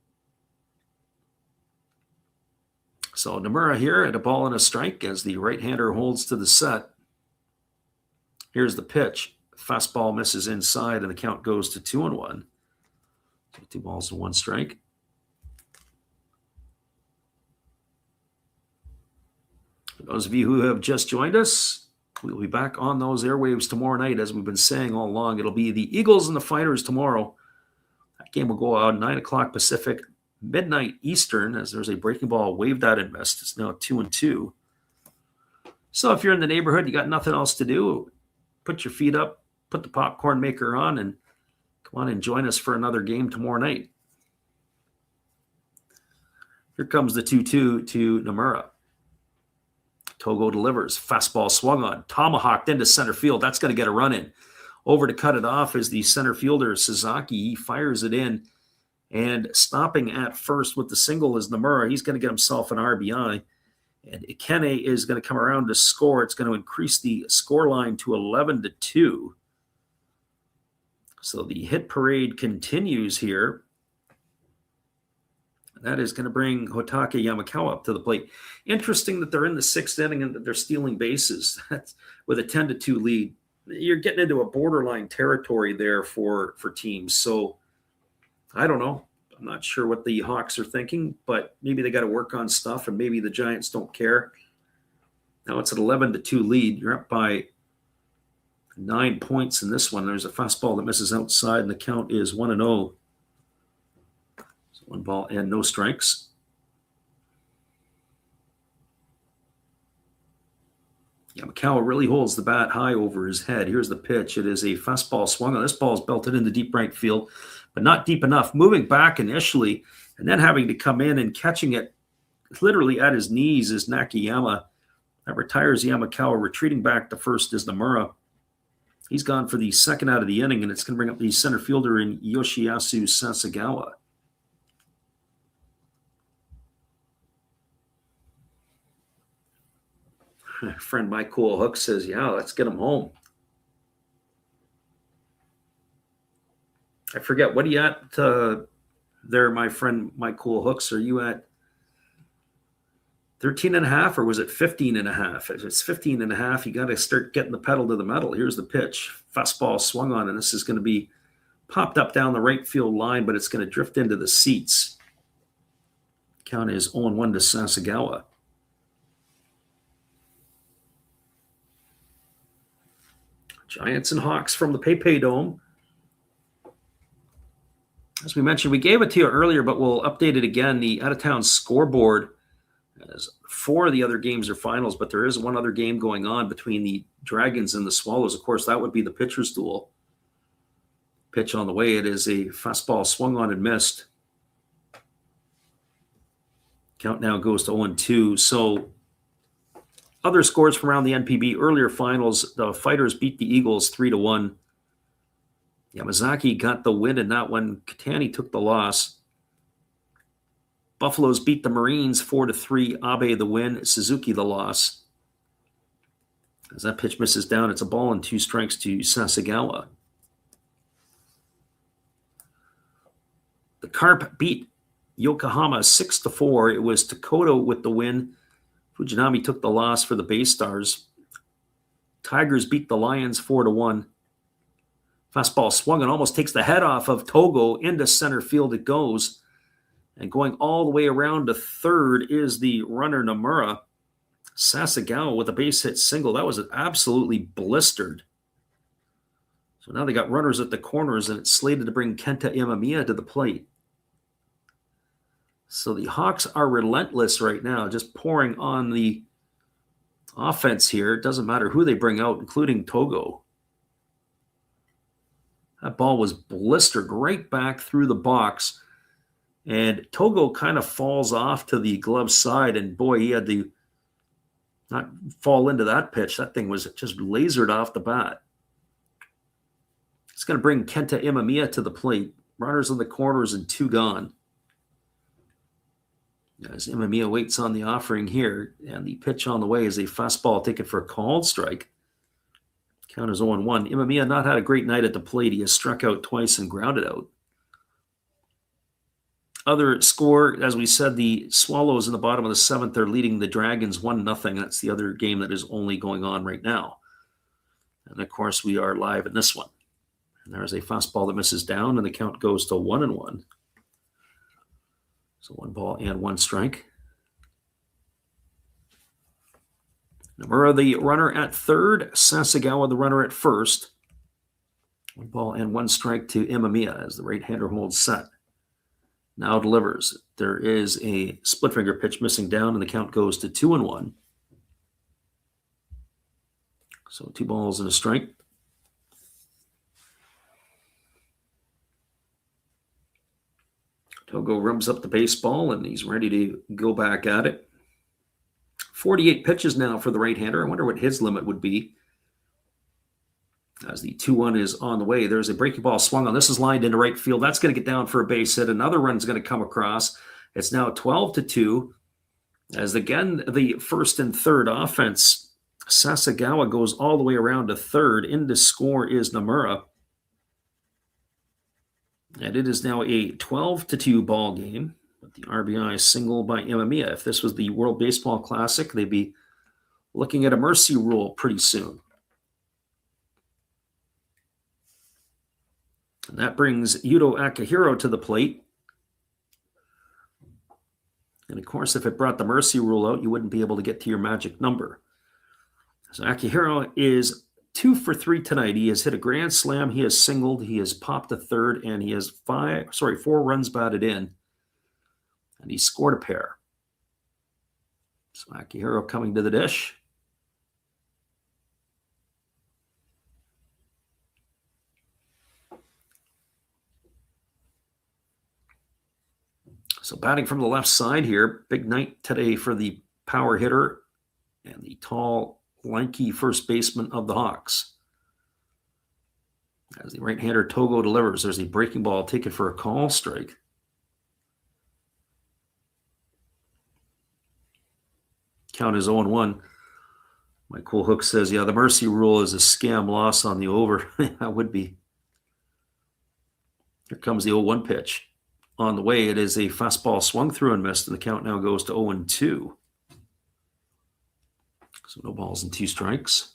So Nomura here at a ball and a strike as the right-hander holds to the set. Here's the pitch. Fastball misses inside, and the count goes to 2-1. So 2 balls and 1 strike. For those of you who have just joined us, we'll be back on those airwaves tomorrow night. As we've been saying all along, it'll be the Eagles and the Fighters tomorrow. That game will go out 9 o'clock Pacific, midnight Eastern, as there's a breaking ball waved out and missed. It's now 2-2. So if you're in the neighborhood, you got nothing else to do, put your feet up, put the popcorn maker on, and come on and join us for another game tomorrow night. Here comes the 2-2 to Nomura. Togo delivers. Fastball swung on. Tomahawked into center field. That's going to get a run in. Over to cut it off is the center fielder, Sasaki. He fires it in. And stopping at first with the single is Nomura. He's going to get himself an RBI. And Ikene is going to come around to score. It's going to increase the score line to 11-2. So the hit parade continues here. That is going to bring Hotake Yamakawa up to the plate. Interesting that they're in the 6th inning and that they're stealing bases. That's with a 10-2 lead. You're getting into a borderline territory there for teams. So I don't know. I'm not sure what the Hawks are thinking, but maybe they got to work on stuff, and maybe the Giants don't care. Now it's an 11-2 lead. You're up by 9 points in this one. There's a fastball that misses outside, and the count is 1-0. 1 ball and no strikes. Yamakawa really holds the bat high over his head. Here's the pitch. It is a fastball swung on. This ball is belted into deep right field, but not deep enough. Moving back initially, and then having to come in and catching it literally at his knees is Nakayama. That retires Yamakawa. Retreating back to first is Nomura. He's gone for the 2nd out of the inning, and it's going to bring up the center fielder in Yoshiyasu Sasagawa. My friend Mike Cool Hook says, yeah, let's get him home. I forget, what are you at there, my friend Mike Cool Hooks? Are you at 13.5 or was it 15.5? If it's 15.5, you got to start getting the pedal to the metal. Here's the pitch. Fastball swung on, and this is going to be popped up down the right field line, but it's going to drift into the seats. Count is 0-1 to Sasagawa. Giants and Hawks from the PayPay Dome. As we mentioned, we gave it to you earlier, but we'll update it again. The out-of-town scoreboard, as 4 of the other games are finals, but there is one other game going on between the Dragons and the Swallows. Of course, that would be the pitcher's duel. Pitch on the way. It is a fastball swung on and missed. Count now goes to 0-2. So other scores from around the NPB earlier finals, the Fighters beat the Eagles 3-1. Yamazaki got the win in that one. Katani took the loss. Buffaloes beat the Marines 4-3. Abe the win. Suzuki the loss. As that pitch misses down, it's a ball and 2 strikes to Sasagawa. The Carp beat Yokohama 6-4. It was Takoto with the win. Fujinami took the loss for the Bay Stars. Tigers beat the Lions 4-1. Fastball swung and almost takes the head off of Togo. Into center field it goes. And going all the way around to third is the runner Nomura. Sasagawa with a base hit single. That was absolutely blistered. So now they got runners at the corners, and it's slated to bring Kenta Imamiya to the plate. So the Hawks are relentless right now, just pouring on the offense here. It doesn't matter who they bring out, including Togo. That ball was blistered right back through the box. And Togo kind of falls off to the glove side. And boy, he had to not fall into that pitch. That thing was just lasered off the bat. It's going to bring Kenta Imamiya to the plate. Runners in the corners and 2 gone. As Imamiya waits on the offering here, and the pitch on the way is a fastball taken for a called strike. Count is 0-1. Imamiya not had a great night at the plate. He has struck out twice and grounded out. Other score, as we said, the Swallows in the bottom of the 7th are leading the Dragons 1-0. That's the other game that is only going on right now. And, of course, we are live in this one. And there's a fastball that misses down, and the count goes to 1-1. So 1 ball and 1 strike. Nomura, the runner at third. Sasagawa, the runner at first. 1 ball and 1 strike to Imamiya as the right-hander holds set. Now delivers. There is a split finger pitch missing down, and the count goes to 2-1. So 2 balls and a strike. Togo rubs up the baseball, and he's ready to go back at it. 48 pitches now for the right-hander. I wonder what his limit would be. As the 2-1 is on the way, there's a breaking ball swung on. This is lined into right field. That's going to get down for a base hit. Another run is going to come across. It's now 12-2. As again, the first and third offense, Sasagawa goes all the way around to third. In to score is Nomura. And it is now a 12-2 ball game with the RBI single by Imamiya. If this was the World Baseball Classic, they'd be looking at a mercy rule pretty soon. And that brings Yuto Akihiro to the plate. And of course, if it brought the mercy rule out, you wouldn't be able to get to your magic number. So Akihiro is 2 for 3 tonight. He has hit a grand slam. He has singled. He has popped a third, and he has 4 runs batted in. And he scored a pair. So Akihiro coming to the dish. So batting from the left side here. Big night today for the power hitter and the tall, lanky first baseman of the Hawks. As the right-hander Togo delivers, there's a breaking ball taken for a call strike. Count is 0-1. My cool hook says, yeah, the mercy rule is a scam loss on the over. That would be. Here comes the 0-1 pitch. On the way, it is a fastball swung through and missed, and the count now goes to 0-2. So no balls and 2 strikes.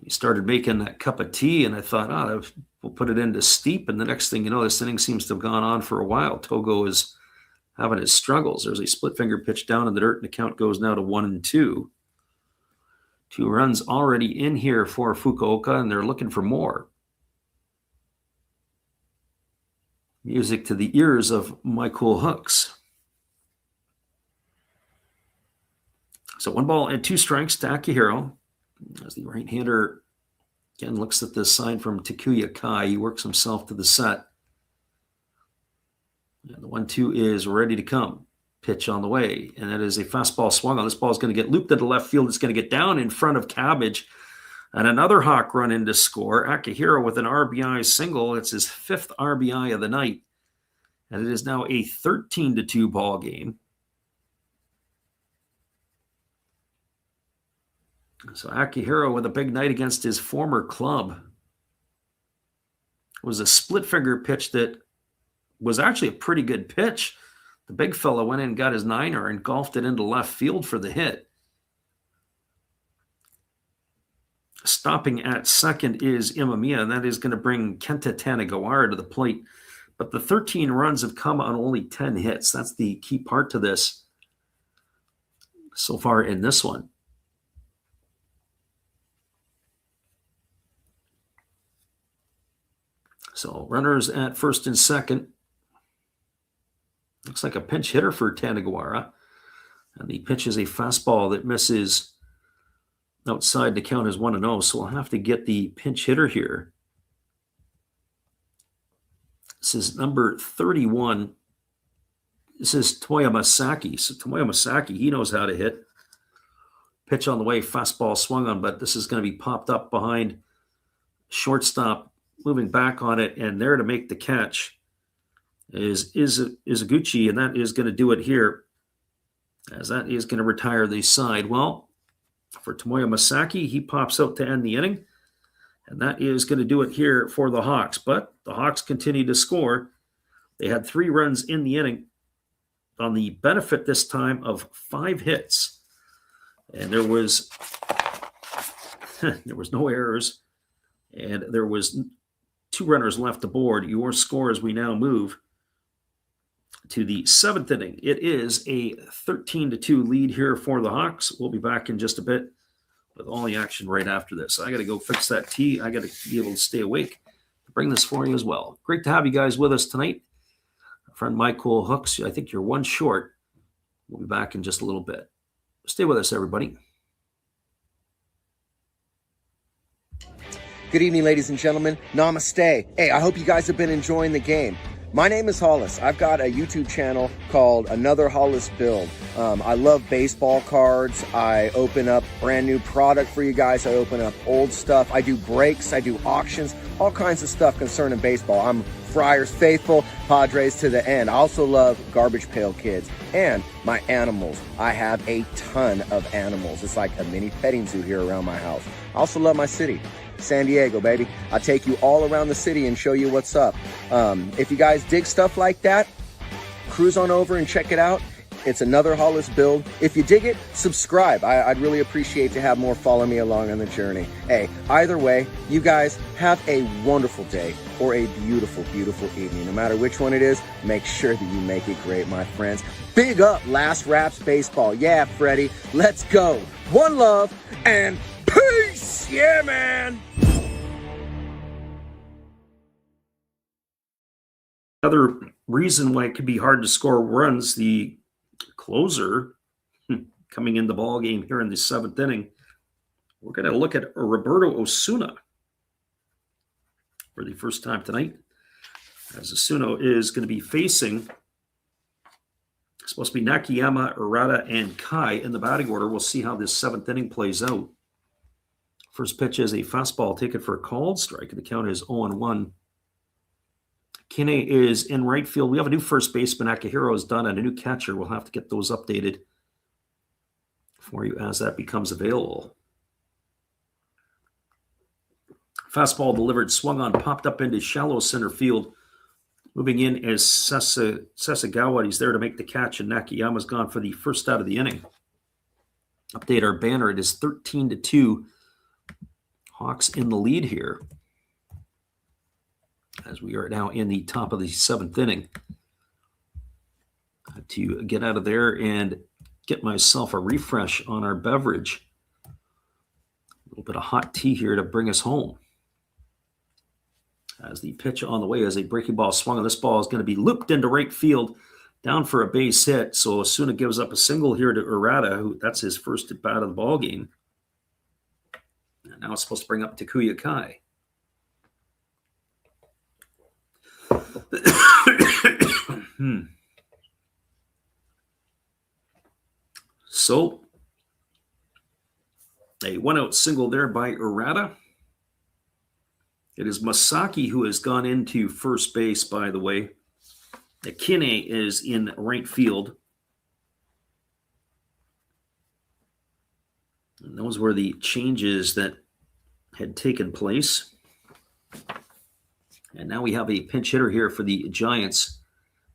He started making that cup of tea, and I thought, we'll put it into steep. And the next thing you know, this inning seems to have gone on for a while. Togo is having his struggles. There's a split finger pitch down in the dirt, and the count goes now to 1-2. 2 runs already in here for Fukuoka, and they're looking for more. Music to the ears of my cool hooks. So 1 ball and 2 strikes to Akihiro. As the right-hander again looks at this sign from Takuya Kai, he works himself to the set. And the 1-2 is ready to come. Pitch on the way, and that is a fastball swung on. This ball is going to get looped into left field. It's going to get down in front of Cabbage. And another Hawk run in to score. Akihiro with an RBI single. It's his 5th RBI of the night. And it is now a 13-2 ball game. So Akihiro with a big night against his former club. It was a split finger pitch that was actually a pretty good pitch. The big fella went in and got his 9er and golfed it into left field for the hit. Stopping at second is Imamiya, and that is going to bring Kenta Tanegawara to the plate. But the 13 runs have come on only 10 hits. That's the key part to this so far in this one. So runners at first and second. Looks like a pinch hitter for Tanegawara. And the pitch is a fastball that misses outside to count as 1-0. So we'll have to get the pinch hitter here. This is number 31. This is Toya Masaki. So Toya Masaki, he knows how to hit. Pitch on the way, fastball swung on, but this is going to be popped up behind shortstop, moving back on it, and there to make the catch is Izuguchi, and that is going to do it here, as that is going to retire the side. Well, for Tomoya Masaki, he pops out to end the inning, and that is going to do it here for the Hawks. But the Hawks continue to score. They had 3 runs in the inning on the benefit this time of 5 hits, and there was no errors, and there was 2 runners left aboard. Your score as we now move to the 7th inning. It is a 13-2 lead here for the Hawks. We'll be back in just a bit with all the action right after this. I got to go fix that tea. I got to be able to stay awake to bring this for you as well. Great to have you guys with us tonight. Our friend Michael Hooks, I think you're one short. We'll be back in just a little bit. Stay with us, everybody. Good evening, ladies and gentlemen. Namaste. Hey, I hope you guys have been enjoying the game. My name is Hollis. I've got a YouTube channel called Another Hollis Build. I love baseball cards. I open up brand new product for you guys. I open up old stuff. I do breaks. I do auctions. All kinds of stuff concerning baseball. I'm Friars faithful, Padres to the end. I also love Garbage Pail Kids and my animals. I have a ton of animals. It's like a mini petting zoo here around my house. I also love my city. San Diego, baby. I'll take you all around the city and show you what's up. If you guys dig stuff like that, cruise on over and check it out. It's Another Hollis Build. If you dig it, subscribe. I'd really appreciate to have more follow me along on the journey. Hey, either way, you guys have a wonderful day or a beautiful, beautiful evening. No matter which one it is, make sure that you make it great, my friends. Big up Last Raps Baseball. Yeah, Freddie, let's go. One love and peace. Yeah, man. Another reason why it could be hard to score runs, the closer coming in the ball game here in the 7th inning. We're going to look at Roberto Osuna for the first time tonight, as Osuna is going to be facing, it's supposed to be Nakayama, Urata, and Kai in the batting order. We'll see how this 7th inning plays out. First pitch is a fastball taken for a called strike, and the count is 0-1. Kine is in right field. We have a new first baseman. Akihiro is done, and a new catcher. We'll have to get those updated for you as that becomes available. Fastball delivered, swung on, popped up into shallow center field. Moving in is Sasagawa. He's there to make the catch, and Nakayama's gone for the first out of the inning. Update our banner. It is 13-2. Hawks in the lead here, as we are now in the top of the 7th inning. To get out of there and get myself a refresh on our beverage. A little bit of hot tea here to bring us home. As the pitch on the way as a breaking ball swung, and this ball is going to be looped into right field, down for a base hit. So Osuna gives up a single here to Urata, who that's his first at bat of the ball game. And now it's supposed to bring up Takuya Kai. So, a 1-out single there by Urata. It is Masaki who has gone into first base, by the way. Akine is in right field. And those were the changes that had taken place. And now we have a pinch hitter here for the Giants.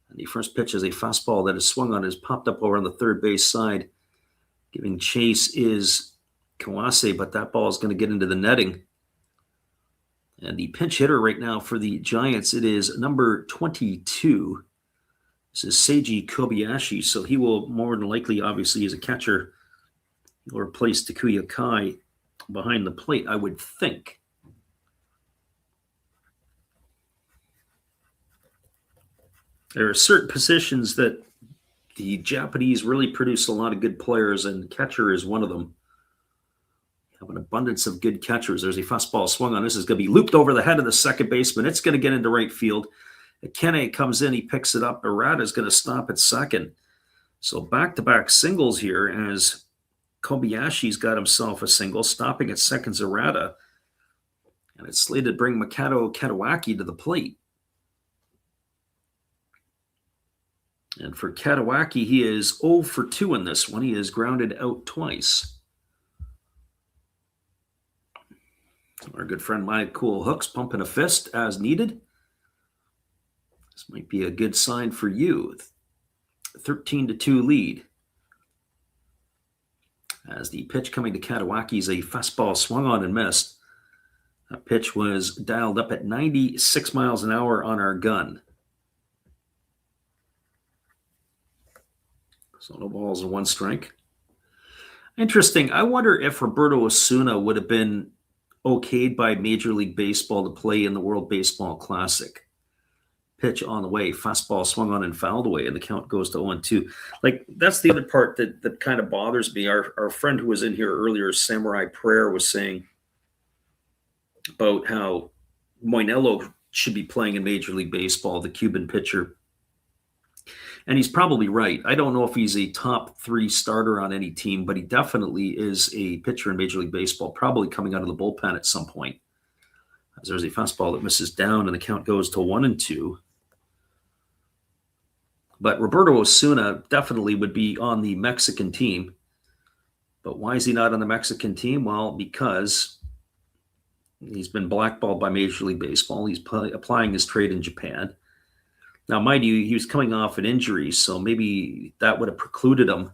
And the first pitch is a fastball that is swung on, is popped up over on the third base side. Giving chase is Kawase, but that ball is going to get into the netting. And the pinch hitter right now for the Giants, it is number 22. This is Seiji Kobayashi, so he will more than likely, obviously, as a catcher, he'll replace Takuya Kai behind the plate, I would think. There are certain positions that the Japanese really produce a lot of good players, and catcher is one of them. You have an abundance of good catchers. There's a fastball swung on. This is going to be looped over the head of the second baseman. It's going to get into right field. Akene comes in. He picks it up. Arata is going to stop at second. So back-to-back singles here as Kobayashi's got himself a single. Stopping at second's Arata. And it's slated to bring Makoto Katawaki to the plate. And for Katawaki, he is 0 for 2 in this one. He is grounded out twice. Our good friend Mike Cool Hooks pumping a fist as needed. This might be a good sign for you. 13-2 lead. As the pitch coming to Katawaki is a fastball swung on and missed. That pitch was dialed up at 96 miles an hour on our gun. So no balls and one strike. Interesting. I wonder if Roberto Osuna would have been okayed by Major League Baseball to play in the World Baseball Classic. Pitch on the way, fastball swung on and fouled away, and the count goes to 0-2. Like, that's the other part that kind of bothers me. Our friend who was in here earlier, Samurai Prayer, was saying about how Moinello should be playing in Major League Baseball, the Cuban pitcher. And he's probably right. I don't know if he's a top 3 starter on any team, but he definitely is a pitcher in Major League Baseball, probably coming out of the bullpen at some point. As there's a fastball that misses down, and the count goes to 1-2. But Roberto Osuna definitely would be on the Mexican team. But why is he not on the Mexican team? Well, because he's been blackballed by Major League Baseball. He's applying his trade in Japan. Now, mind you, he was coming off an injury, so maybe that would have precluded him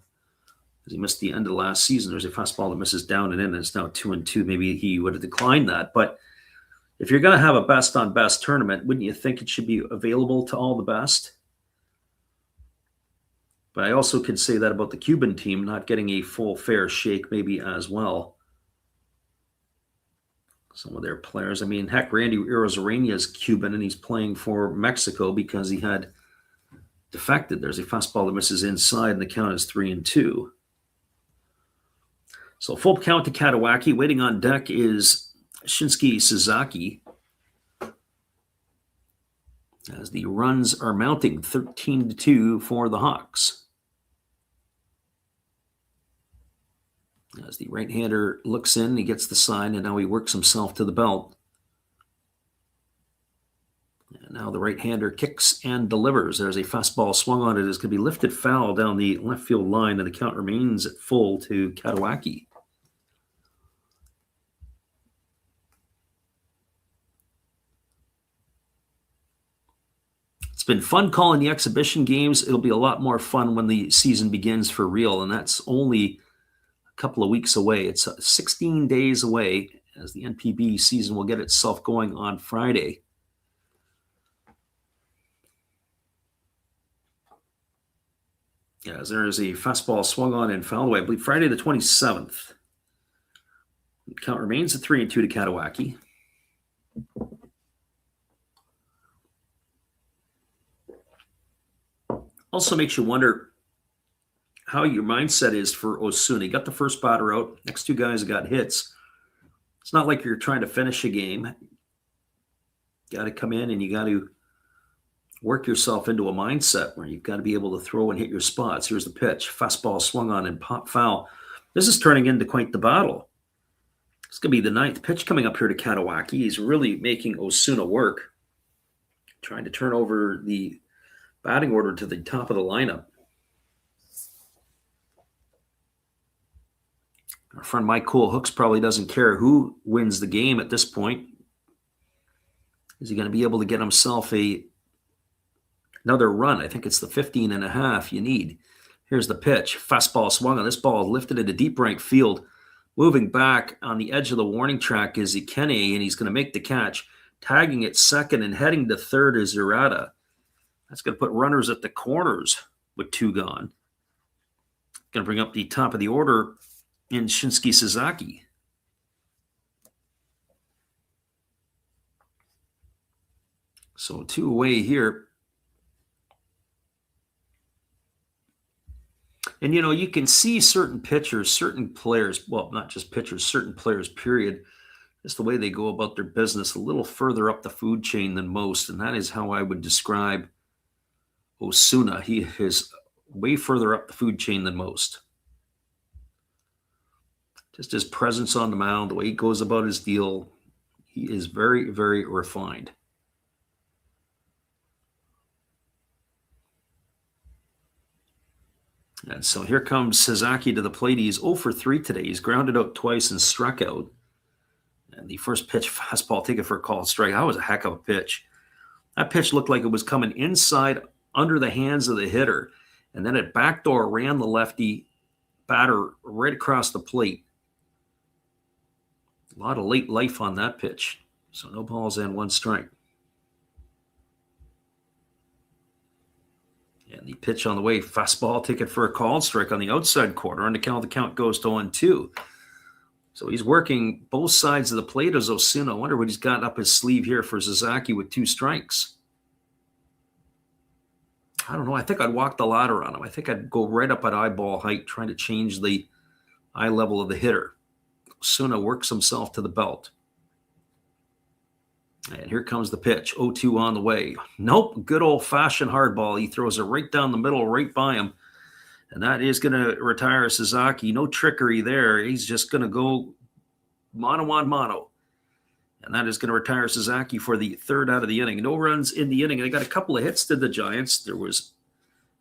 because he missed the end of the last season. There's a fastball that misses down and in, and it's now 2-2. Maybe he would have declined that. But if you're going to have a best-on-best tournament, wouldn't you think it should be available to all the best? But I also could say that about the Cuban team not getting a full fair shake maybe as well. Some of their players. I mean, heck, Randy Arozarena is Cuban, and he's playing for Mexico because he had defected. There's a fastball that misses inside, and the count is 3-2. So full count to Katawaki. Waiting on deck is Shinsuke Sasaki. As the runs are mounting, 13-2 for the Hawks. As the right-hander looks in, he gets the sign, and now he works himself to the belt. And now the right-hander kicks and delivers. There's a fastball swung on it. It's going to be lifted foul down the left field line, and the count remains at full to Katawaki. It's been fun calling the exhibition games. It'll be a lot more fun when the season begins for real, and that's only couple of weeks away. It's 16 days away as the NPB season will get itself going on Friday. As there is a fastball swung on and fouled away, I believe Friday the 27th. The count remains at 3-2 to Katawaki. Also makes you wonder how your mindset is for Osuna. You got the first batter out. Next 2 guys got hits. It's not like you're trying to finish a game. You got to come in and you got to work yourself into a mindset where you've got to be able to throw and hit your spots. Here's the pitch. Fastball swung on and pop foul. This is turning into quite the battle. It's going to be the 9th pitch coming up here to Katawaki. He's really making Osuna work. Trying to turn over the batting order to the top of the lineup. Our friend Mike Cool Hooks probably doesn't care who wins the game at this point. Is he going to be able to get himself another run? I think it's the 15.5 you need. Here's the pitch. Fastball swung on. This ball lifted into deep right field. Moving back on the edge of the warning track is Ikene, and he's going to make the catch. Tagging at second and heading to third is Urata. That's going to put runners at the corners with 2 gone. Going to bring up the top of the order in Shinsuke Sasaki. So 2 away here. And, you can see certain pitchers, certain players, well, not just pitchers, certain players, period, just the way they go about their business a little further up the food chain than most. And that is how I would describe Osuna. He is way further up the food chain than most. Just his presence on the mound, the way he goes about his deal, he is very, very refined. And so here comes Sasaki to the plate. He's 0 for 3 today. He's grounded out twice and struck out. And the first pitch, fastball, taken for a called strike. That was a heck of a pitch. That pitch looked like it was coming inside under the hands of the hitter. And then it backdoor ran the lefty batter right across the plate. A lot of late life on that pitch. So no balls and 1 strike. And the pitch on the way, fastball, taken for a called strike on the outside corner. On the count goes to 1-2. So he's working both sides of the plate as Osuna. I wonder what he's got up his sleeve here for Sasaki with 2 strikes. I don't know. I think I'd walk the ladder on him. I think I'd go right up at eyeball height, trying to change the eye level of the hitter. Osuna works himself to the belt. And here comes the pitch. 0-2 on the way. Nope. Good old-fashioned hardball. He throws it right down the middle, right by him. And that is going to retire Sasaki. No trickery there. He's just going to go mano on mano. And that is going to retire Sasaki for the 3rd out of the inning. No runs in the inning. They got a couple of hits to the Giants. There was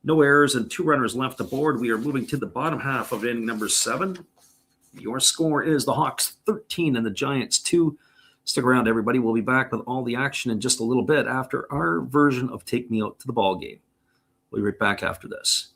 no errors and 2 runners left aboard. We are moving to the bottom half of inning number 7. Your score is the Hawks 13 and the Giants 2. Stick around, everybody. We'll be back with all the action in just a little bit after our version of Take Me Out to the Ball Game. We'll be right back after this.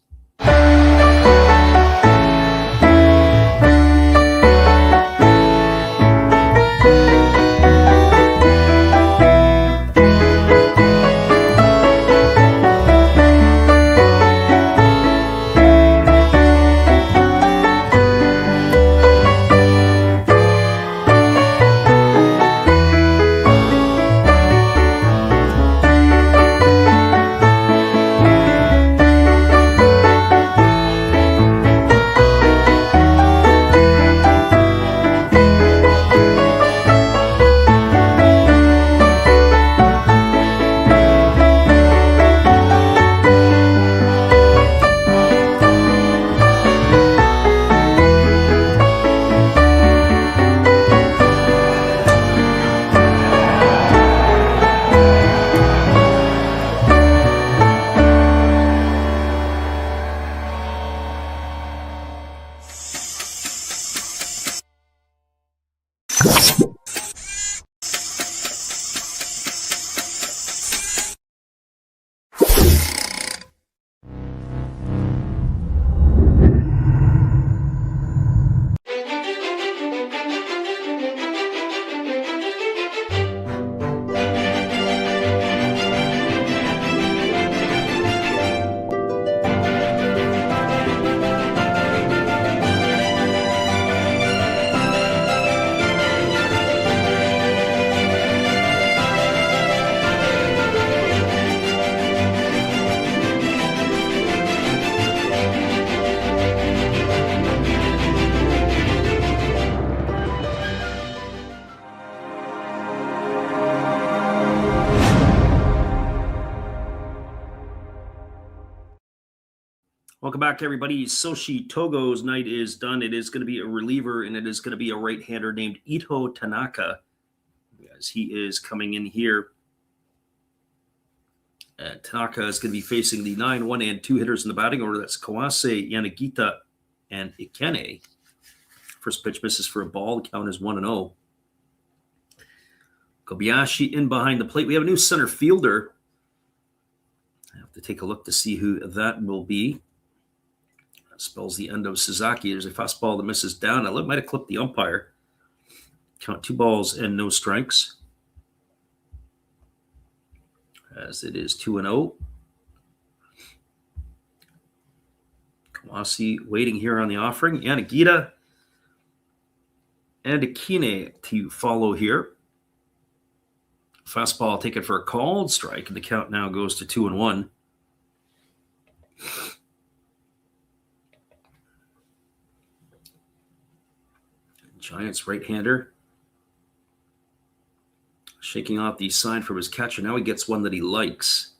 Welcome back, everybody. Soshi Togo's night is done. It is going to be a reliever, and it is going to be a right-hander named Ito Tanaka, as he is coming in here. Tanaka is going to be facing the 9, 1, and 2 hitters in the batting order. That's Kawase, Yanagita, and Ikene. First pitch misses for a ball. The count is 1-0. Kobayashi in behind the plate. We have a new center fielder. I have to take a look to see who that will be. That spells the end of Sasaki. There's a fastball that misses down. I might have clipped the umpire. Count 2 balls and no strikes. As it is 2-0. Kawase waiting here on the offering. Yanagita and Akine to follow here. Fastball taken for a called strike, and the count now goes to 2-1. Giants right-hander shaking off the sign from his catcher. Now he gets one that he likes.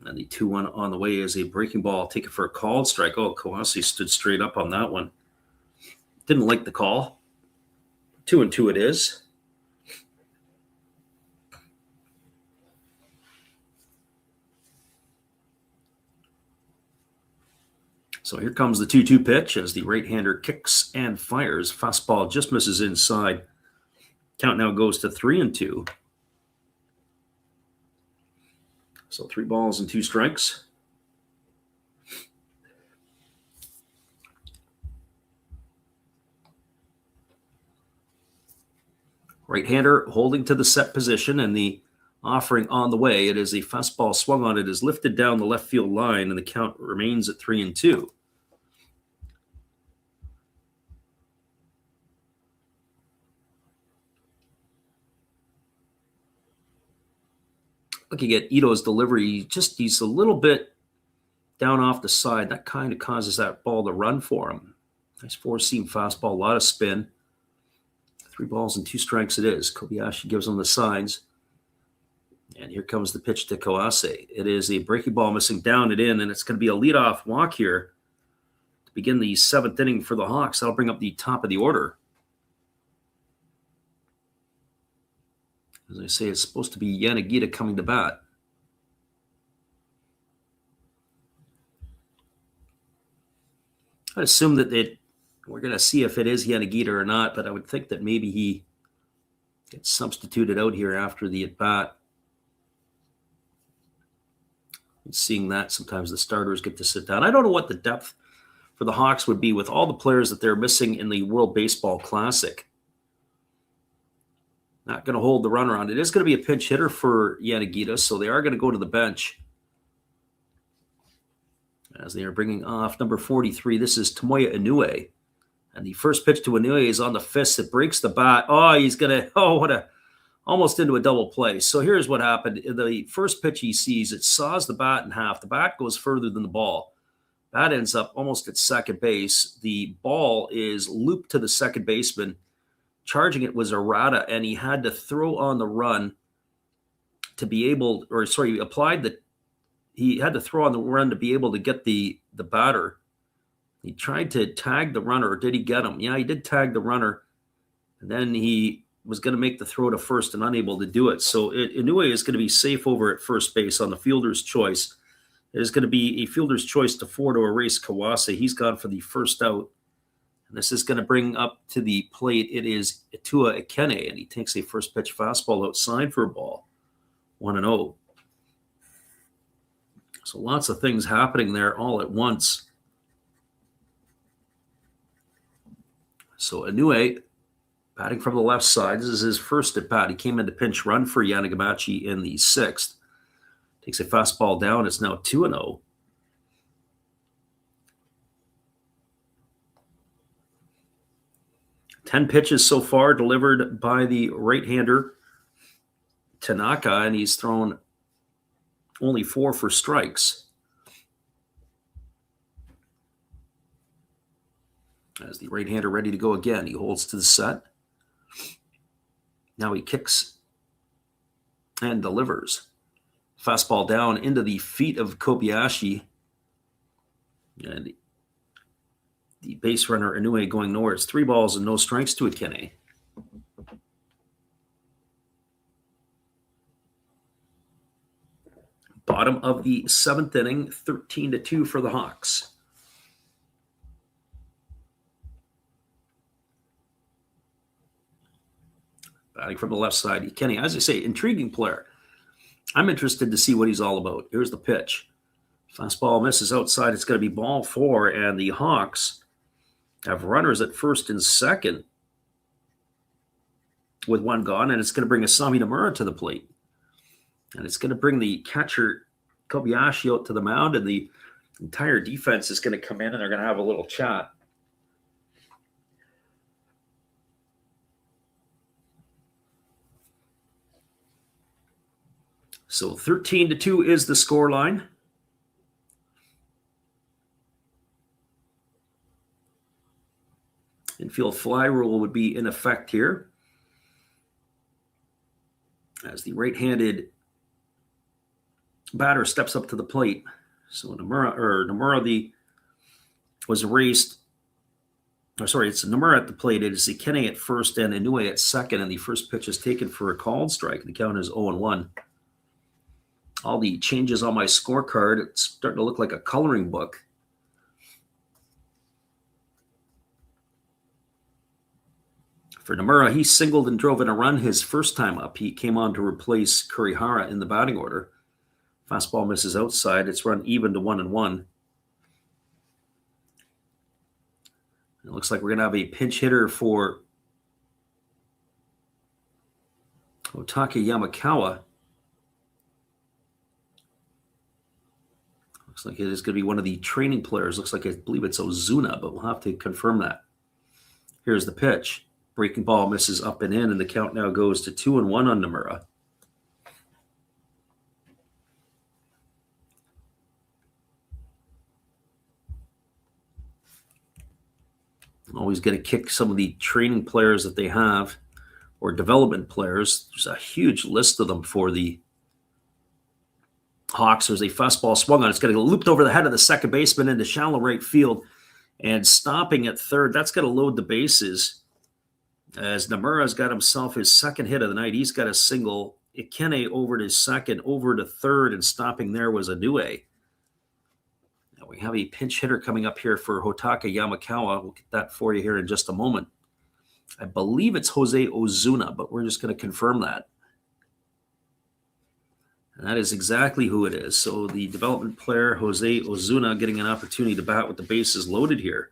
And the 2-1 on the way is a breaking ball taken for a called strike. Oh, Kawase stood straight up on that one. Didn't like the call. 2-2 it is. So here comes the 2-2 pitch as the right-hander kicks and fires. Fastball just misses inside. Count now goes to 3-2. So 3 balls and 2 strikes. Right-hander holding to the set position and the offering on the way. It is a fastball swung on. It is lifted down the left field line, and the count remains at 3-2. Looking at Ito's delivery, he's a little bit down off the side. That kind of causes that ball to run for him. Nice 4-seam fastball, a lot of spin. 3 balls and 2 strikes it is. Kobayashi gives him the signs. And here comes the pitch to Kawase. It is a breaking ball missing down and in, and it's going to be a leadoff walk here to begin the 7th inning for the Hawks. That'll bring up the top of the order. As I say, it's supposed to be Yanagita coming to bat. I assume that we're going to see if it is Yanagita or not, but I would think that maybe he gets substituted out here after the at-bat. And seeing that, sometimes the starters get to sit down. I don't know what the depth for the Hawks would be with all the players that they're missing in the World Baseball Classic. Not going to hold the runner on. It is going to be a pinch hitter for Yanagita, so they are going to go to the bench. As they are bringing off number 43, this is Tomoya Inoue. And the first pitch to Inoue is on the fist. It breaks the bat. Oh, he's going to, almost into a double play. So here's what happened. The first pitch he sees, it saws the bat in half. The bat goes further than the ball. Bat ends up almost at second base. The ball is looped to the second baseman. Charging it was Arata, and he had to throw on the run to be able, he had to throw on the run to be able to get the batter. He tried to tag the runner, or did he get him? Yeah, he did tag the runner, and then he was going to make the throw to first and unable to do it. So Inoue is going to be safe over at first base on the fielder's choice. It is going to be a fielder's choice to erase Kawase. He's gone for the first out. And this is going to bring up to the plate. It is Itua Ikene, and he takes a first pitch fastball outside for a ball. 1-0. So lots of things happening there all at once. So Inoue batting from the left side. This is his first at bat. He came in to pinch run for Yanagamachi in the 6th. Takes a fastball down. It's now 2-0. Ten pitches so far delivered by the right-hander Tanaka, and he's thrown only 4 for strikes. As the right-hander ready to go again, he holds to the set. Now he kicks and delivers. Fastball down into the feet of Kobayashi. And the base runner Inoue going nowhere. It's 3 balls and no strikes to Ikene. Bottom of the 7th inning, 13-2 for the Hawks. Batting from the left side, Ikene, as I say, intriguing player. I'm interested to see what he's all about. Here's the pitch. Fastball misses outside. It's going to be ball 4, and the Hawks have runners at first and second with one gone, and it's going to bring Asami Nomura to the plate. And it's going to bring the catcher Kobayashi out to the mound, and the entire defense is going to come in, and they're going to have a little chat. So 13-2 is the scoreline. Infield fly rule would be in effect here, as the right-handed batter steps up to the plate. So Nomura was erased. It's Nomura at the plate. It is Ikene at first and Inoue at second, and the first pitch is taken for a called strike. The count is 0-1. All the changes on my scorecard, it's starting to look like a coloring book. For Nomura, he singled and drove in a run his first time up. He came on to replace Kurihara in the batting order. Fastball misses outside. It's run even to 1-1. It looks like we're going to have a pinch hitter for Otake Yamakawa. Looks like it is going to be one of the training players. Looks like I believe it's Ozuna, but we'll have to confirm that. Here's the pitch. Breaking ball misses up and in, and the count now goes to 2-1 on Nomura. Always going to kick some of the training players that they have, or development players. There's a huge list of them for the Hawks. There's a fastball swung on. It's going to go looped over the head of the second baseman into shallow right field, and stopping at third. That's going to load the bases, as Nomura's got himself his second hit of the night. He's got a single. Ikene over to second, over to third, and stopping there was Inoue. Now we have a pinch hitter coming up here for Otake Yamakawa. We'll get that for you here in just a moment. I believe it's Jose Ozuna, but we're just going to confirm that. And that is exactly who it is. So the development player, Jose Ozuna, getting an opportunity to bat with the bases loaded here.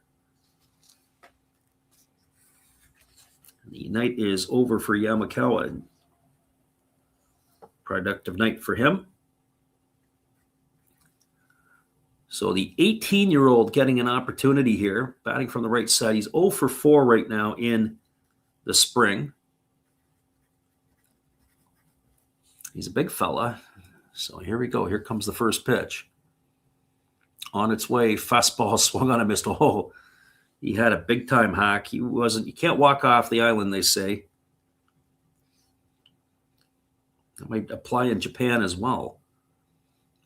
The night is over for Yamakawa. Productive night for him. So the 18-year-old getting an opportunity here, batting from the right side. He's 0 for 4 right now in the spring. He's a big fella. So here we go. Here comes the first pitch. On its way, fastball swung on and missed. Oh, he had a big-time hack. You can't walk off the island, they say. That might apply in Japan as well.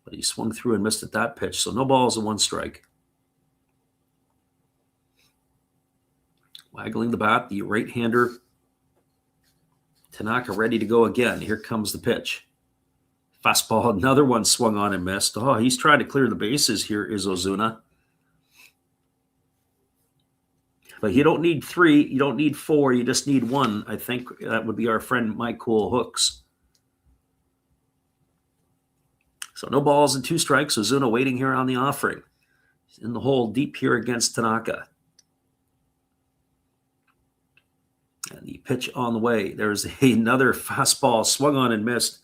But he swung through and missed at that pitch. So no balls and 1 strike. Waggling the bat, the right-hander Tanaka ready to go again. Here comes the pitch. Fastball, another one swung on and missed. Oh, he's trying to clear the bases here, is Ozuna. But you don't need 3, you don't need 4, you just need 1. I think that would be our friend Mike Cool Hooks. So no balls and 2 strikes. Ozuna waiting here on the offering. He's in the hole deep here against Tanaka. And the pitch on the way. There's another fastball swung on and missed.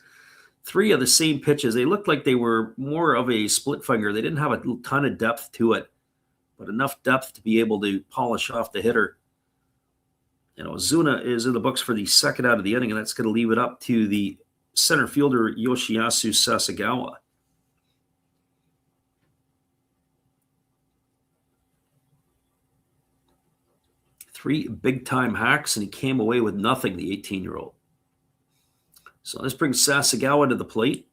3 of the same pitches. They looked like they were more of a split finger. They didn't have a ton of depth to it, but enough depth to be able to polish off the hitter. You know, Ozuna is in the books for the second out of the inning, and that's going to leave it up to the center fielder Yoshiyasu Sasagawa. Three big-time hacks, and he came away with nothing, the 18-year-old. So this brings Sasagawa to the plate.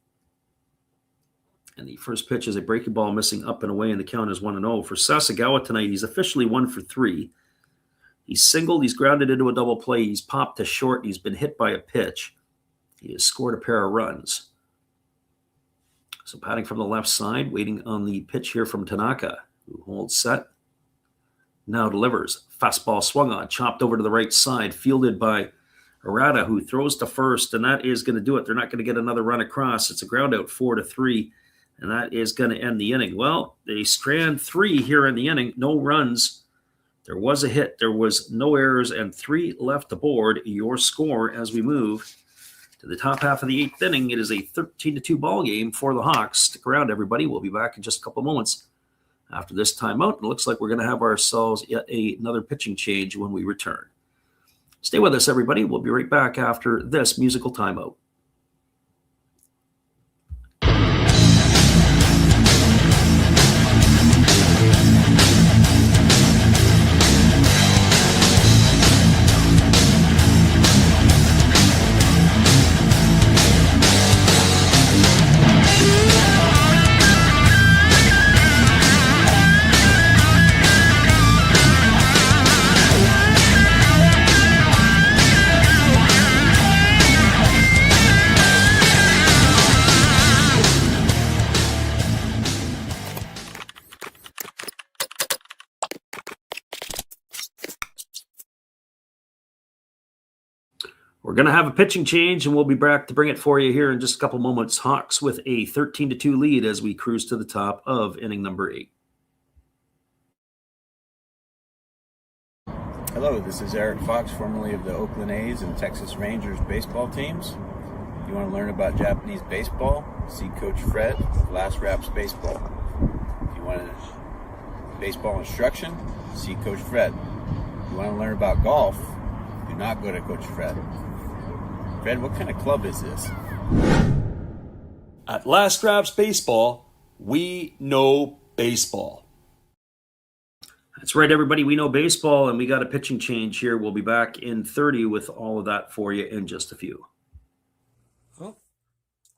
And the first pitch is a breaking ball missing up and away, and the count is 1-0. For Sasagawa tonight, he's officially 1 for 3. He's singled, he's grounded into a double play, he's popped to short, he's been hit by a pitch. He has scored a pair of runs. So batting from the left side, waiting on the pitch here from Tanaka, who holds set. Now delivers. Fastball swung on, chopped over to the right side, fielded by Arata, who throws to first, and that is going to do it. They're not going to get another run across. It's a ground out 4-3. and that is going to end the inning. Well, they strand 3 here in the inning, no runs. There was a hit, there was no errors, and 3 left aboard. Your score as we move to the top half of the 8th inning. It is a 13-2 ball game for the Hawks. Stick around, everybody. We'll be back in just a couple of moments after this timeout. It looks like we're going to have ourselves yet another pitching change when we return. Stay with us, everybody. We'll be right back after this musical timeout. We're going to have a pitching change, and we'll be back to bring it for you here in just a couple moments. Hawks with a 13-2 lead as we cruise to the top of inning number 8. Hello, this is Eric Fox, formerly of the Oakland A's and Texas Rangers baseball teams. If you want to learn about Japanese baseball, see Coach Fred of Last Raps Baseball. If you want baseball instruction, see Coach Fred. If you want to learn about golf, do not go to Coach Fred. Fred, what kind of club is this? At Last Raps Baseball, we know baseball. That's right, everybody. We know baseball, and we got a pitching change here. We'll be back in 30 with all of that for you in just a few. Oh,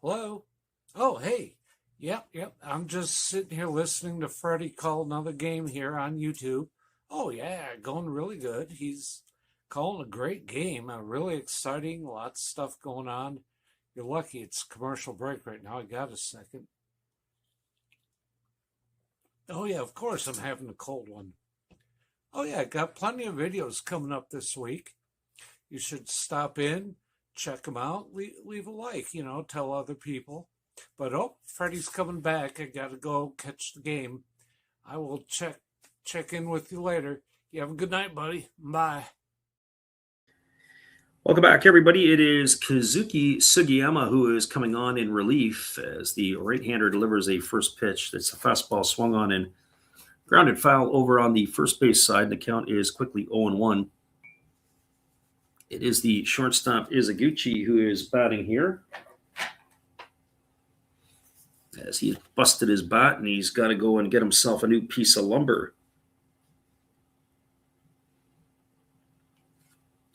hello. Oh, hey. Yep. I'm just sitting here listening to Freddie call another game here on YouTube. Oh, yeah, going really good. He's calling a great game, really exciting, lots of stuff going on. You're lucky it's commercial break right now. I got a second. Oh yeah, of course I'm having a cold one. Oh yeah, got plenty of videos coming up this week. You should stop in, check them out, leave a like, tell other people. But Freddie's coming back. I gotta go catch the game. I will check in with you later. You have a good night, buddy. Bye. Welcome back, everybody. It is Kazuki Sugiyama who is coming on in relief as the right-hander delivers a first pitch. That's a fastball swung on and grounded foul over on the first base side. The count is quickly 0-1. It is the shortstop Izaguchi who is batting here, as he busted his bat and he's got to go and get himself a new piece of lumber.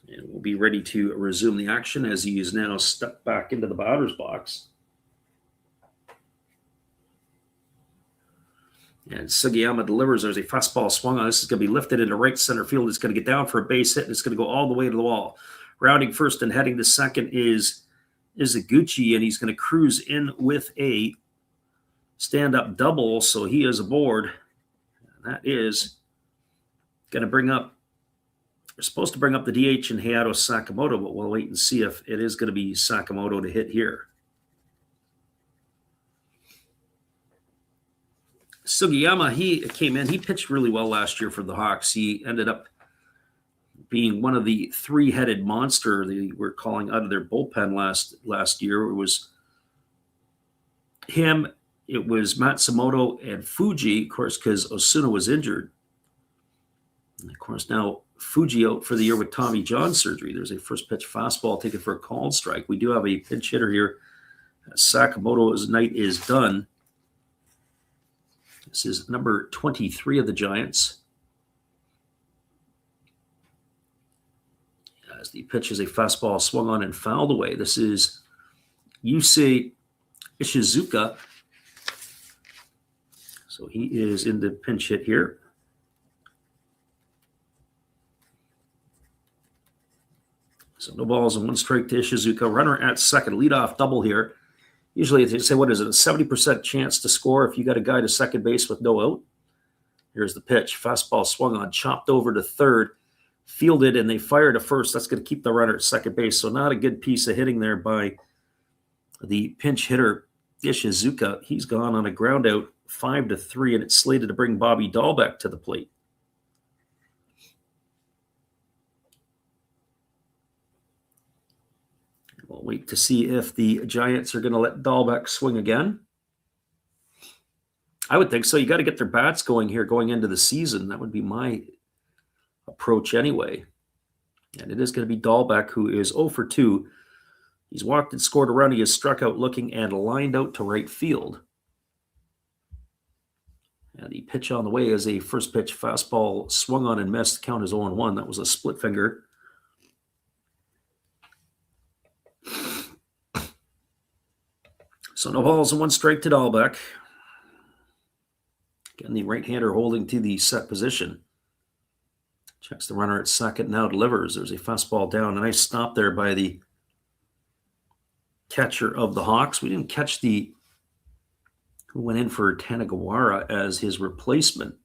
And we'll be ready to resume the action as he is now stepped back into the batter's box. And Sugiyama delivers. There's a fastball swung on. This is going to be lifted into right center field. It's going to get down for a base hit, and it's going to go all the way to the wall. Rounding first and heading to second is Izaguchi, and he's going to cruise in with a stand-up double, so he is aboard. And that is going to bring up, we're supposed to bring up the DH in Hayato Sakamoto, but we'll wait and see if it is going to be Sakamoto to hit here. Sugiyama, he came in. He pitched really well last year for the Hawks. He ended up being one of the three-headed monster they were calling out of their bullpen last year. It was him, it was Matsumoto, and Fuji, of course, because Osuna was injured. And of course, now Fuji out for the year with Tommy John surgery. There's a first pitch fastball taken for a called strike. We do have a pinch hitter here. Sakamoto's night is done. This is number 23 of the Giants. As the pitch is a fastball swung on and fouled away. This is Yusei Ishizuka. So he is in the pinch hit here. So no balls and one strike to Ishizuka. Runner at second. Leadoff double here. Usually they say, what is it, a 70% chance to score if you got a guy to second base with no out? Here's the pitch. Fastball swung on, chopped over to third, fielded, and they fired to first. That's going to keep the runner at second base. So not a good piece of hitting there by the pinch hitter, Ishizuka, he's gone on a ground out 5-3, and it's slated to bring Bobby Dahlbeck to the plate. We'll wait to see if the Giants are going to let Dahlbeck swing again. I would think so. You got to get their bats going here going into the season. That would be my approach anyway. And it is going to be Dahlbeck, who is 0 for 2. He's walked and scored a run. He has struck out looking and lined out to right field. And the pitch on the way is a first pitch fastball swung on and missed. The count is 0-1. That was a split finger. So no balls and 1 strike to Dahlbeck. Again, the right-hander holding to the set position. Checks the runner at second, now delivers. There's a fastball down. A nice stop there by the catcher of the Hawks. We didn't catch who went in for Tanagawara as his replacement.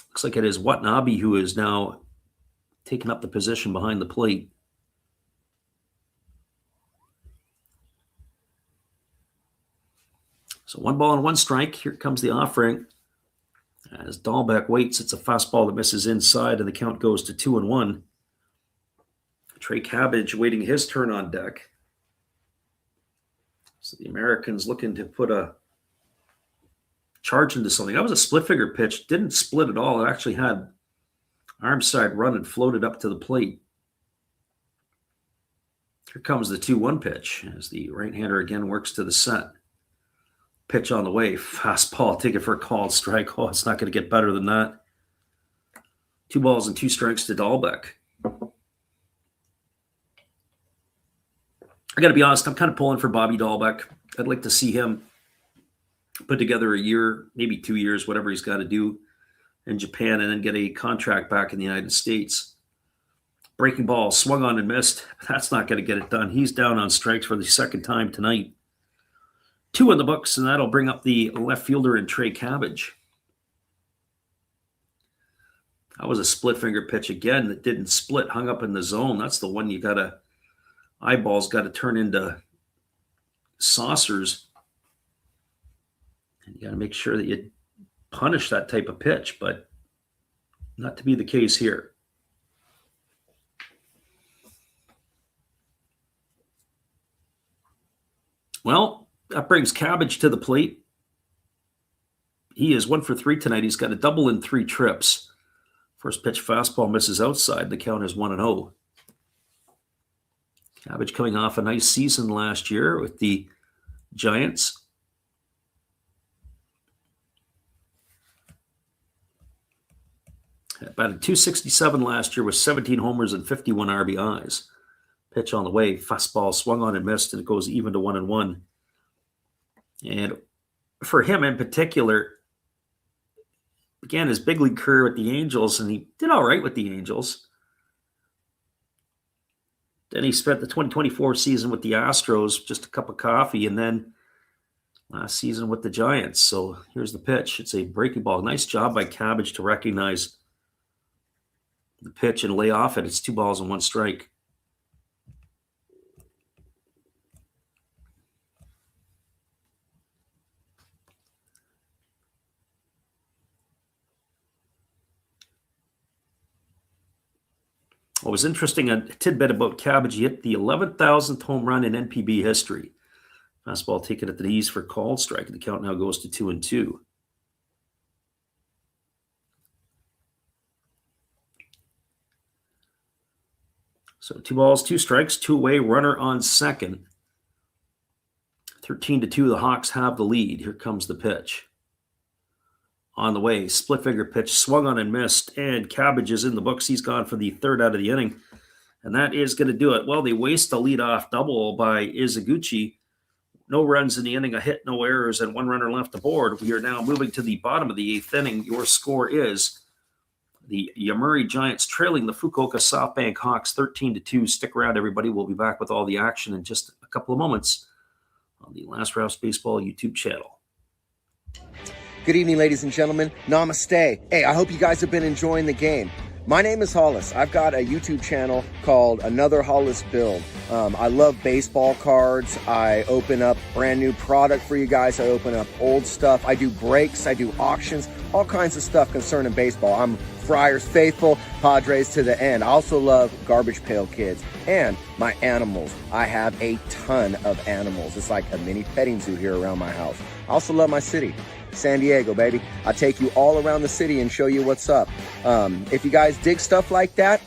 Looks like it is Watanabe who is now taking up the position behind the plate. So 1 ball and 1 strike. Here comes the offering. As Dahlbeck waits, it's a fastball that misses inside, and the count goes to 2-1. Trey Cabbage waiting his turn on deck. So the Americans looking to put a charge into something. That was a split finger pitch. Didn't split at all. It actually had arm side run and floated up to the plate. Here comes the 2-1 pitch as the right-hander again works to the set. Pitch on the way. Fastball, take it for a called strike. Oh, it's not going to get better than that. 2 balls and 2 strikes to Dahlbeck. I got to be honest, I'm kind of pulling for Bobby Dahlbeck. I'd like to see him put together a year, maybe 2 years, whatever he's got to do in Japan, and then get a contract back in the United States. Breaking ball, swung on and missed. That's not going to get it done. He's down on strikes for the second time tonight. 2 in the books, and that'll bring up the left fielder in Trey Cabbage. That was a split finger pitch again that didn't split, hung up in the zone. That's the one eyeballs got to turn into saucers. And you got to make sure that you punish that type of pitch, but not to be the case here. Well, that brings Cabbage to the plate. He is 1 for 3 tonight. He's got a double in 3 trips. First pitch fastball misses outside. The count is 1-0. Cabbage coming off a nice season last year with the Giants. Batted .267 last year with 17 homers and 51 RBIs. Pitch on the way. Fastball swung on and missed, and it goes even to 1-1. And for him in particular, began his big league career with the Angels, and he did all right with the Angels. Then he spent the 2024 season with the Astros, just a cup of coffee, and then last season with the Giants. So here's the pitch. It's a breaking ball. Nice job by Cabbage to recognize the pitch and lay off it. It's 2 balls and 1 strike. What was interesting, a tidbit about Cabbage, he hit the 11,000th home run in NPB history. Fastball taken at the knees for called strike. The count now goes to 2-2. So 2 balls, 2 strikes, 2 away, runner on second. 13-2, the Hawks have the lead. Here comes the pitch. On the way, split finger pitch, swung on and missed, and Cabbage is in the books. He's gone for the 3rd out of the inning, and that is going to do it. Well, they waste a leadoff double by Izuguchi. No runs in the inning, a hit, no errors, and 1 runner left aboard. We are now moving to the bottom of the 8th inning. Your score is the Yomiuri Giants trailing the Fukuoka SoftBank Hawks 13-2. Stick around, everybody. We'll be back with all the action in just a couple of moments on the Last Rouse Baseball YouTube channel. Good evening, ladies and gentlemen. Namaste. Hey, I hope you guys have been enjoying the game. My name is Hollis. I've got a YouTube channel called Another Hollis Build. I love baseball cards. I open up brand new product for you guys. I open up old stuff. I do breaks. I do auctions. All kinds of stuff concerning baseball. I'm Friars faithful, Padres to the end. I also love Garbage Pail Kids and my animals. I have a ton of animals. It's like a mini petting zoo here around my house. I also love my city, San Diego, baby. I take you all around the city and show you what's up. If you guys dig stuff like that,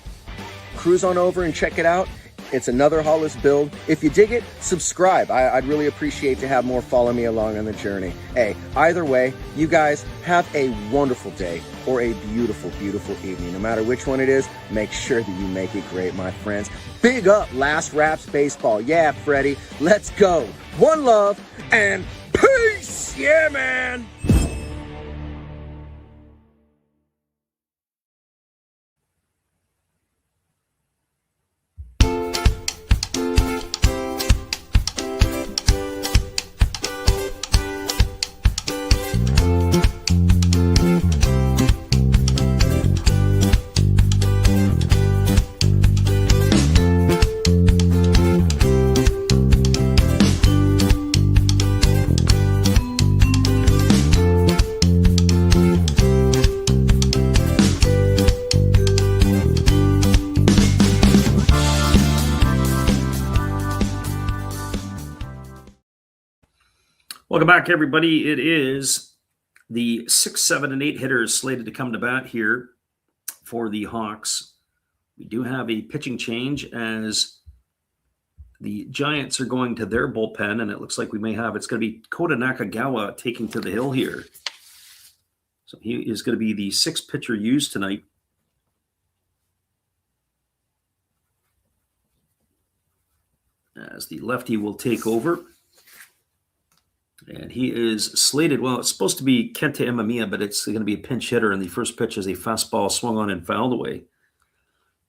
cruise on over and check it out. It's Another Hollis Build. If you dig it, subscribe. I'd really appreciate to have more follow me along on the journey. Hey, either way, you guys have a wonderful day or a beautiful, beautiful evening. No matter which one it is, make sure that you make it great, my friends. Big up Last Raps Baseball. Yeah, Freddie, let's go. One love and peace. Yeah, man. Welcome back, everybody. It is the 6, 7, and 8 hitters slated to come to bat here for the Hawks. We do have a pitching change as the Giants are going to their bullpen, and it looks like it's going to be Kota Nakagawa taking to the hill here. So he is going to be the 6th pitcher used tonight. As the lefty will take over. And he is slated, well, it's supposed to be Kenta Imamiya, but it's going to be a pinch hitter, and the first pitch is a fastball swung on and fouled away.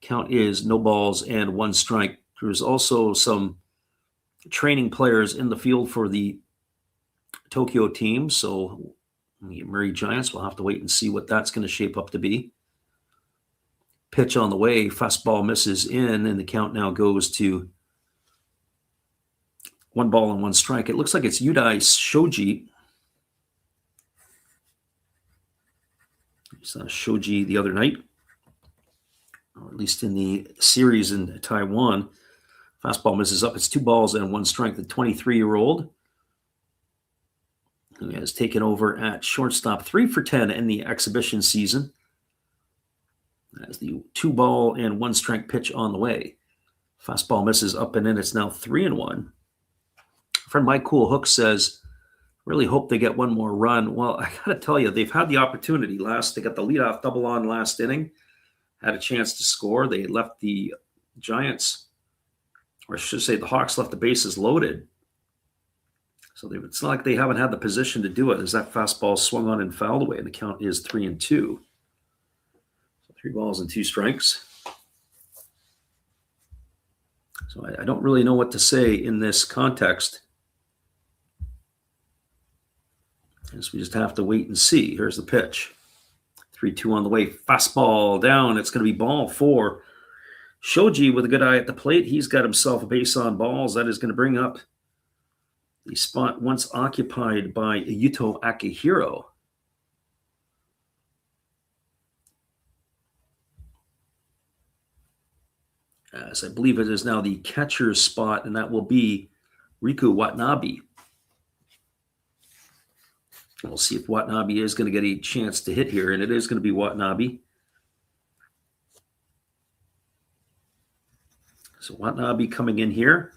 Count is no balls and 1 strike. There's also some training players in the field for the Tokyo team, so the Yomiuri Giants will have to wait and see what that's going to shape up to be. Pitch on the way, fastball misses in, and the count now goes to 1 ball and 1 strike. It looks like it's Yudai Shoji. We saw Shoji the other night, or at least in the series in Taiwan. Fastball misses up. It's 2 balls and 1 strike. The 23-year-old who has taken over at shortstop, 3 for 10 in the exhibition season. As the 2 ball and 1 strike pitch on the way. Fastball misses up and in. It's now 3-1. Friend Mike Cool Hook says, really hope they get 1 more run. Well, I got to tell you, they've had the opportunity they got the leadoff double on last inning, had a chance to score. They left the Giants, or I should say the Hawks left the bases loaded. So it's not like they haven't had the position to do it as that fastball swung on and fouled away, and the count is 3-2. So 3 balls and 2 strikes. So I don't really know what to say in this context. So we just have to wait and see. Here's the pitch. 3-2 on the way. Fastball down. It's going to be ball 4. Shoji with a good eye at the plate. He's got himself a base on balls. That is going to bring up the spot once occupied by Yuto Akihiro. As I believe it is now the catcher's spot, and that will be Riku Watanabe. We'll see if Watanabe is going to get a chance to hit here, and it is going to be Watanabe. So Watanabe coming in here.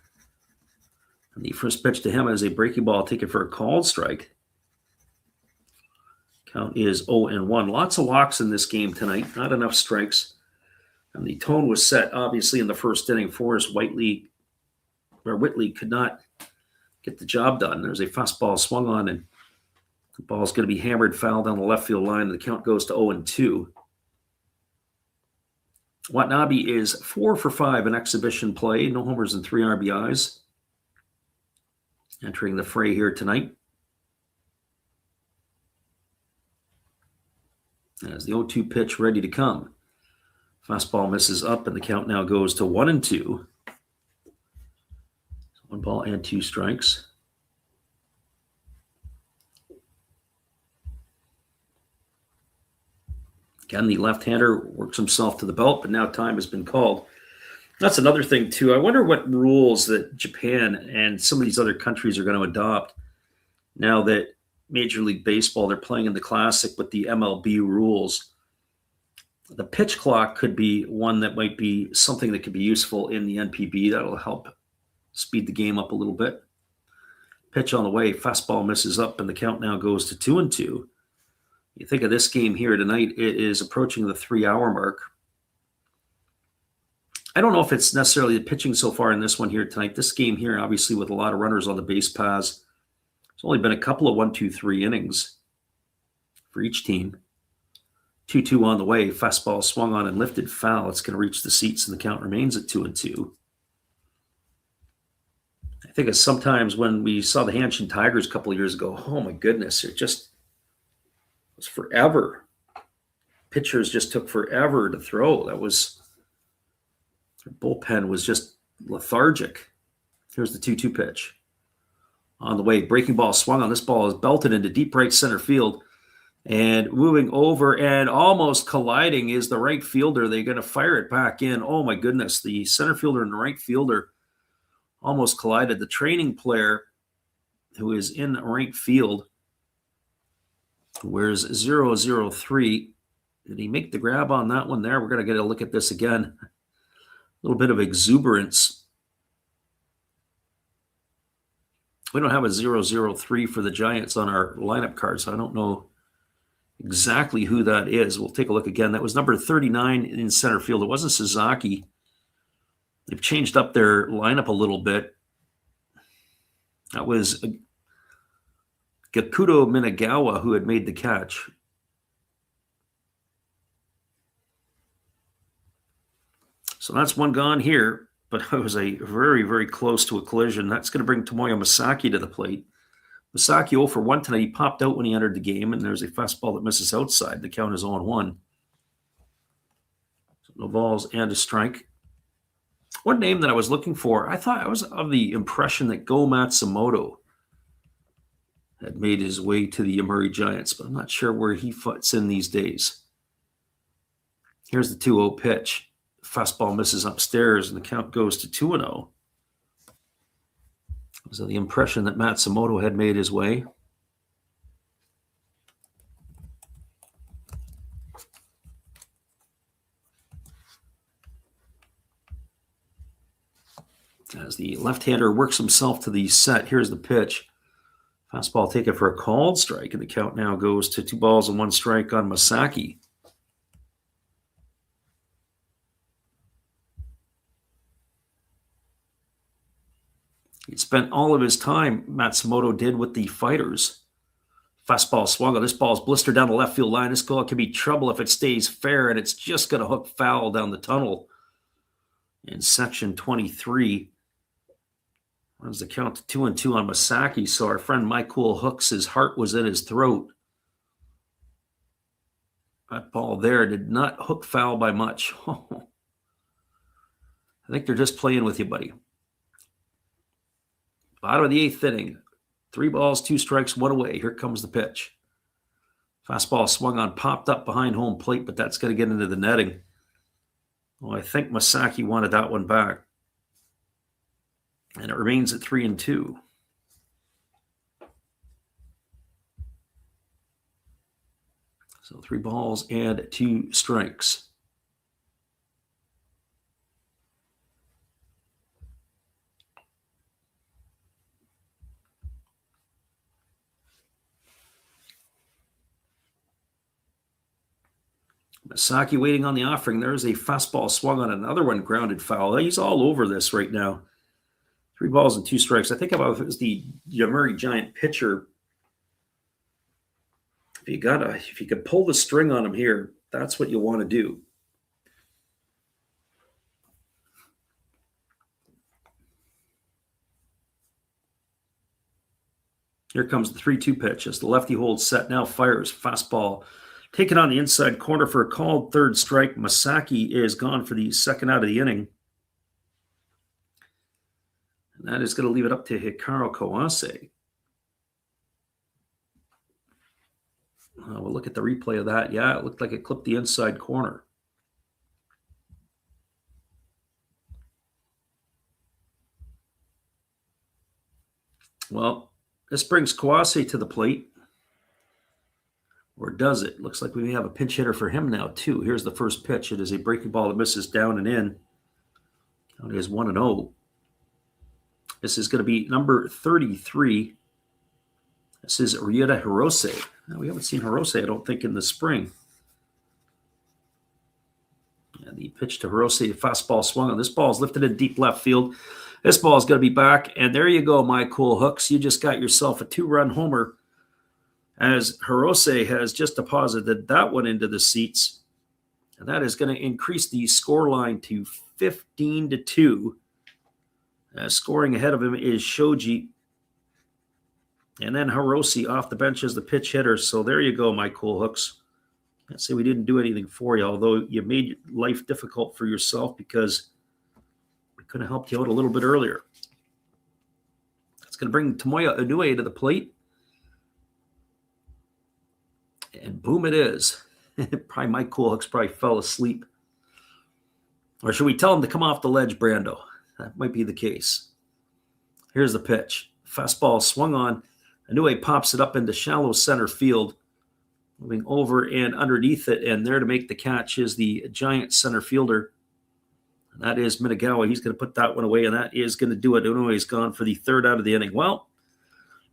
And the first pitch to him is a breaking ball taken for a called strike. Count is 0-1. Lots of walks in this game tonight, not enough strikes. And the tone was set, obviously, in the first inning. Forrest Whitley could not get the job done. There's a fastball swung on, and the ball is going to be hammered foul down the left field line, and the count goes to 0-2. Watanabe is 4 for 5 in exhibition play, no homers and 3 RBIs. Entering the fray here tonight. As the 0-2 pitch ready to come. Fastball misses up, and the count now goes to 1-2. 1 ball and 2 strikes. Again, the left-hander works himself to the belt, but now time has been called. That's another thing, too. I wonder what rules that Japan and some of these other countries are going to adopt now that Major League Baseball, they're playing in the Classic with the MLB rules. The pitch clock could be one that might be something that could be useful in the NPB. That'll help speed the game up a little bit. Pitch on the way, fastball misses up, and the count now goes to 2-2. You think of this game here tonight, it is approaching the 3-hour mark. I don't know if it's necessarily the pitching so far in this one here tonight. This game here, obviously, with a lot of runners on the base paths, it's only been a couple of 1-2-3 innings for each team. 2-2 on the way. Fastball swung on and lifted foul. It's going to reach the seats, and the count remains at 2-2. I think it's sometimes when we saw the Hanshin Tigers a couple of years ago, oh my goodness, it just was forever. Pitchers just took forever to throw. Their bullpen was just lethargic. Here's the 2-2 pitch. On the way, breaking ball swung on. This ball is belted into deep right center field. And moving over and almost colliding is the right fielder. They're going to fire it back in. Oh my goodness, the center fielder and the right fielder almost collided. The training player who is in right field wears 003. Did he make the grab on that one there? We're going to get a look at this again. A little bit of exuberance. We don't have a 003 for the Giants on our lineup card, so I don't know exactly who that is. We'll take a look again. That was number 39 in center field. It wasn't Sasaki. They've changed up their lineup a little bit. That was Gakuto Minagawa who had made the catch. So that's one gone here, but it was a very, very close to a collision. That's going to bring Tomoya Masaki to the plate. Masaki 0 for 1 tonight. He popped out when he entered the game, and there's a fastball that misses outside. The count is 0-1. So no balls and a strike. One name that I was looking for, I thought I was of the impression that Go Matsumoto had made his way to the Yomiuri Giants, but I'm not sure where he fits in these days. Here's the 2-0 pitch. Fastball misses upstairs, and the count goes to 2-0. Was the impression that Matsumoto had made his way. As the left-hander works himself to the set, here's the pitch. Fastball taken for a called strike, and the count now goes to 2 balls and 1 strike on Masaki. He spent all of his time, Matsumoto did, with the fighters. Fastball swung on. This ball's blistered down the left field line. This ball could be trouble if it stays fair, and it's just going to hook foul down the tunnel in section 23. Runs the count to 2-2 on Masaki, so our friend Michael Hooks, his heart was in his throat. That ball there did not hook foul by much. I think they're just playing with you, buddy. Bottom of the 8th inning. 3 balls, 2 strikes, 1 away. Here comes the pitch. Fastball swung on, popped up behind home plate, but that's going to get into the netting. Well, I think Masaki wanted that one back. And it remains at 3-2. So 3 balls and 2 strikes. Masaki waiting on the offering. There's a fastball swung on, another one grounded foul. He's all over this right now. 3 balls and 2 strikes. I think about if it was the Yomiuri Giant pitcher. If you could pull the string on him here, that's what you want to do. Here comes the 3-2 pitch as the lefty holds set, now fires. Fastball Taking on the inside corner for a called third strike. Masaki is gone for the second out of the inning. And that is going to leave it up to Hikaru Kawase. We'll look at the replay of that. Yeah, it looked like it clipped the inside corner. Well, this brings Kawase to the plate. Or does it? Looks like we may have a pinch hitter for him now, too. Here's the first pitch. It is a breaking ball that misses down and in. Count is 1-0. This is going to be number 33. This is Ryuta Hirose. Now, we haven't seen Hirose, I don't think, in the spring. And the pitch to Hirose, a fastball swung on. This ball is lifted in deep left field. This ball is going to be back. And there you go, my cool hooks. You just got yourself a 2-run homer, as Hirose has just deposited that one into the seats. And that is going to increase the score line to 15-2. Scoring ahead of him is Shoji. And then Hirose off the bench as the pitch hitter. So there you go, my cool hooks. Can't say we didn't do anything for you, although you made life difficult for yourself because we could have helped you out a little bit earlier. That's going to bring Tomoya Inoue to the plate. And boom it is. Probably my cool hooks probably fell asleep. Or should we tell him to come off the ledge, Brando? That might be the case. Here's the pitch. Fastball swung on. Inoue pops it up into shallow center field. Moving over and underneath it. And there to make the catch is the giant center fielder. And that is Minagawa. He's going to put that one away. And that is going to do it. Inoue's gone for the third out of the inning. Well,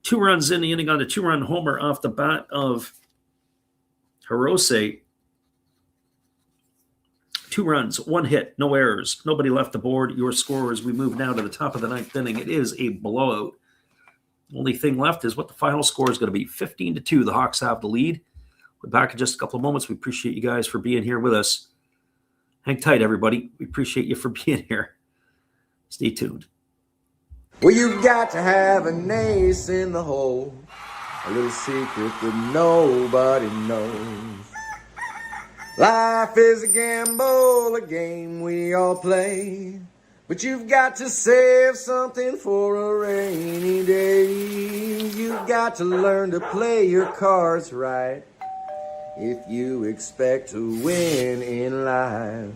2 runs in the inning on a 2-run homer off the bat of Hirose. 2 runs, 1 hit, no errors, nobody left the board. Your score as we move now to the top of the 9th inning. It is a blowout. Only thing left is what the final score is going to be. 15-2. The Hawks have the lead. We're back in just a couple of moments. We appreciate you guys for being here with us. Hang tight, everybody. We appreciate you for being here. Stay tuned. Well, you've got to have an ace in the hole. A little secret that nobody knows. Life is a gamble, a game we all play. But you've got to save something for a rainy day. You've got to learn to play your cards right if you expect to win in life.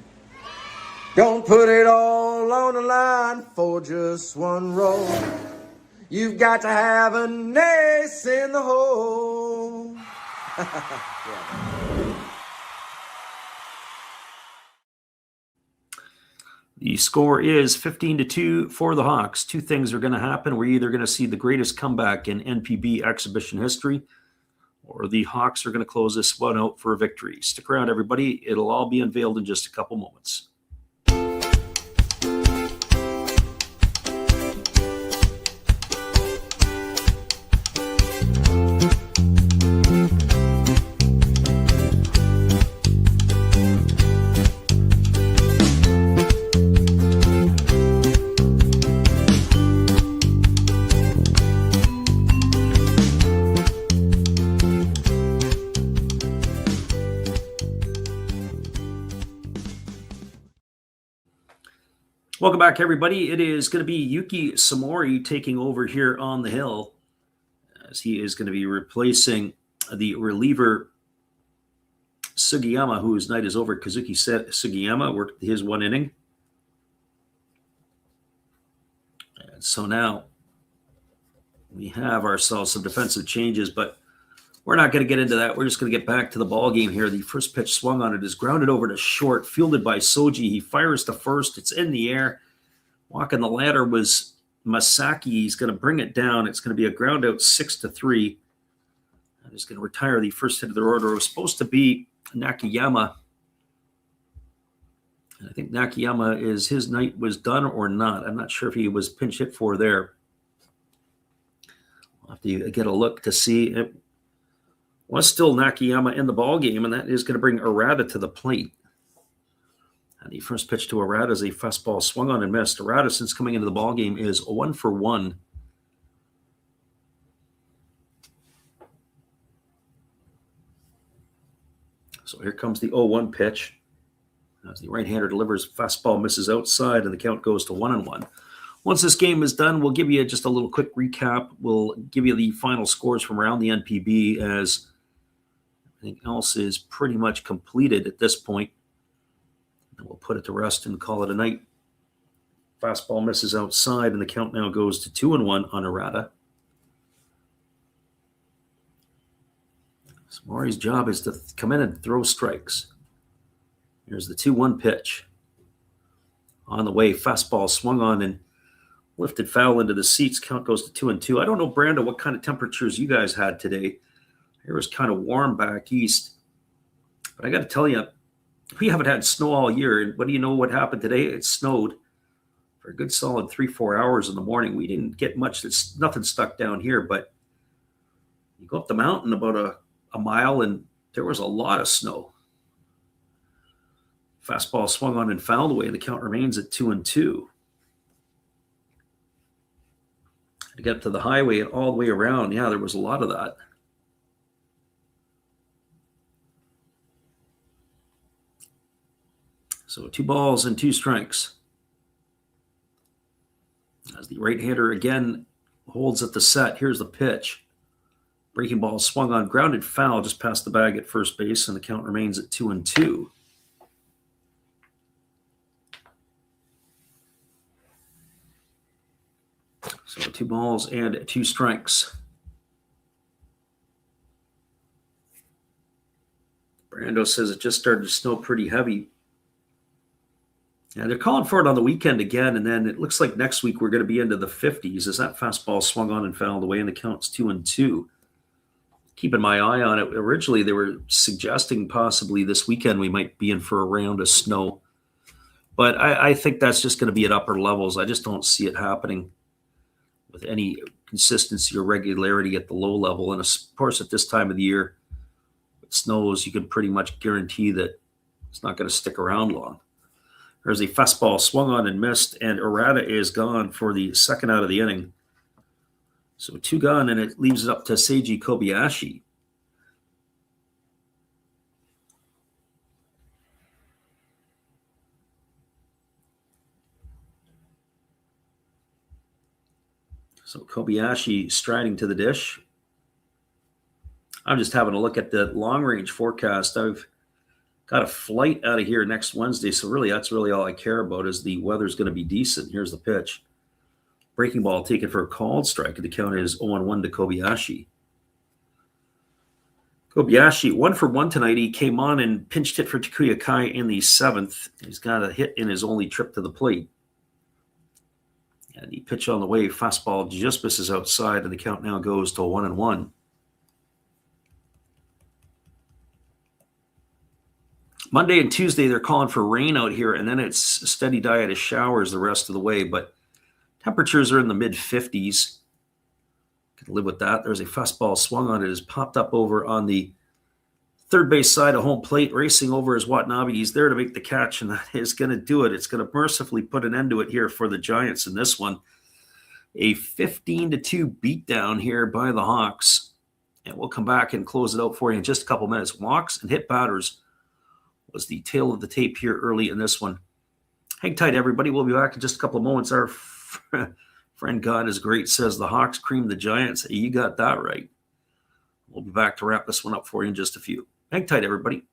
Don't put it all on the line for just one roll. You've got to have an ace in the hole. The score is 15-2 for the Hawks. 2 things are going to happen. We're either going to see the greatest comeback in NPB exhibition history, or the Hawks are going to close this one out for a victory. Stick around, everybody. It'll all be unveiled in just a couple moments. Welcome back, everybody. It is going to be Yuki Samori taking over here on the hill, as he is going to be replacing the reliever Sugiyama, whose night is over. Kazuki Sugiyama worked his 1 inning. And so now we have ourselves some defensive changes, but we're not going to get into that. We're just going to get back to the ball game here. The first pitch swung on it is grounded over to short, fielded by Soji. He fires to first. It's in the air. Walking the ladder was Masaki. He's going to bring it down. It's going to be a ground out 6-3. And he's going to retire the first hit of the order. It was supposed to be Nakayama. And I think Nakayama his night was done or not. I'm not sure if he was pinch hit for there. We'll have to get a look to see. It was still Nakayama in the ball game, and that is going to bring Arata to the plate. And the first pitch to Arata is a fastball swung on and missed. Arata, since coming into the ball game, is 1 for 1. So here comes the 0-1 pitch. As the right-hander delivers, fastball misses outside, and the count goes to 1-1. Once this game is done, we'll give you just a little quick recap. We'll give you the final scores from around the NPB, as everything else is pretty much completed at this point. And we'll put it to rest and call it a night. Fastball misses outside, and the count now goes to 2-1 on errata. So Maury's job is to come in and throw strikes. Here's the 2-1 pitch. On the way, fastball swung on and lifted foul into the seats. Count goes to 2-2. I don't know, Brando, what kind of temperatures you guys had today. It was kind of warm back east. But I got to tell you, we haven't had snow all year. And what do you know what happened today? It snowed for a good solid 3-4 hours in the morning. We didn't get much. Nothing stuck down here. But you go up the mountain about a mile, and there was a lot of snow. Fastball swung on and fouled away. The count remains at 2-2. To get to the highway and all the way around, yeah, there was a lot of that. So 2 balls and 2 strikes. As the right-hander again holds at the set, here's the pitch. Breaking ball swung on, grounded foul just past the bag at first base, and the count remains at 2-2. So 2 balls and 2 strikes. Brando says it just started to snow pretty heavy. Yeah, they're calling for it on the weekend again, and then it looks like next week we're going to be into the 50s as that fastball swung on and fouled away, and the count's 2-2. Keeping my eye on it. Originally, they were suggesting possibly this weekend we might be in for a round of snow. But I think that's just going to be at upper levels. I just don't see it happening with any consistency or regularity at the low level. And of course, at this time of the year, it snows, you can pretty much guarantee that it's not going to stick around long. There's a fastball swung on and missed, and errata is gone for the second out of the inning. So 2 gone, and it leaves it up to Seiji Kobayashi. So Kobayashi striding to the dish. I'm just having a look at the long-range forecast. I've got a flight out of here next Wednesday, so really that's really all I care about is the weather's going to be decent. Here's the pitch. Breaking ball taken for a called strike. The count is 0-1 to Kobayashi. Kobayashi, 1 for 1 tonight. He came on and pinch hit for Takuya Kai in the 7th. He's got a hit in his only trip to the plate. And he pitched on the way. Fastball just misses outside, and the count now goes to 1-1. Monday and Tuesday, they're calling for rain out here, and then it's a steady diet of showers the rest of the way. But temperatures are in the mid-50s. Can live with that. There's a fastball swung on. It has popped up over on the third base side of home plate, racing over is Watanabe. He's there to make the catch, and that is going to do it. It's going to mercifully put an end to it here for the Giants in this one. A 15-2 beatdown here by the Hawks. And we'll come back and close it out for you in just a couple minutes. Walks and hit batters was the tail of the tape here early in this one. Hang tight, everybody. We'll be back in just a couple of moments. Our friend God is Great says the Hawks creamed the Giants. You got that right. We'll be back to wrap this one up for you in just a few. Hang tight, everybody.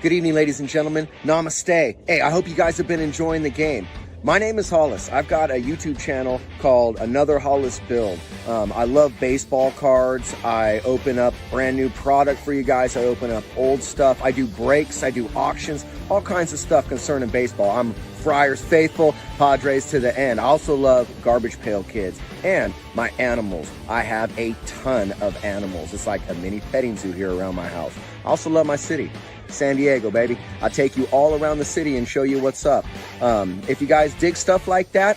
Good evening, ladies and gentlemen. Namaste. Hey, I hope you guys have been enjoying the game. My name is Hollis. I've got a YouTube channel called Another Hollis Build. I love baseball cards. I open up brand new product for you guys. I open up old stuff. I do breaks. I do auctions. All kinds of stuff concerning baseball. I'm Friars faithful, Padres to the end. I also love Garbage Pail Kids and my animals. I have a ton of animals. It's like a mini petting zoo here around my house. I also love my city. San Diego, baby. I'll take you all around the city and show you what's up. If you guys dig stuff like that,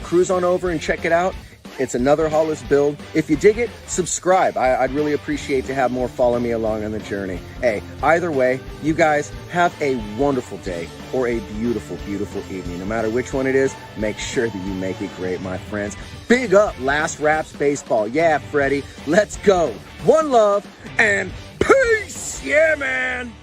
cruise on over and check it out. It's Another Hollis Build. If you dig it, subscribe. I'd really appreciate to have more follow me along on the journey. Hey, either way, you guys have a wonderful day or a beautiful, beautiful evening. No matter which one it is, make sure that you make it great, my friends. Big up Last Raps Baseball. Yeah, Freddie, let's go. One love and peace! Yeah, man.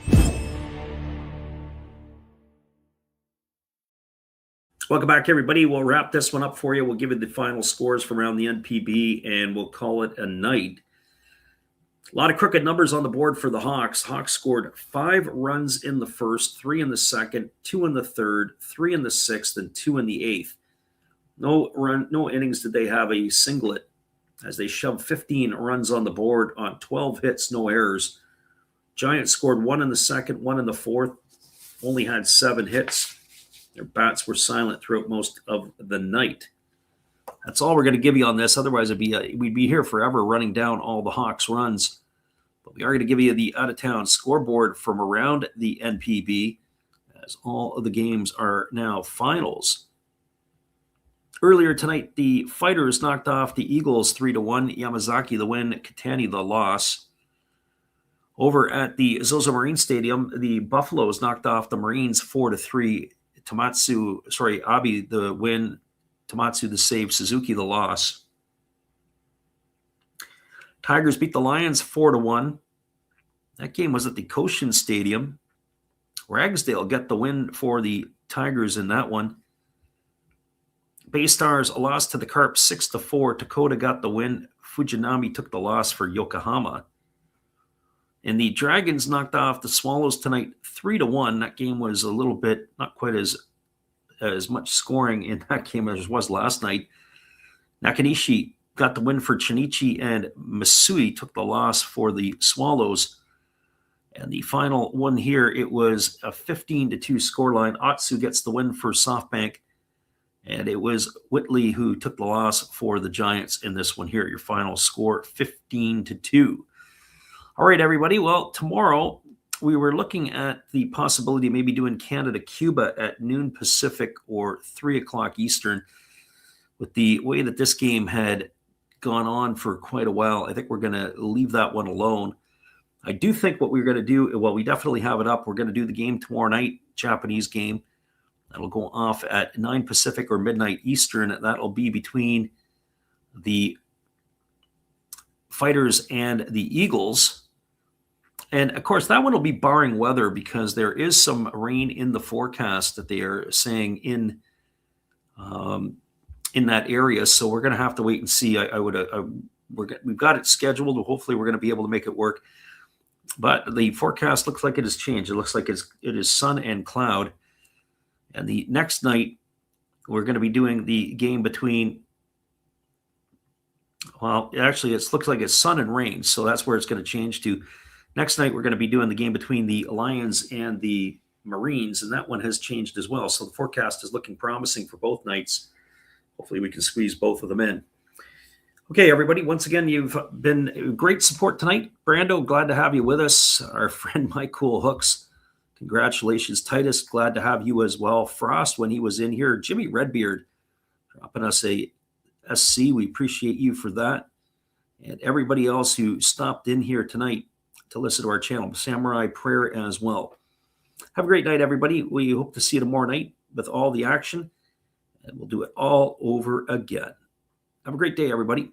Welcome back, everybody. We'll wrap this one up for you. We'll give you the final scores from around the NPB, and we'll call it a night. A lot of crooked numbers on the board for the Hawks. Hawks scored 5 runs in the first, 3 in the second, 2 in the third, 3 in the sixth, and 2 in the eighth. No innings did they have a singlet, as they shoved 15 runs on the board on 12 hits, no errors. Giants scored 1 in the second, 1 in the fourth, only had 7 hits. Their bats were silent throughout most of the night. That's all we're going to give you on this. Otherwise, we'd be here forever running down all the Hawks runs. But we are going to give you the out-of-town scoreboard from around the NPB, as all of the games are now finals. Earlier tonight, the Fighters knocked off the Eagles 3-1. Yamazaki the win, Katani the loss. Over at the Zozo Marine Stadium, the Buffaloes knocked off the Marines 4-3. Abi the win, Tomatsu the save, Suzuki the loss. Tigers beat the Lions 4-1. That game was at the Cochin Stadium. Ragsdale got the win for the Tigers in that one. Bay Stars lost to the Carp 6-4. Dakota got the win. Fujinami took the loss for Yokohama. And the Dragons knocked off the Swallows tonight 3-1. That game was a little bit, not quite as much scoring in that game as was last night. Nakanishi got the win for Chinichi, and Masui took the loss for the Swallows. And the final one here, it was a 15-2 scoreline. Otsu gets the win for SoftBank, and it was Whitley who took the loss for the Giants in this one here. Your final score, 15-2. All right, everybody. Well, tomorrow we were looking at the possibility of maybe doing Canada-Cuba at noon Pacific or 3 o'clock Eastern. With the way that this game had gone on for quite a while, I think we're going to leave that one alone. I do think what we're going to do, well, we definitely have it up. We're going to do the game tomorrow night, Japanese game. That'll go off at 9 Pacific or midnight Eastern. That'll be between the Fighters and the Eagles. And, of course, that one will be barring weather, because there is some rain in the forecast that they are saying in that area. So we're going to have to wait and see. We've got it scheduled. Hopefully we're going to be able to make it work. But the forecast looks like it has changed. It looks like it is sun and cloud. And the next night, we're going to be doing the game between, well, actually, it looks like it's sun and rain. So that's where it's going to change to. Next night, we're going to be doing the game between the Lions and the Marines, and that one has changed as well. So the forecast is looking promising for both nights. Hopefully we can squeeze both of them in. Okay, everybody, once again, you've been great support tonight. Brando, glad to have you with us. Our friend Mike Cool Hooks, congratulations. Titus, glad to have you as well. Frost, when he was in here. Jimmy Redbeard, dropping us a SC. We appreciate you for that. And everybody else who stopped in here tonight to listen to our channel. Samurai Prayer as well. Have a great night, everybody. We hope to see you tomorrow night with all the action, and we'll do it all over again. Have a great day, everybody.